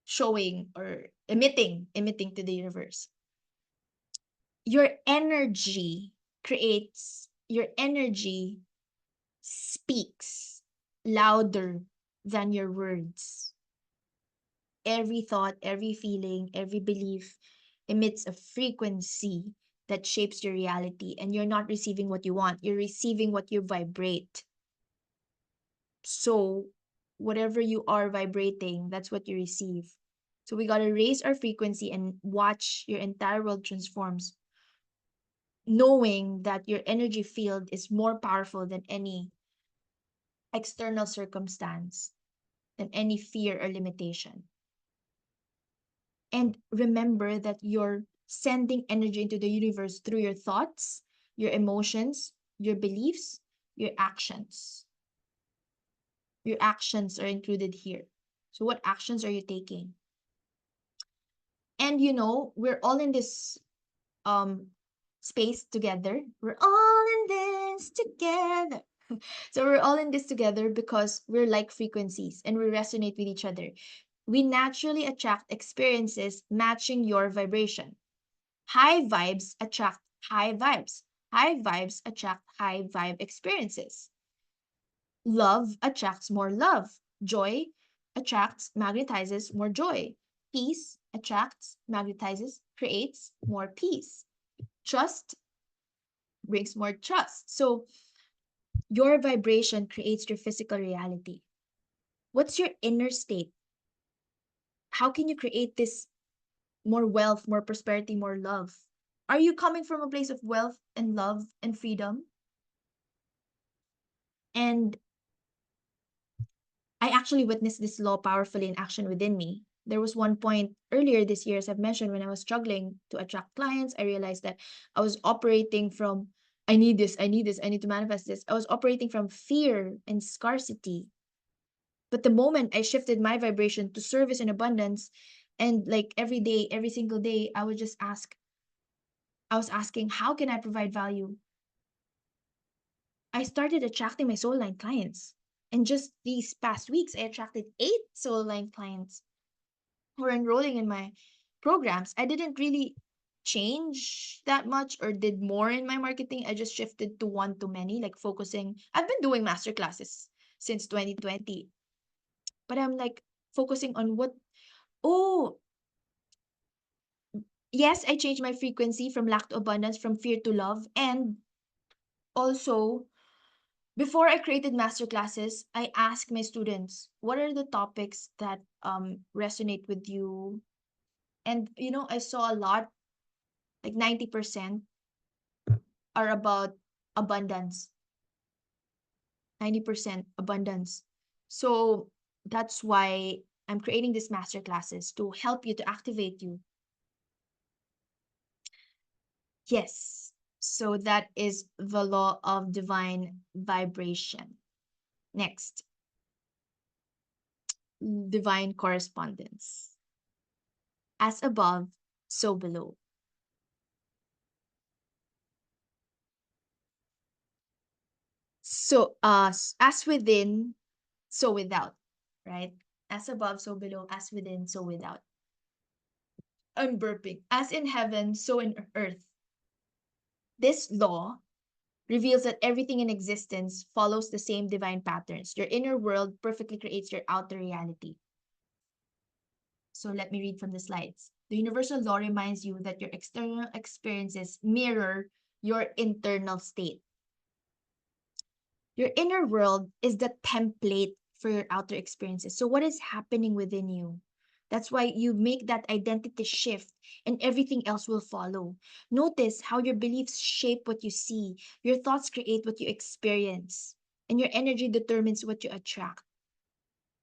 showing or emitting to the universe. Your energy your energy speaks louder than your words. Every thought, every feeling, every belief emits a frequency that shapes your reality, and you're not receiving what you want, you're receiving what you vibrate. So, whatever you are vibrating, that's what you receive. So, we got to raise our frequency and watch your entire world transforms, knowing that your energy field is more powerful than any external circumstance, than any fear or limitation. And remember that you're sending energy into the universe through your thoughts, your emotions, your beliefs, your actions. Your actions are included here. So, what actions are you taking? And we're all in this um space together. We're all in this together. So we're all in this together because we're like frequencies and we resonate with each other. We naturally attract experiences matching your vibration. High vibes attract high vibes. High vibes attract high vibe experiences. Love attracts more love. Joy attracts, magnetizes more joy. Peace attracts, magnetizes, creates more peace. Trust brings more trust. So your vibration creates your physical reality. What's your inner state? How can you create this more wealth, more prosperity, more love? Are you coming from a place of wealth and love and freedom? And I actually witnessed this law powerfully in action within me. There was one point earlier this year, as I've mentioned, when I was struggling to attract clients, I realized that I was operating from, I need this, I need this, I need to manifest this. I was operating from fear and scarcity. But the moment I shifted my vibration to service and abundance, and like every day, every single day, I was asking, how can I provide value? I started attracting my soul line clients. And just these past weeks, I attracted 8 soul line clients. were enrolling in my programs, I didn't really change that much or did more in my marketing. I just shifted to one to many, like focusing. I've been doing master classes since 2020, but I'm like focusing on what, oh, yes, I changed my frequency from lack to abundance, from fear to love. And also, before I created master classes, I asked my students, what are the topics that resonate with you? And I saw a lot, like 90% are about abundance. 90% abundance. So that's why I'm creating these master classes to help you, to activate you. Yes. So that is the law of divine vibration. Next, divine correspondence. As above, so below. So, as within, so without, right? As above, so below, as within, so without. I'm burping. As in heaven, so in earth. This law reveals that everything in existence follows the same divine patterns. Your inner world perfectly creates your outer reality. So let me read from the slides. The universal law reminds you that your external experiences mirror your internal state. Your inner world is the template for your outer experiences. So, what is happening within you? That's why you make that identity shift and everything else will follow. Notice how your beliefs shape what you see, your thoughts create what you experience, and your energy determines what you attract.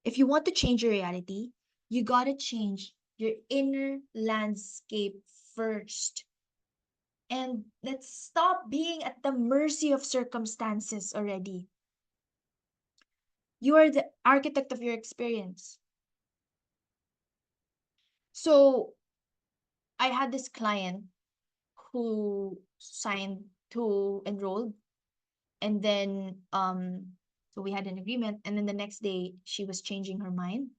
If you want to change your reality, you gotta change your inner landscape first. And let's stop being at the mercy of circumstances already. You are the architect of your experience. So I had this client who signed to enroll, and then so we had an agreement, and then the next day she was changing her mind.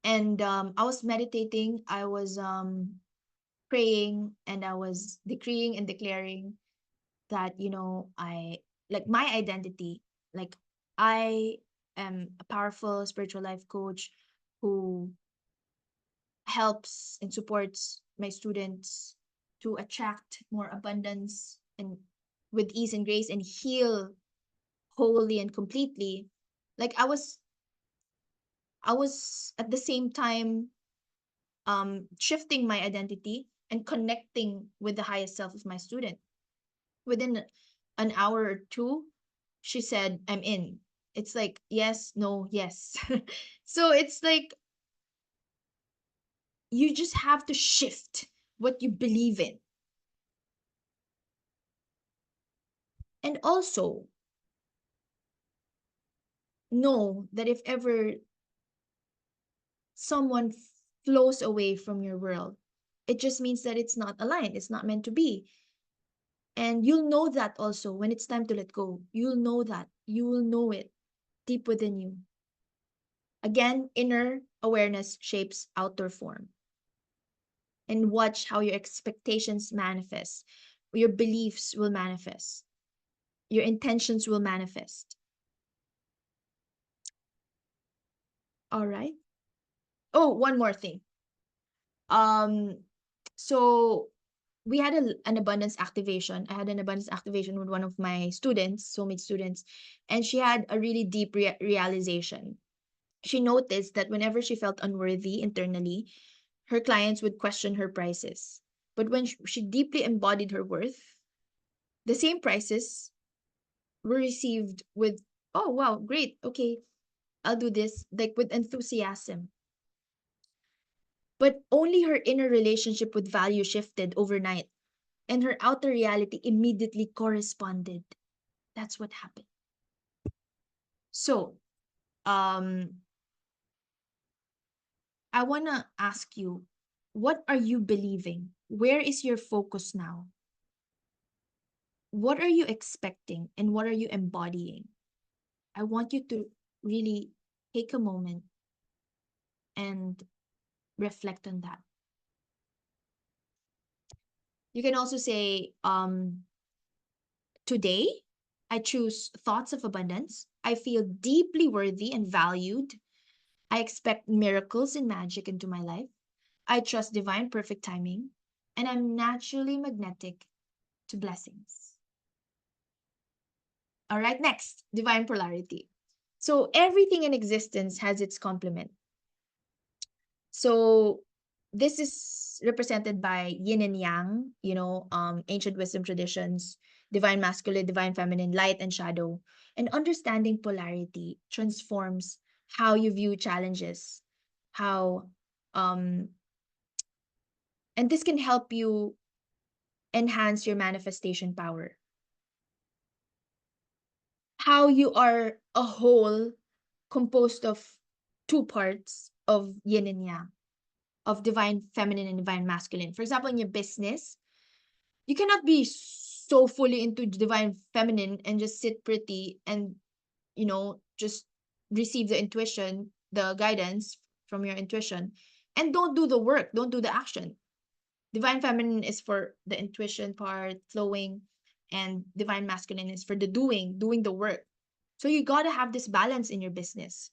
And I was meditating, I was praying, and I was decreeing and declaring that, I like my identity, like I am a powerful spiritual life coach who helps and supports my students to attract more abundance and with ease and grace and heal wholly and completely. Like I was at the same time shifting my identity and connecting with the highest self of my student. Within an hour or two, she said, I'm in. It's like yes, no, yes. So it's like you just have to shift what you believe in. And also know that if ever someone flows away from your world, it just means that it's not aligned, it's not meant to be. And you'll know that also when it's time to let go. You'll know that. You will know it deep within you. Again, inner awareness shapes outer form. And watch how your expectations manifest. Your beliefs will manifest. Your intentions will manifest. All right. Oh, one more thing. Um, so we had an abundance activation. I had an abundance activation with one of my students, soulmate students, and she had a really deep realization. She noticed that whenever she felt unworthy internally, her clients would question her prices. But when she deeply embodied her worth, the same prices were received with, oh, wow, great. Okay, I'll do this, like with enthusiasm. But only her inner relationship with value shifted overnight, and her outer reality immediately corresponded. That's what happened. So, um, I want to ask you, what are you believing? Where is your focus now? What are you expecting and what are you embodying? I want you to really take a moment and reflect on that. You can also say, today, I choose thoughts of abundance. I feel deeply worthy and valued. I expect miracles and magic into my life. I trust divine perfect timing. And I'm naturally magnetic to blessings. All right, next, divine polarity. So everything in existence has its complement. So this is represented by yin and yang, ancient wisdom traditions, divine masculine, divine feminine, light and shadow. And understanding polarity transforms how you view challenges, how um and this can help you enhance your manifestation power. How you are a whole composed of two parts of yin and yang, of divine feminine and divine masculine. For example, in your business, you cannot be so fully into divine feminine and just sit pretty and, just receive the intuition, the guidance from your intuition, and don't do the work, don't do the action. Divine feminine is for the intuition part, flowing, and divine masculine is for the doing the work. So you got to have this balance in your business.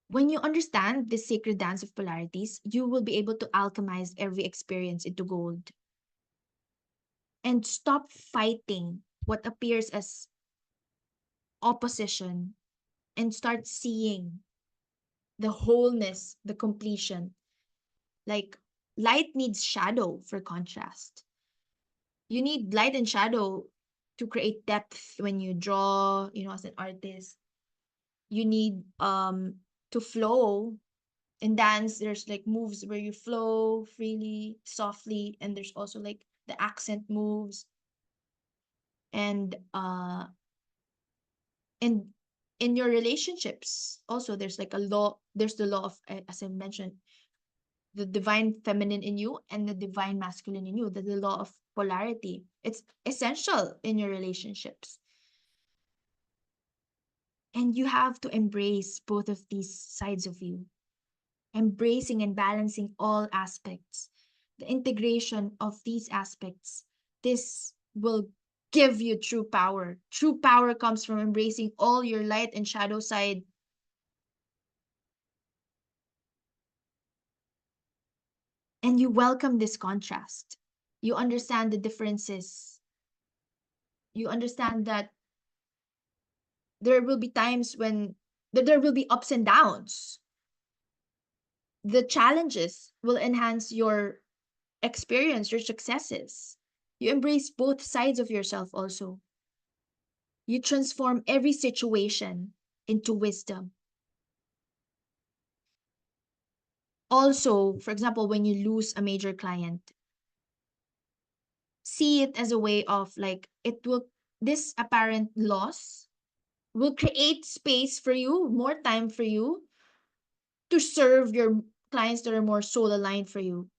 When you understand this sacred dance of polarities, you will be able to alchemize every experience into gold and stop fighting what appears as opposition and start seeing the wholeness, the completion. Like light needs shadow for contrast. You need light and shadow to create depth when you draw, as an artist. You need to flow. In dance, there's like moves where you flow freely, softly, and there's also like the accent moves. And in in your relationships also, there's like a law, there's the law of, as I mentioned, the divine feminine in you and the divine masculine in you, the law of polarity. It's essential in your relationships, and you have to embrace both of these sides of you, embracing and balancing all aspects, the integration of these aspects. This will give you true power. True power comes from embracing all your light and shadow side. And you welcome this contrast. You understand the differences. You understand that there will be times when there will be ups and downs. The challenges will enhance your experience, your successes. You embrace both sides of yourself also. You transform every situation into wisdom. Also, for example, when you lose a major client, see it as a way of like, this apparent loss will create space for you, more time for you to serve your clients that are more soul aligned for you,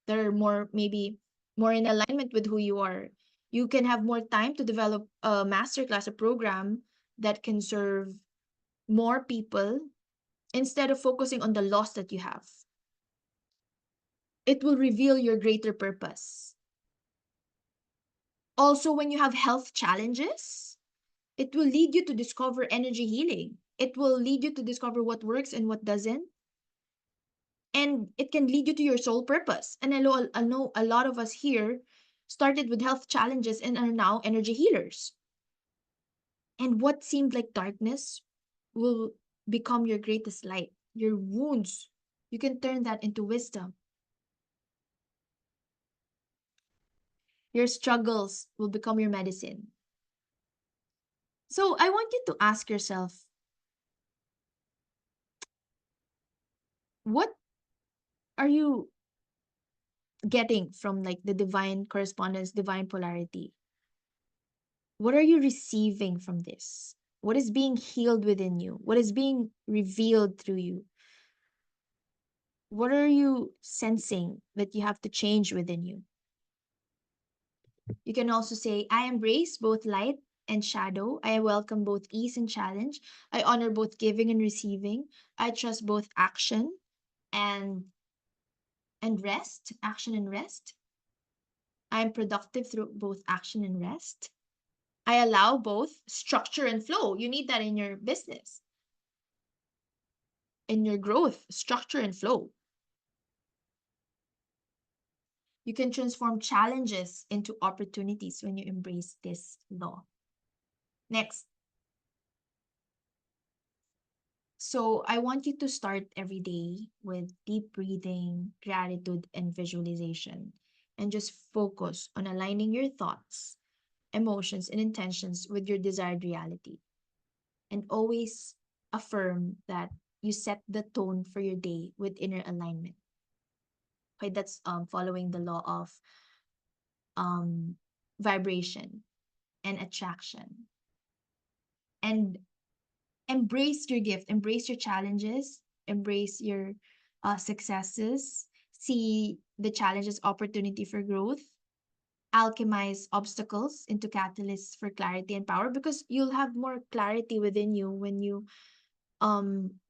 that are more, maybe more in alignment with who you are. You can have more time to develop a masterclass, a program that can serve more people instead of focusing on the loss that you have. It will reveal your greater purpose. Also, when you have health challenges, it will lead you to discover energy healing. It will lead you to discover what works and what doesn't. And it can lead you to your soul purpose. And I know a lot of us here started with health challenges and are now energy healers. And what seemed like darkness will become your greatest light. Your wounds, you can turn that into wisdom. Your struggles will become your medicine. So I want you to ask yourself, what are you getting from like the divine correspondence, divine polarity? What are you receiving from this? What is being healed within you? What is being revealed through you? What are you sensing that you have to change within you? You can also say, I embrace both light and shadow. I welcome both ease and challenge. I honor both giving and receiving. I trust both action and rest, action and rest. I'm productive through both action and rest. I allow both structure and flow. You need that in your business, in your growth, structure and flow. You can transform challenges into opportunities when you embrace this law. Next. So I want you to start every day with deep breathing, gratitude, and visualization, and just focus on aligning your thoughts, emotions, and intentions with your desired reality. And always affirm that you set the tone for your day with inner alignment. Okay, that's following the law of um vibration and attraction. And embrace your gift, embrace your challenges, embrace your successes, see the challenges opportunity for growth, alchemize obstacles into catalysts for clarity and power, because you'll have more clarity within you when you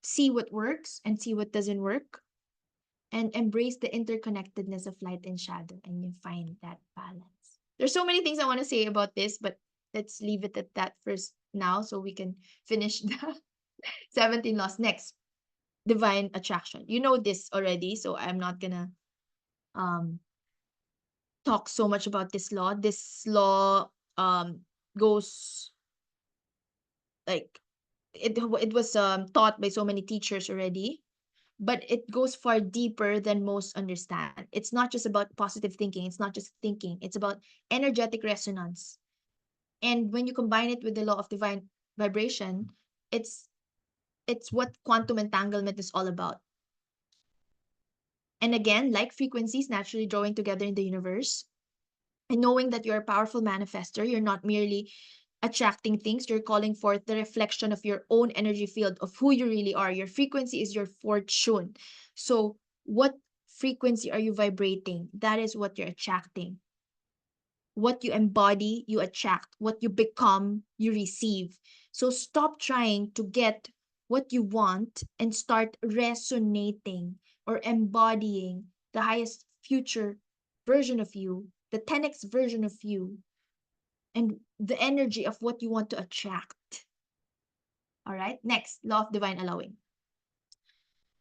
see what works and see what doesn't work, and embrace the interconnectedness of light and shadow, and you find that balance. There's so many things I want to say about this, but let's leave it at that first now so we can finish the 17 laws. Next, divine attraction. You know this already, so I'm not gonna um talk so much about this law. This law goes like it was taught by so many teachers already, but it goes far deeper than most understand. It's not just about positive thinking, it's not just thinking, it's about energetic resonance. And when you combine it with the law of divine vibration, it's it's what quantum entanglement is all about. And again, like frequencies naturally drawing together in the universe, and knowing that you're a powerful manifester, you're not merely attracting things, you're calling forth the reflection of your own energy field of who you really are. Your frequency is your fortune. So, what frequency are you vibrating? That is what you're attracting. What you embody, you attract. What you become, you receive. So, stop trying to get what you want and start resonating or embodying the highest future version of you, the 10x version of you, and the energy of what you want to attract. All right. Next, law of divine allowing.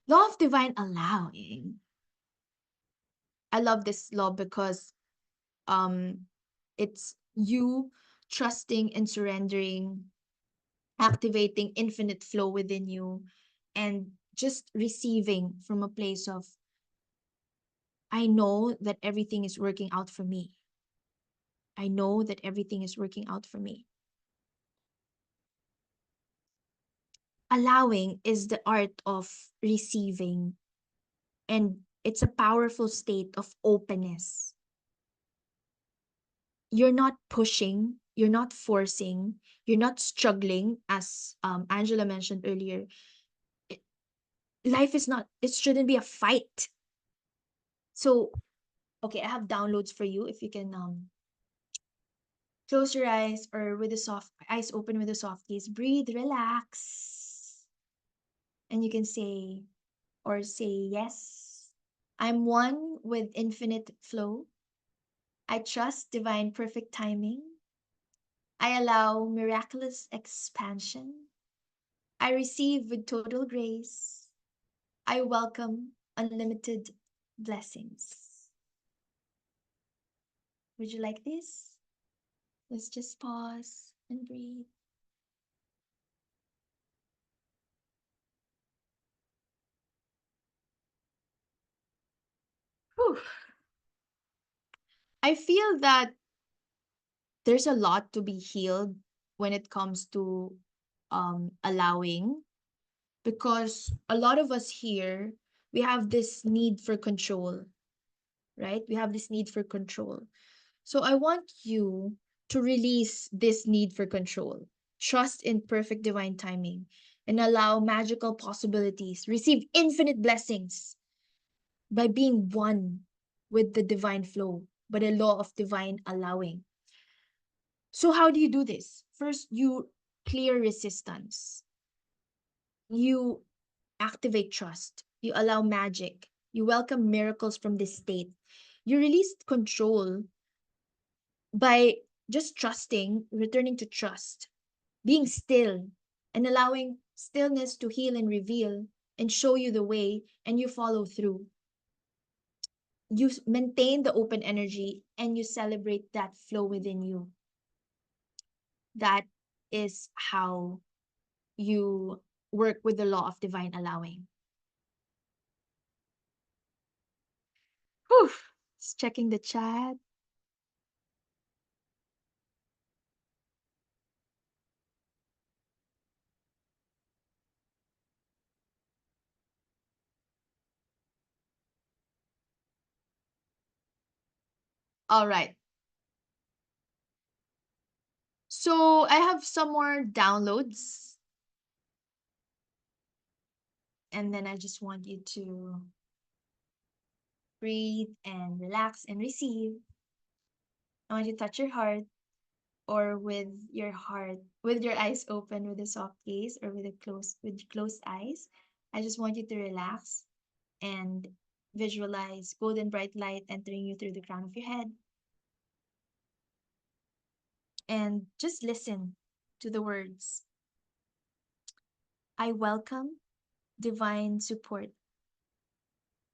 Law of divine allowing. I love this law because um it's you trusting and surrendering, activating infinite flow within you, and just receiving from a place of, I know that everything is working out for me. I know that everything is working out for me. Allowing is the art of receiving, and it's a powerful state of openness. You're not pushing, you're not forcing, you're not struggling, as Angela mentioned earlier. It, life is not, it shouldn't be a fight. So, okay, I have downloads for you. If you can close your eyes, or with the soft eyes open with the soft gaze, breathe, relax, and you can say or say yes. I'm one with infinite flow. I trust divine perfect timing. I allow miraculous expansion. I receive with total grace. I welcome unlimited blessings. Would you like this? Let's just pause and breathe. Whew. I feel that there's a lot to be healed when it comes to allowing, because a lot of us here, we have this need for control, right? We have this need for control. So I want you to release this need for control, trust in perfect divine timing, and allow magical possibilities, receive infinite blessings by being one with the divine flow, by the law of divine allowing. So how do you do this? First, you clear resistance. You activate trust. You allow magic. You welcome miracles from this state. You release control by just trusting, returning to trust, being still, and allowing stillness to heal and reveal and show you the way, and you follow through. You maintain the open energy and you celebrate that flow within you. That is how you work with the law of divine allowing. Whew. Just checking the chat. All right. So I have some more downloads. And then I just want you to breathe and relax and receive. I want you to touch your heart, or with your heart, with your eyes open with a soft gaze, or with closed eyes. I just want you to relax and visualize golden bright light entering you through the crown of your head. And just listen to the words. I welcome divine support.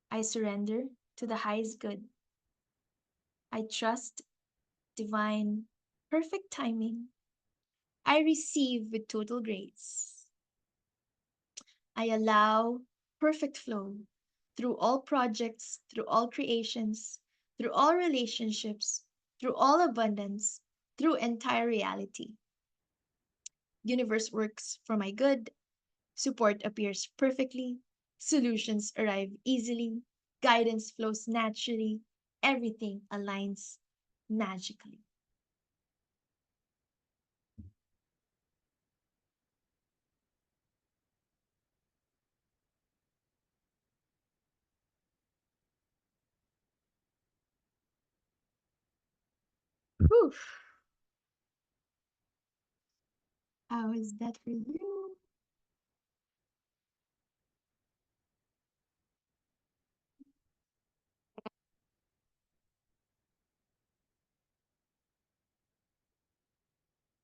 I surrender to the highest good. I trust divine perfect timing. I receive with total grace. I allow perfect flow through all projects, through all creations, through all relationships, through all abundance, through entire reality. Universe works for my good. Support appears perfectly. Solutions arrive easily. Guidance flows naturally. Everything aligns magically. Whew. How is that for you?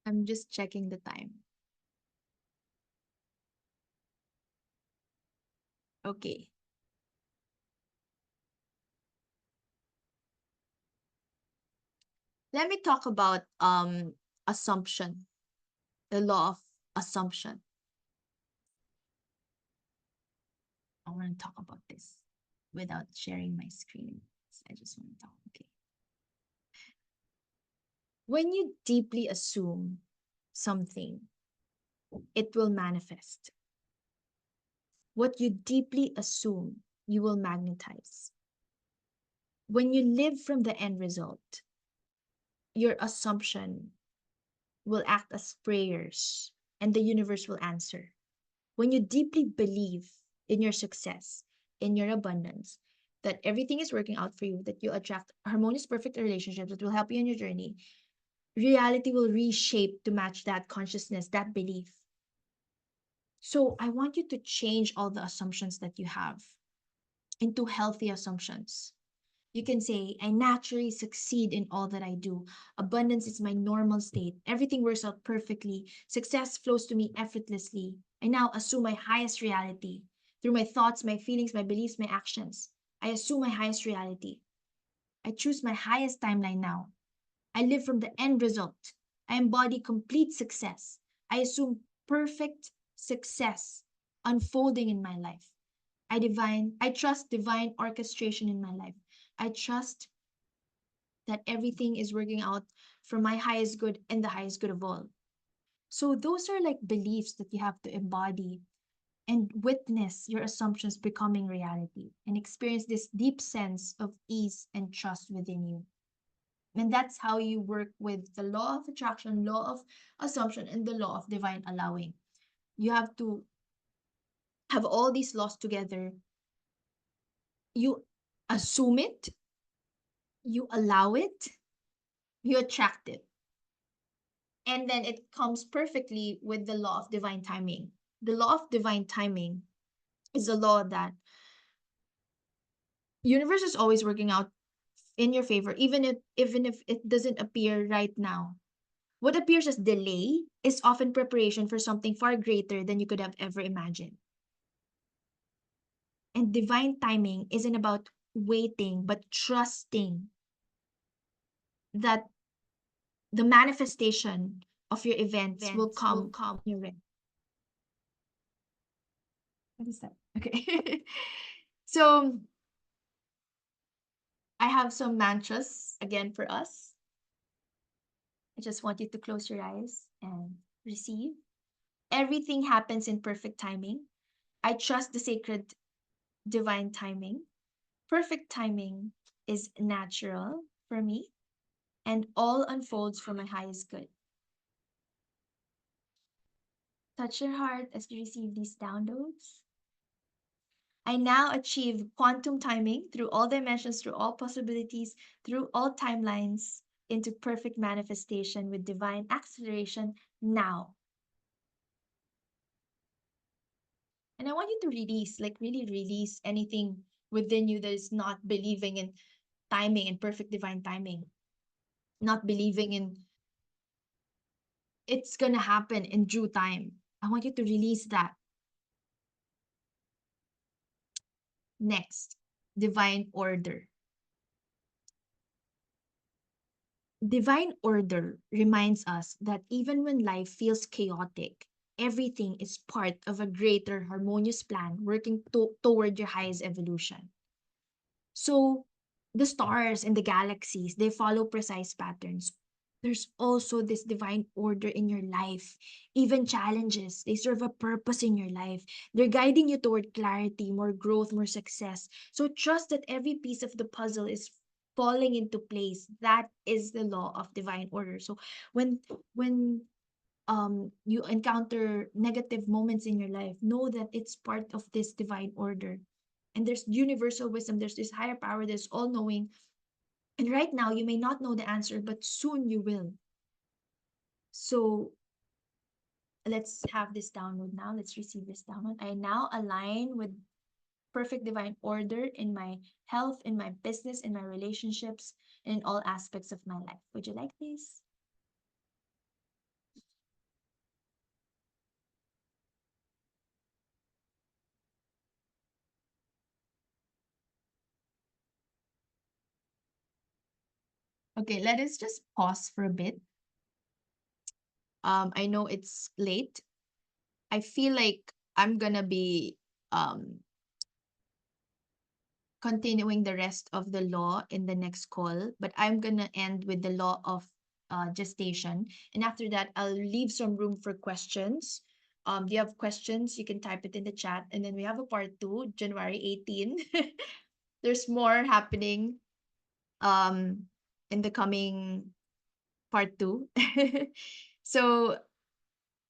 I'm just checking the time. Okay. Let me talk about assumption, the law of assumption. I want to talk about this without sharing my screen. I just want to talk. Okay. When you deeply assume something, it will manifest. What you deeply assume, you will magnetize. When you live from the end result, your assumption will act as prayers and the universe will answer. When you deeply believe in your success, in your abundance, that everything is working out for you, that you attract harmonious, perfect relationships that will help you in your journey, reality will reshape to match that consciousness, that belief. So I want you to change all the assumptions that you have into healthy assumptions. You can say, I naturally succeed in all that I do. Abundance is my normal state. Everything works out perfectly. Success flows to me effortlessly. I now assume my highest reality through my thoughts, my feelings, my beliefs, my actions. I assume my highest reality. I choose my highest timeline now. I live from the end result. I embody complete success. I assume perfect success unfolding in my life. I trust divine orchestration in my life. I trust that everything is working out for my highest good and the highest good of all. So those are like beliefs that you have to embody and witness your assumptions becoming reality and experience this deep sense of ease and trust within you. And that's how you work with the law of attraction, law of assumption, and the law of divine allowing. You have to have all these laws together. You assume it, you allow it, you attract it. And then it comes perfectly with the law of divine timing. The law of divine timing is a law that universe is always working out in your favor, even if it doesn't appear right now. What appears as delay is often preparation for something far greater than you could have ever imagined. And divine timing isn't about waiting, but trusting that the manifestation of your events will come when you're ready. What is that? Okay. So I have some mantras again for us. I just want you to close your eyes and receive. Everything happens in perfect timing. I trust the sacred divine timing. Perfect timing is natural for me, and all unfolds for my highest good. Touch your heart as you receive these downloads. I now achieve quantum timing through all dimensions, through all possibilities, through all timelines, into perfect manifestation with divine acceleration now. And I want you to release, like really release anything within you that is not believing in timing and perfect divine timing, not believing in it's gonna happen in due time. I want you to release that. Next, divine order. Divine order reminds us that even when life feels chaotic, everything is part of a greater harmonious plan working toward your highest evolution. So the stars and the galaxies, they follow precise patterns. There's also this divine order in your life. Even challenges, they serve a purpose in your life. They're guiding you toward clarity, more growth, more success. So trust that every piece of the puzzle is falling into place. That is the law of divine order. So when when you encounter negative moments in your life, know that it's part of this divine order. And there's universal wisdom, there's this higher power that's all knowing. And right now you may not know the answer, but soon you will. So let's have this download now. Let's receive this download. I now align with perfect divine order in my health, in my business, in my relationships, in all aspects of my life. Would you like this? Okay, let us just pause for a bit. I know it's late. I feel like I'm gonna be um continuing the rest of the law in the next call, but I'm gonna end with the law of gestation. And after that, I'll leave some room for questions. Do you have questions? You can type it in the chat. And then we have a part two, January 18. There's more happening in the coming part two. So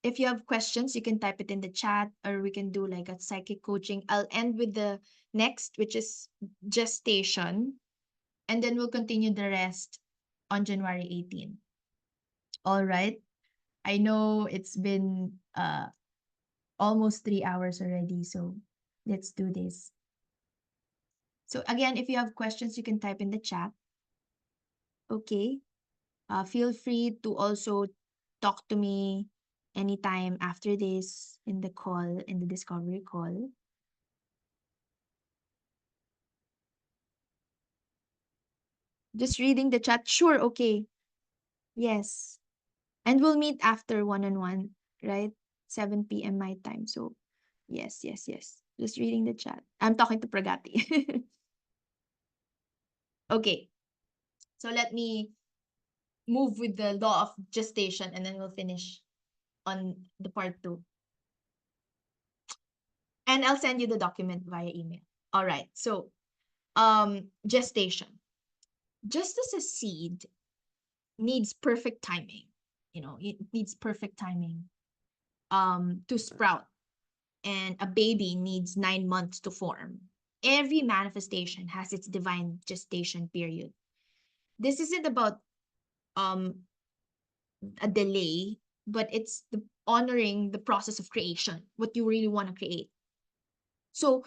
if you have questions, you can type it in the chat, or we can do like a psychic coaching. I'll end with the next, which is gestation, and then we'll continue the rest on January 18. All right. I know it's been almost 3 hours already, so let's do this. So again, if you have questions, you can type in the chat. Okay. Feel free to also talk to me anytime after this in the call, in the discovery call. Just reading the chat. Sure, okay. Yes. And we'll meet after one-on-one, right? 7 p.m. my time. So, yes, yes, yes. Just reading the chat. I'm talking to Pragati. Okay. So let me move with the law of gestation, and then we'll finish on the part two. And I'll send you the document via email. All right. So, gestation. Just as a seed needs perfect timing, it needs perfect timing to sprout, and a baby needs 9 months to form. Every manifestation has its divine gestation period. This isn't about um a delay, but it's the honoring the process of creation, what you really want to create. So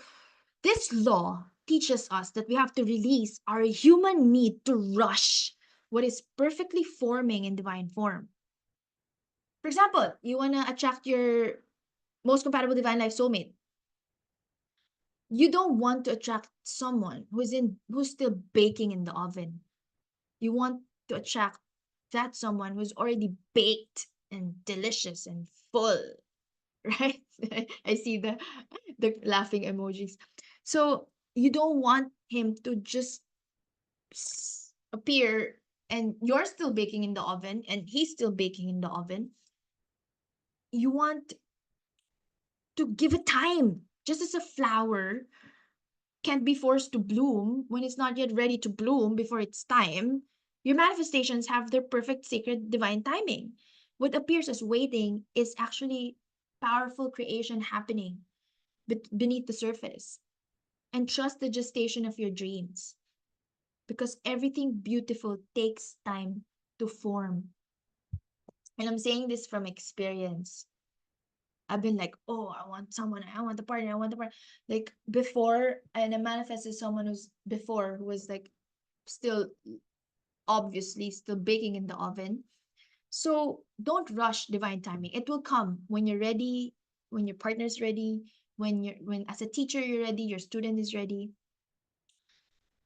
this law teaches us that we have to release our human need to rush what is perfectly forming in divine form. For example, you want to attract your most compatible divine life soulmate. You don't want to attract someone who's still baking in the oven. You want to attract that someone who's already baked and delicious and full, right? I see the laughing emojis. So you don't want him to just appear and you're still baking in the oven and he's still baking in the oven. You want to give it time. Just as a flower can't be forced to bloom when it's not yet ready to bloom before its time, your manifestations have their perfect sacred divine timing. What appears as waiting is actually powerful creation happening beneath the surface. And trust the gestation of your dreams because everything beautiful takes time to form. And I'm saying this from experience. I've been like, oh, I want someone, I want the partner, I want the partner. Like before, and I manifested someone who was like still obviously still baking in the oven. So don't rush divine timing. It will come when you're ready, when your partner's ready, when as a teacher you're ready, your student is ready.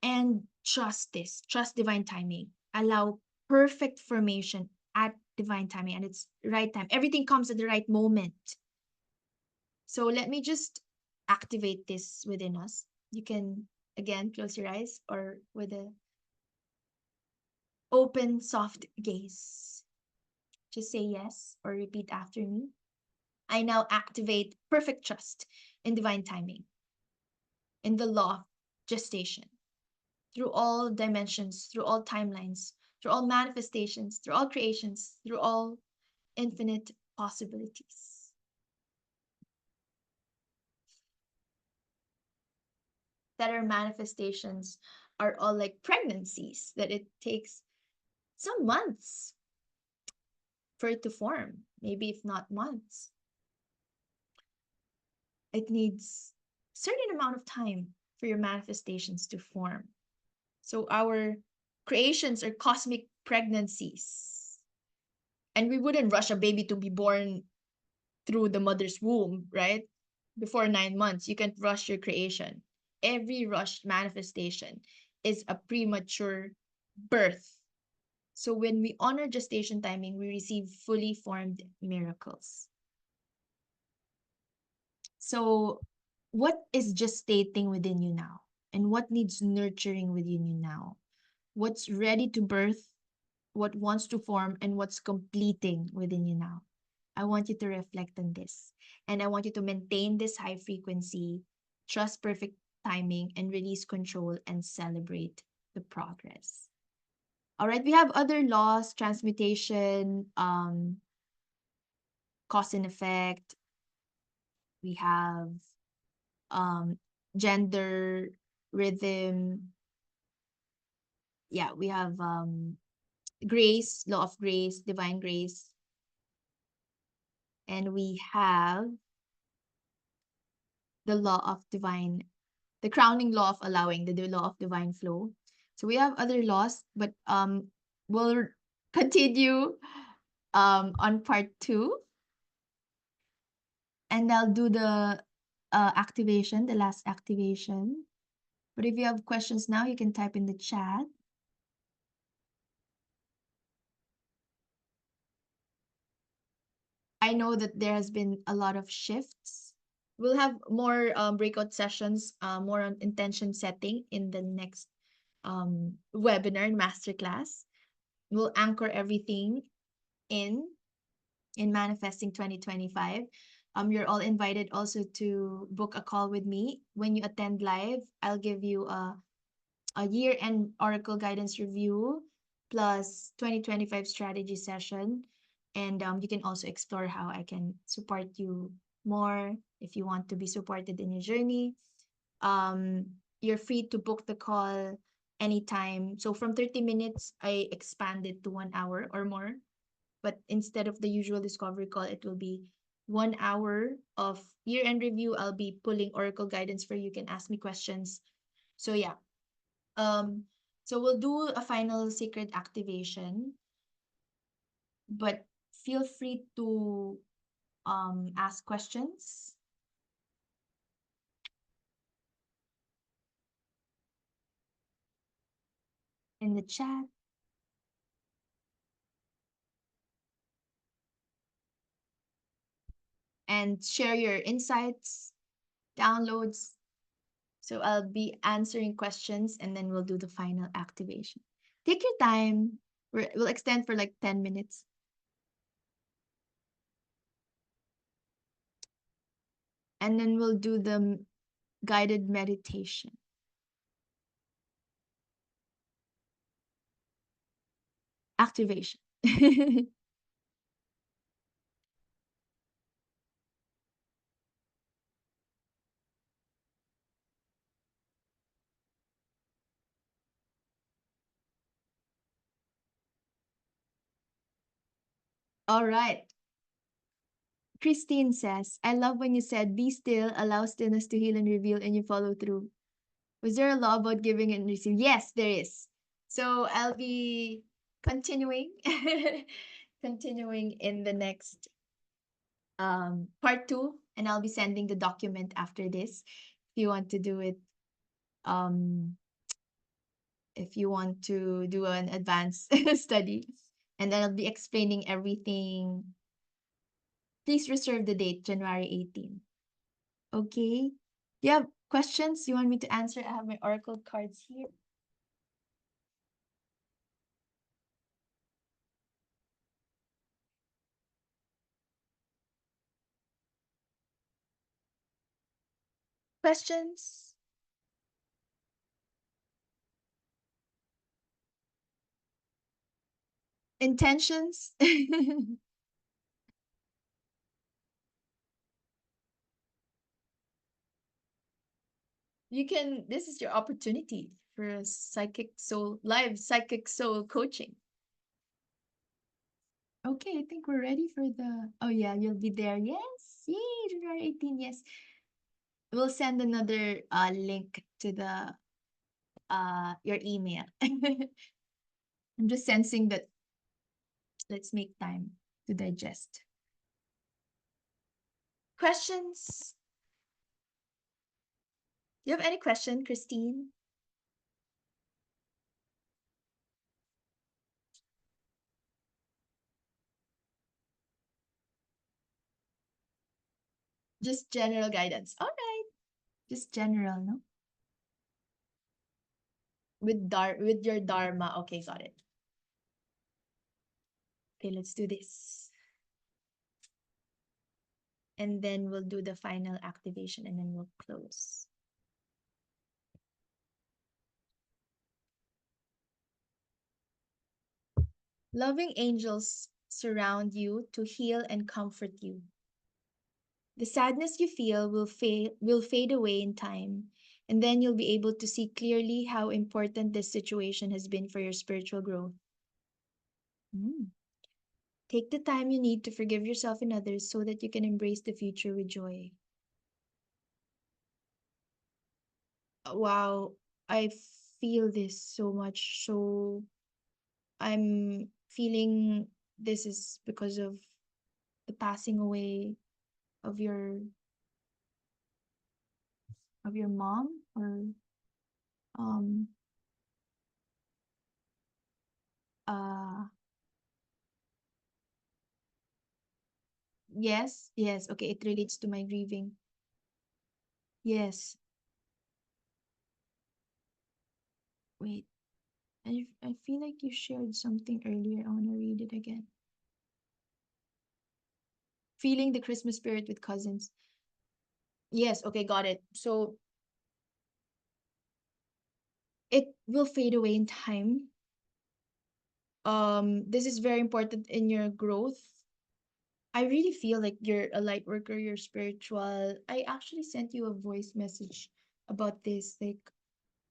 And trust this, trust divine timing. Allow perfect formation at divine timing and it's right time. Everything comes at the right moment. So let me just activate this within us. You can again close your eyes or with a open soft gaze. Just say yes or repeat after me. I now activate perfect trust in divine timing, in the law of gestation, through all dimensions, through all timelines, through all manifestations, through all creations, through all infinite possibilities. That our manifestations are all like pregnancies, that it takes some months for it to form, maybe if not months. It needs a certain amount of time for your manifestations to form. So our creations are cosmic pregnancies. And we wouldn't rush a baby to be born through the mother's womb, right? Before 9 months, you can't rush your creation. Every rushed manifestation is a premature birth. So when we honor gestation timing, we receive fully formed miracles. So what is gestating within you now? And what needs nurturing within you now? What's ready to birth, what wants to form, and what's completing within you now? I want you to reflect on this. And I want you to maintain this high frequency, trust perfect timing, and release control and celebrate the progress. All right, we have other laws, transmutation, cause and effect. We have um, gender, rhythm. Yeah, we have grace, law of grace, divine grace. And we have the law of divine, the crowning law of allowing, the law of divine flow. So we have other laws, but we'll continue on part 2. And I'll do the activation, the last activation. But if you have questions now, you can type in the chat. I know that there has been a lot of shifts. We'll have more breakout sessions, more on intention setting in the next webinar and masterclass. We'll anchor everything in manifesting 2025. You're all invited also to book a call with me. When you attend live, I'll give you a year-end Oracle guidance review plus 2025 strategy session. And you can also explore how I can support you more if you want to be supported in your journey. You're free to book the call anytime. So from 30 minutes, I expanded to 1 hour or more. But instead of the usual discovery call, it will be 1 hour of year-end review. I'll be pulling Oracle guidance for you. You can ask me questions So yeah. Um, so we'll do a final secret activation, but feel free to ask questions in the chat and share your insights, downloads. So I'll be answering questions and then we'll do the final activation. Take your time. We'll extend for like 10 minutes. And then we'll do the guided meditation. Activation. All right. Christine says, I love when you said, be still, allow stillness to heal and reveal, and you follow through. Was there a law about giving and receiving? Yes, there is. So I'll be continuing, continuing in the next part two, and I'll be sending the document after this. If you want to do it, um, if you want to do an advanced study, and then I'll be explaining everything. Please reserve the date, January 18th. Okay. Do you have questions you want me to answer? I have my oracle cards here. Questions? Intentions? You can, this is your opportunity for a live psychic soul coaching. Okay, I think we're ready for the, oh yeah, you'll be there. Yes, yay, January 18, yes. We'll send another link to the your email. I'm just sensing that let's make time to digest. Questions? Do you have any question, Christine? Just general guidance. All right. Just general, no? With your dharma. Okay, got it. Okay, let's do this. And then we'll do the final activation and then we'll close. Loving angels surround you to heal and comfort you. The sadness you feel will fade away in time, and then you'll be able to see clearly how important this situation has been for your spiritual growth. Mm. Take the time you need to forgive yourself and others so that you can embrace the future with joy. Wow, I feel this so much. So I'm feeling this is because of the passing away of your mom or um uh yes, okay, it relates to my grieving. Yes. Wait. I feel like you shared something earlier. I want to read it again. Feeling the Christmas spirit with cousins. Yes, okay, got it. So it will fade away in time. This is very important in your growth. I really feel like you're a light worker, you're spiritual. I actually sent you a voice message about this. Like,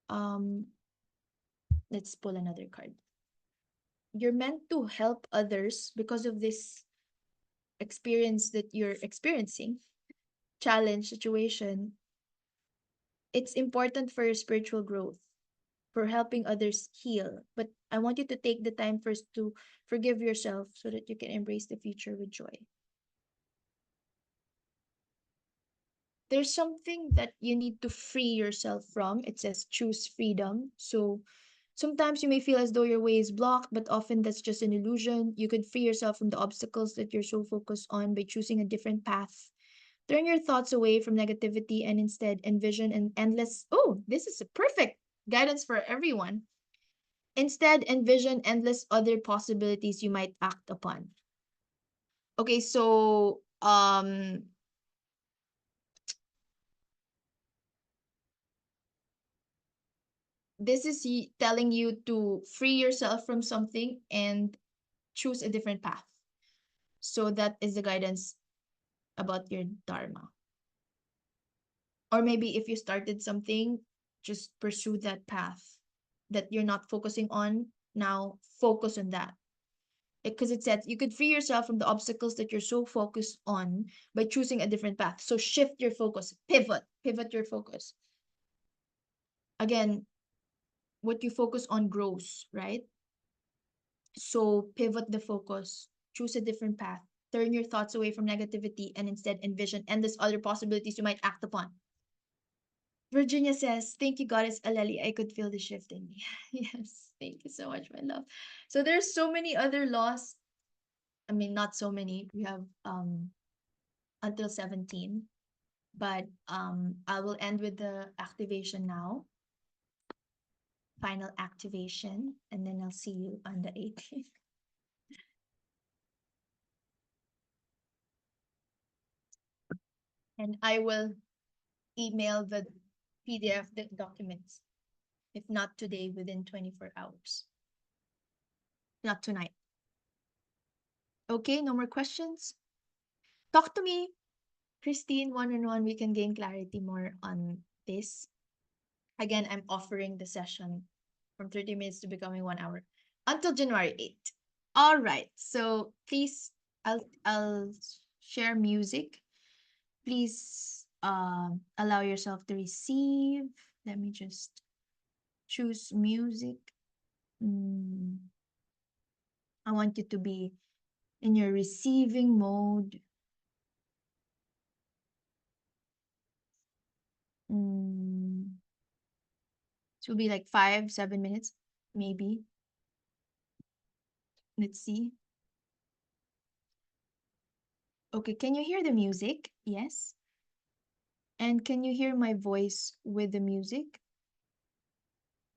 um, let's pull another card. You're meant to help others because of this experience that you're experiencing, challenge, situation. it's important for your spiritual growth, for helping others heal. But I want you to take the time first to forgive yourself so that you can embrace the future with joy. There's something that you need to free yourself from. It says choose freedom. So sometimes you may feel as though your way is blocked, but often that's just an illusion. You could free yourself from the obstacles that you're so focused on by choosing a different path. Turn your thoughts away from negativity and instead envision an endless, oh, this is a perfect guidance for everyone. Instead, envision endless other possibilities you might act upon. Okay, so this is telling you to free yourself from something and choose a different path. So that is the guidance about your dharma. Or maybe if you started something, just pursue that path that you're not focusing on. Now focus on that. Because it said you could free yourself from the obstacles that you're so focused on by choosing a different path. So shift your focus, pivot your focus. Again, what you focus on grows, right? So pivot the focus, choose a different path, turn your thoughts away from negativity, and instead envision endless other possibilities you might act upon. Virginia says, "Thank you, Goddess Aleli. I could feel the shift in me." Yes, thank you so much, my love. So there's so many other laws. I mean, not so many. We have until 17, but I will end with the activation now. Final activation, and then I'll see you on the 18th. And I will email the PDF the documents, if not today, within 24 hours. Not tonight. Okay, no more questions? Talk to me, Christine, one-on-one. We can gain clarity more on this. Again, I'm offering the session from 30 minutes to becoming 1 hour until January 8th. All right. So please, I'll share music. Please allow yourself to receive. Let me just choose music. I want you to be in your receiving mode. It will be like 5-7 minutes, maybe. Let's see. Okay, can you hear the music? Yes. And can you hear my voice with the music?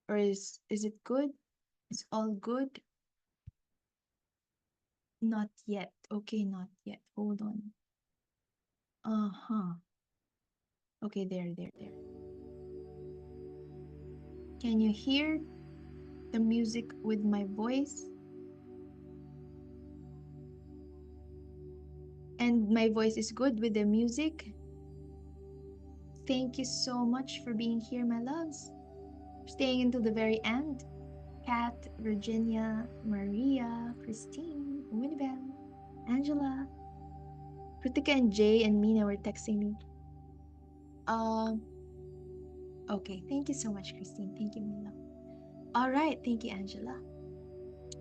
Or is it good? It's all good? Not yet. Okay, not yet. Hold on. Uh-huh. Okay, there. Can you hear the music with my voice? And my voice is good with the music? Thank you so much for being here, my loves. Staying until the very end. Kat, Virginia, Maria, Christine, Winibel, Angela, Kritika and Jay and Mina were texting me. Okay, thank you so much, Christine. Thank you, Mina. All right, thank you, Angela.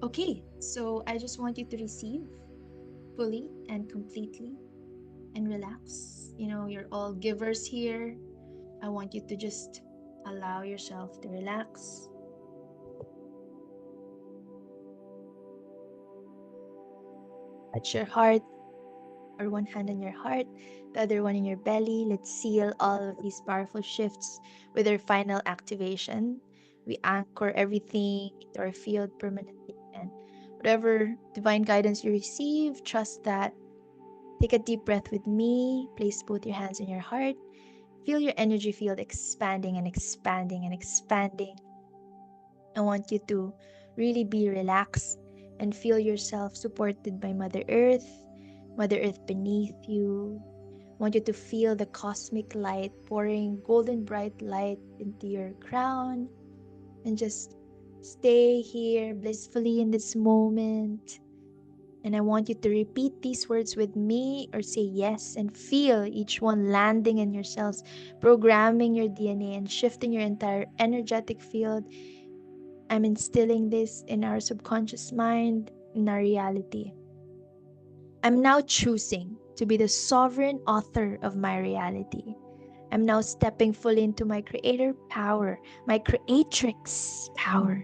Okay, so I just want you to receive fully and completely and relax. You know, you're all givers here. I want you to just allow yourself to relax. Touch your heart, or one hand on your heart, the other one in your belly. Let's seal all of these powerful shifts with our final activation. We anchor everything into our field permanently, and whatever divine guidance you receive, trust that. Take a deep breath with me. Place both your hands on your heart. Feel your energy field expanding and expanding and expanding. I want you to really be relaxed and feel yourself supported by Mother Earth beneath you. I want you to feel the cosmic light pouring golden bright light into your crown, and just stay here blissfully in this moment And I want you to repeat these words with me or say yes and feel each one landing in your cells, programming your DNA and shifting your entire energetic field. I'm instilling this in our subconscious mind, in our reality. I'm now choosing to be the sovereign author of my reality. I'm now stepping fully into my creator power, my creatrix power.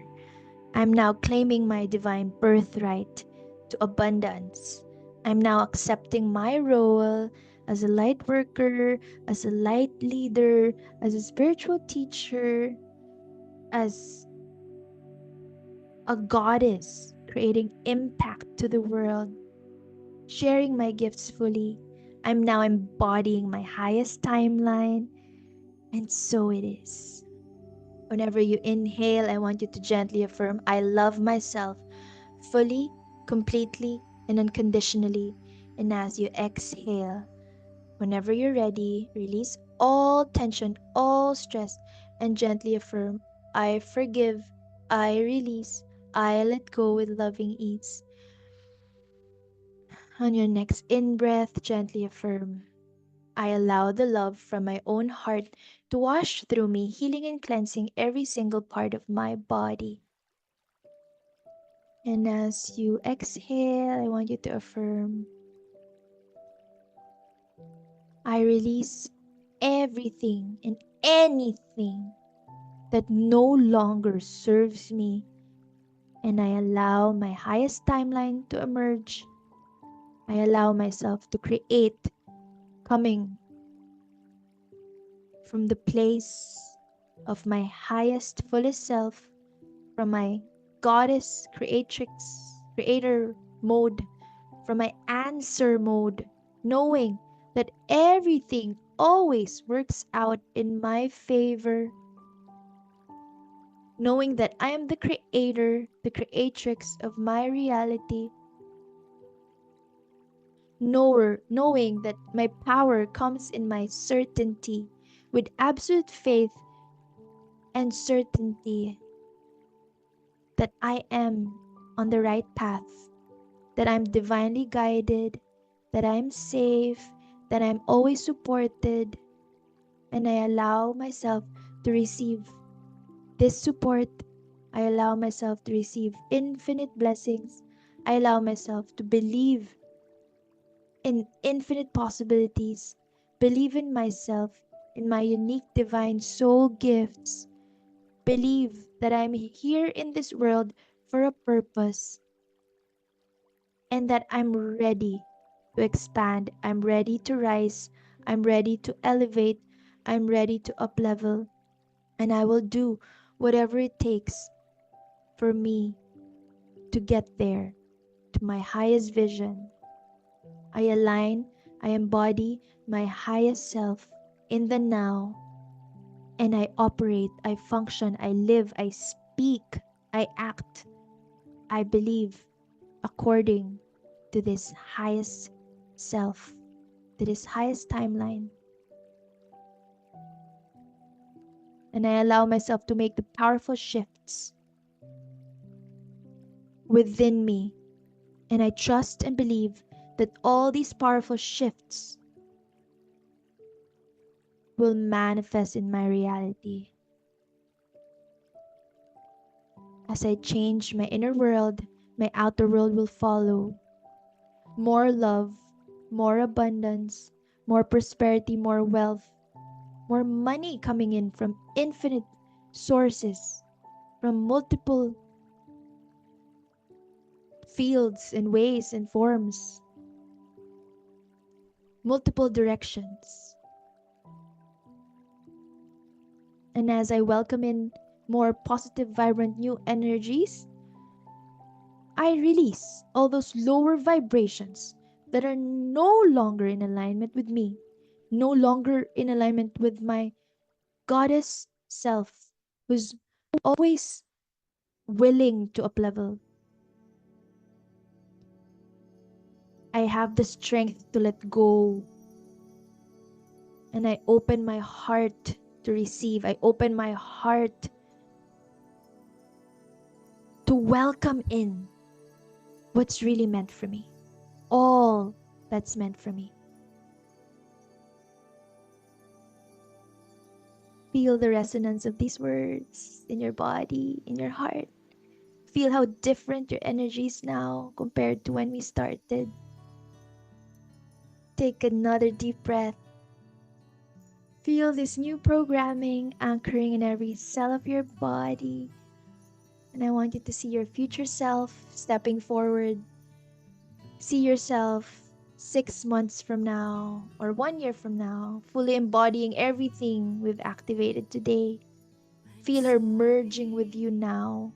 I'm now claiming my divine birthright to abundance. I'm now accepting my role as a light worker, as a light leader, as a spiritual teacher, as a goddess, creating impact to the world, sharing my gifts fully. I'm now embodying my highest timeline, and so it is. Whenever you inhale, I want you to gently affirm, I love myself fully, completely, and unconditionally. And as you exhale, whenever you're ready, release all tension, all stress, and gently affirm, I forgive, I release, I let go with loving ease. On your next in-breath, gently affirm, I allow the love from my own heart to wash through me, healing and cleansing every single part of my body. And as you exhale, I want you to affirm, I release everything and anything that no longer serves me, and I allow my highest timeline to emerge. I allow myself to create, coming from the place of my highest, fullest self, from my goddess, creatrix, creator mode, from my answer mode, knowing that everything always works out in my favor, knowing that I am the creator, the creatrix of my reality, knowing that my power comes in my certainty, with absolute faith and certainty that I am on the right path, that I'm divinely guided, that I'm safe, that I'm always supported, and I allow myself to receive this support. I allow myself to receive infinite blessings. I allow myself to believe in infinite possibilities, believe in myself, in my unique divine soul gifts, believe that I'm here in this world for a purpose, and that I'm ready to expand, I'm ready to rise, I'm ready to elevate, I'm ready to uplevel, and I will do whatever it takes for me to get there, to my highest vision. I align, I embody my highest self in the now, and I operate, I function, I live, I speak, I act, I believe according to this highest self, to this highest timeline. And I allow myself to make the powerful shifts within me. And I trust and believe that all these powerful shifts will manifest in my reality. As I change my inner world, my outer world will follow. More love, more abundance, more prosperity, more wealth, more money coming in from infinite sources, from multiple fields and ways and forms, multiple directions. And as I welcome in more positive, vibrant, new energies, I release all those lower vibrations that are no longer in alignment with me, no longer in alignment with my goddess self, who's always willing to uplevel. I have the strength to let go, and I open my heart to receive. I open my heart to welcome in what's really meant for me. all that's meant for me. Feel the resonance of these words in your body, in your heart. Feel how different your energy is now compared to when we started. Take another deep breath. Feel this new programming anchoring in every cell of your body. And I want you to see your future self stepping forward. See yourself 6 months from now or 1 year from now, fully embodying everything we've activated today. Feel her merging with you now.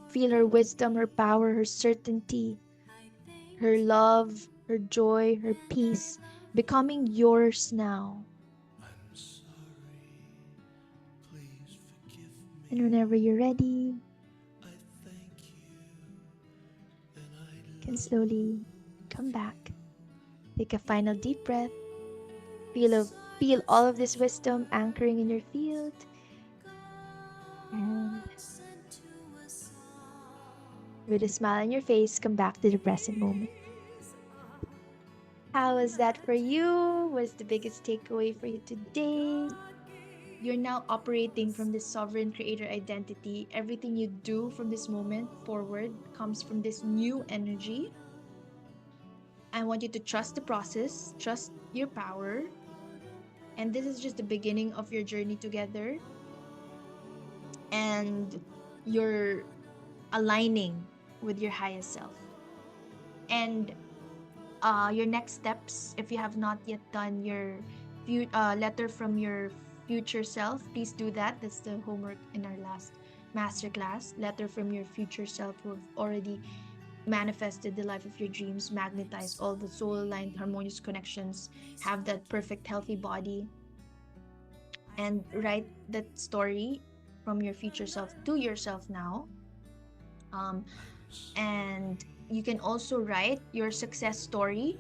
Feel her wisdom, her power, her certainty, her love, her joy, her peace becoming yours now. And whenever you're ready, you can slowly come back. Take a final deep breath. Feel all of this wisdom anchoring in your field. And with a smile on your face, come back to the present moment. How was that for you? What's the biggest takeaway for you today? You're now operating from this sovereign creator identity. Everything you do from this moment forward comes from this new energy. I want you to trust the process, trust your power. And this is just the beginning of your journey together. And you're aligning with your highest self. And your next steps, if you have not yet done your letter from your future self, please do that. That's the homework in our last masterclass. Letter from your future self who have already manifested the life of your dreams, magnetized all the soul-aligned harmonious connections, have that perfect healthy body, and write that story from your future self to yourself now. And you can also write your success story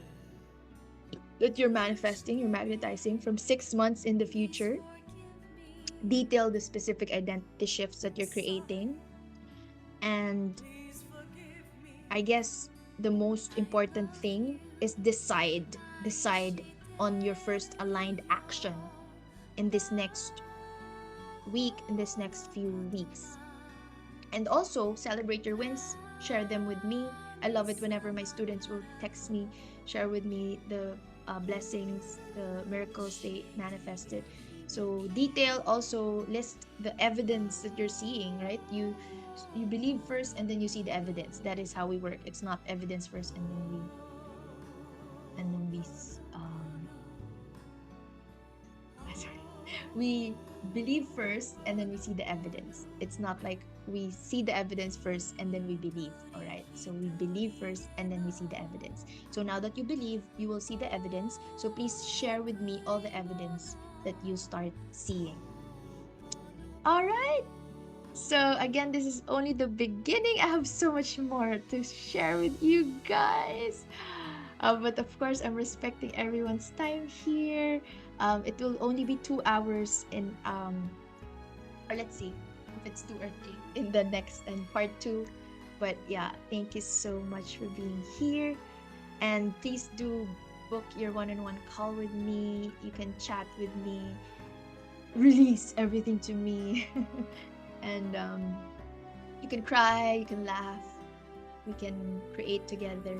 that you're manifesting, you're magnetizing from 6 months in the future. Detail the specific identity shifts that you're creating. And I guess the most important thing is decide on your first aligned action in this next week, in this next few weeks. And also celebrate your wins, share them with me. I love it whenever my students will text me, share with me the blessings, the miracles they manifested. So detail, also list the evidence that you're seeing, right? You believe first and then you see the evidence. That is how we work. It's not evidence first and then we sorry, we believe first and then we see the evidence. It's not like we see the evidence first and then we believe. All right, so we believe first and then we see the evidence. So now that you believe, you will see the evidence. So please share with me all the evidence that you start seeing. All right, so again, this is only the beginning. I have so much more to share with you guys. But of course, I'm respecting everyone's time here. It will only be 2 hours in or let's see if it's 2 or 3 in the next and part 2. But yeah, thank you so much for being here. And please do book your one-on-one call with me. You can chat with me, release everything to me. And you can cry, you can laugh, we can create together.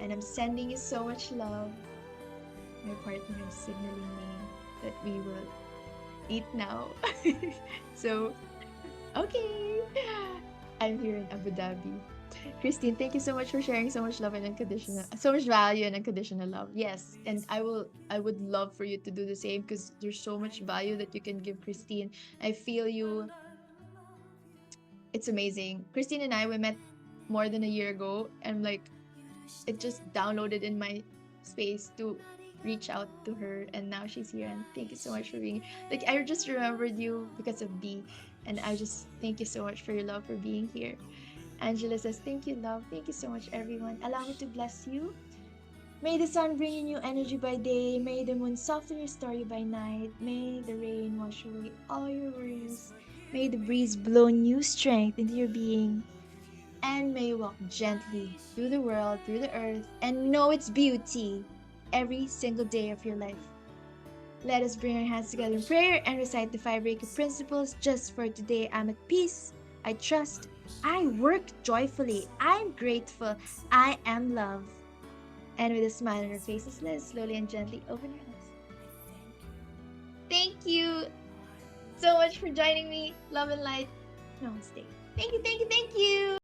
And I'm sending you so much love. My partner is signaling me that we will eat now. So, okay. I'm here in Abu Dhabi. Christine, thank you so much for sharing so much love and so much value and unconditional love. Yes, and I would love for you to do the same because there's so much value that you can give, Christine. I feel you. It's amazing. Christine and I, we met more than a year ago, and like it just downloaded in my space to reach out to her, and now she's here. And thank you so much for being like, I just remembered you because of B, and I just thank you so much for your love for being here. Angela says, thank you, love. Thank you so much, everyone. Allow me to bless you. May the sun bring you new energy by day. May the moon soften your story by night. May the rain wash away all your worries. May the breeze blow new strength into your being. and may you walk gently through the world, through the earth, and know its beauty every single day of your life. Let us bring our hands together in prayer and recite the 5 Reiki principles just for today. I'm at peace. I trust. I work joyfully. I'm grateful. I am love. And with a smile on our faces, let us slowly and gently open our eyes. Thank you so much for joining me. Love and light. Namaste. Thank you, thank you, thank you.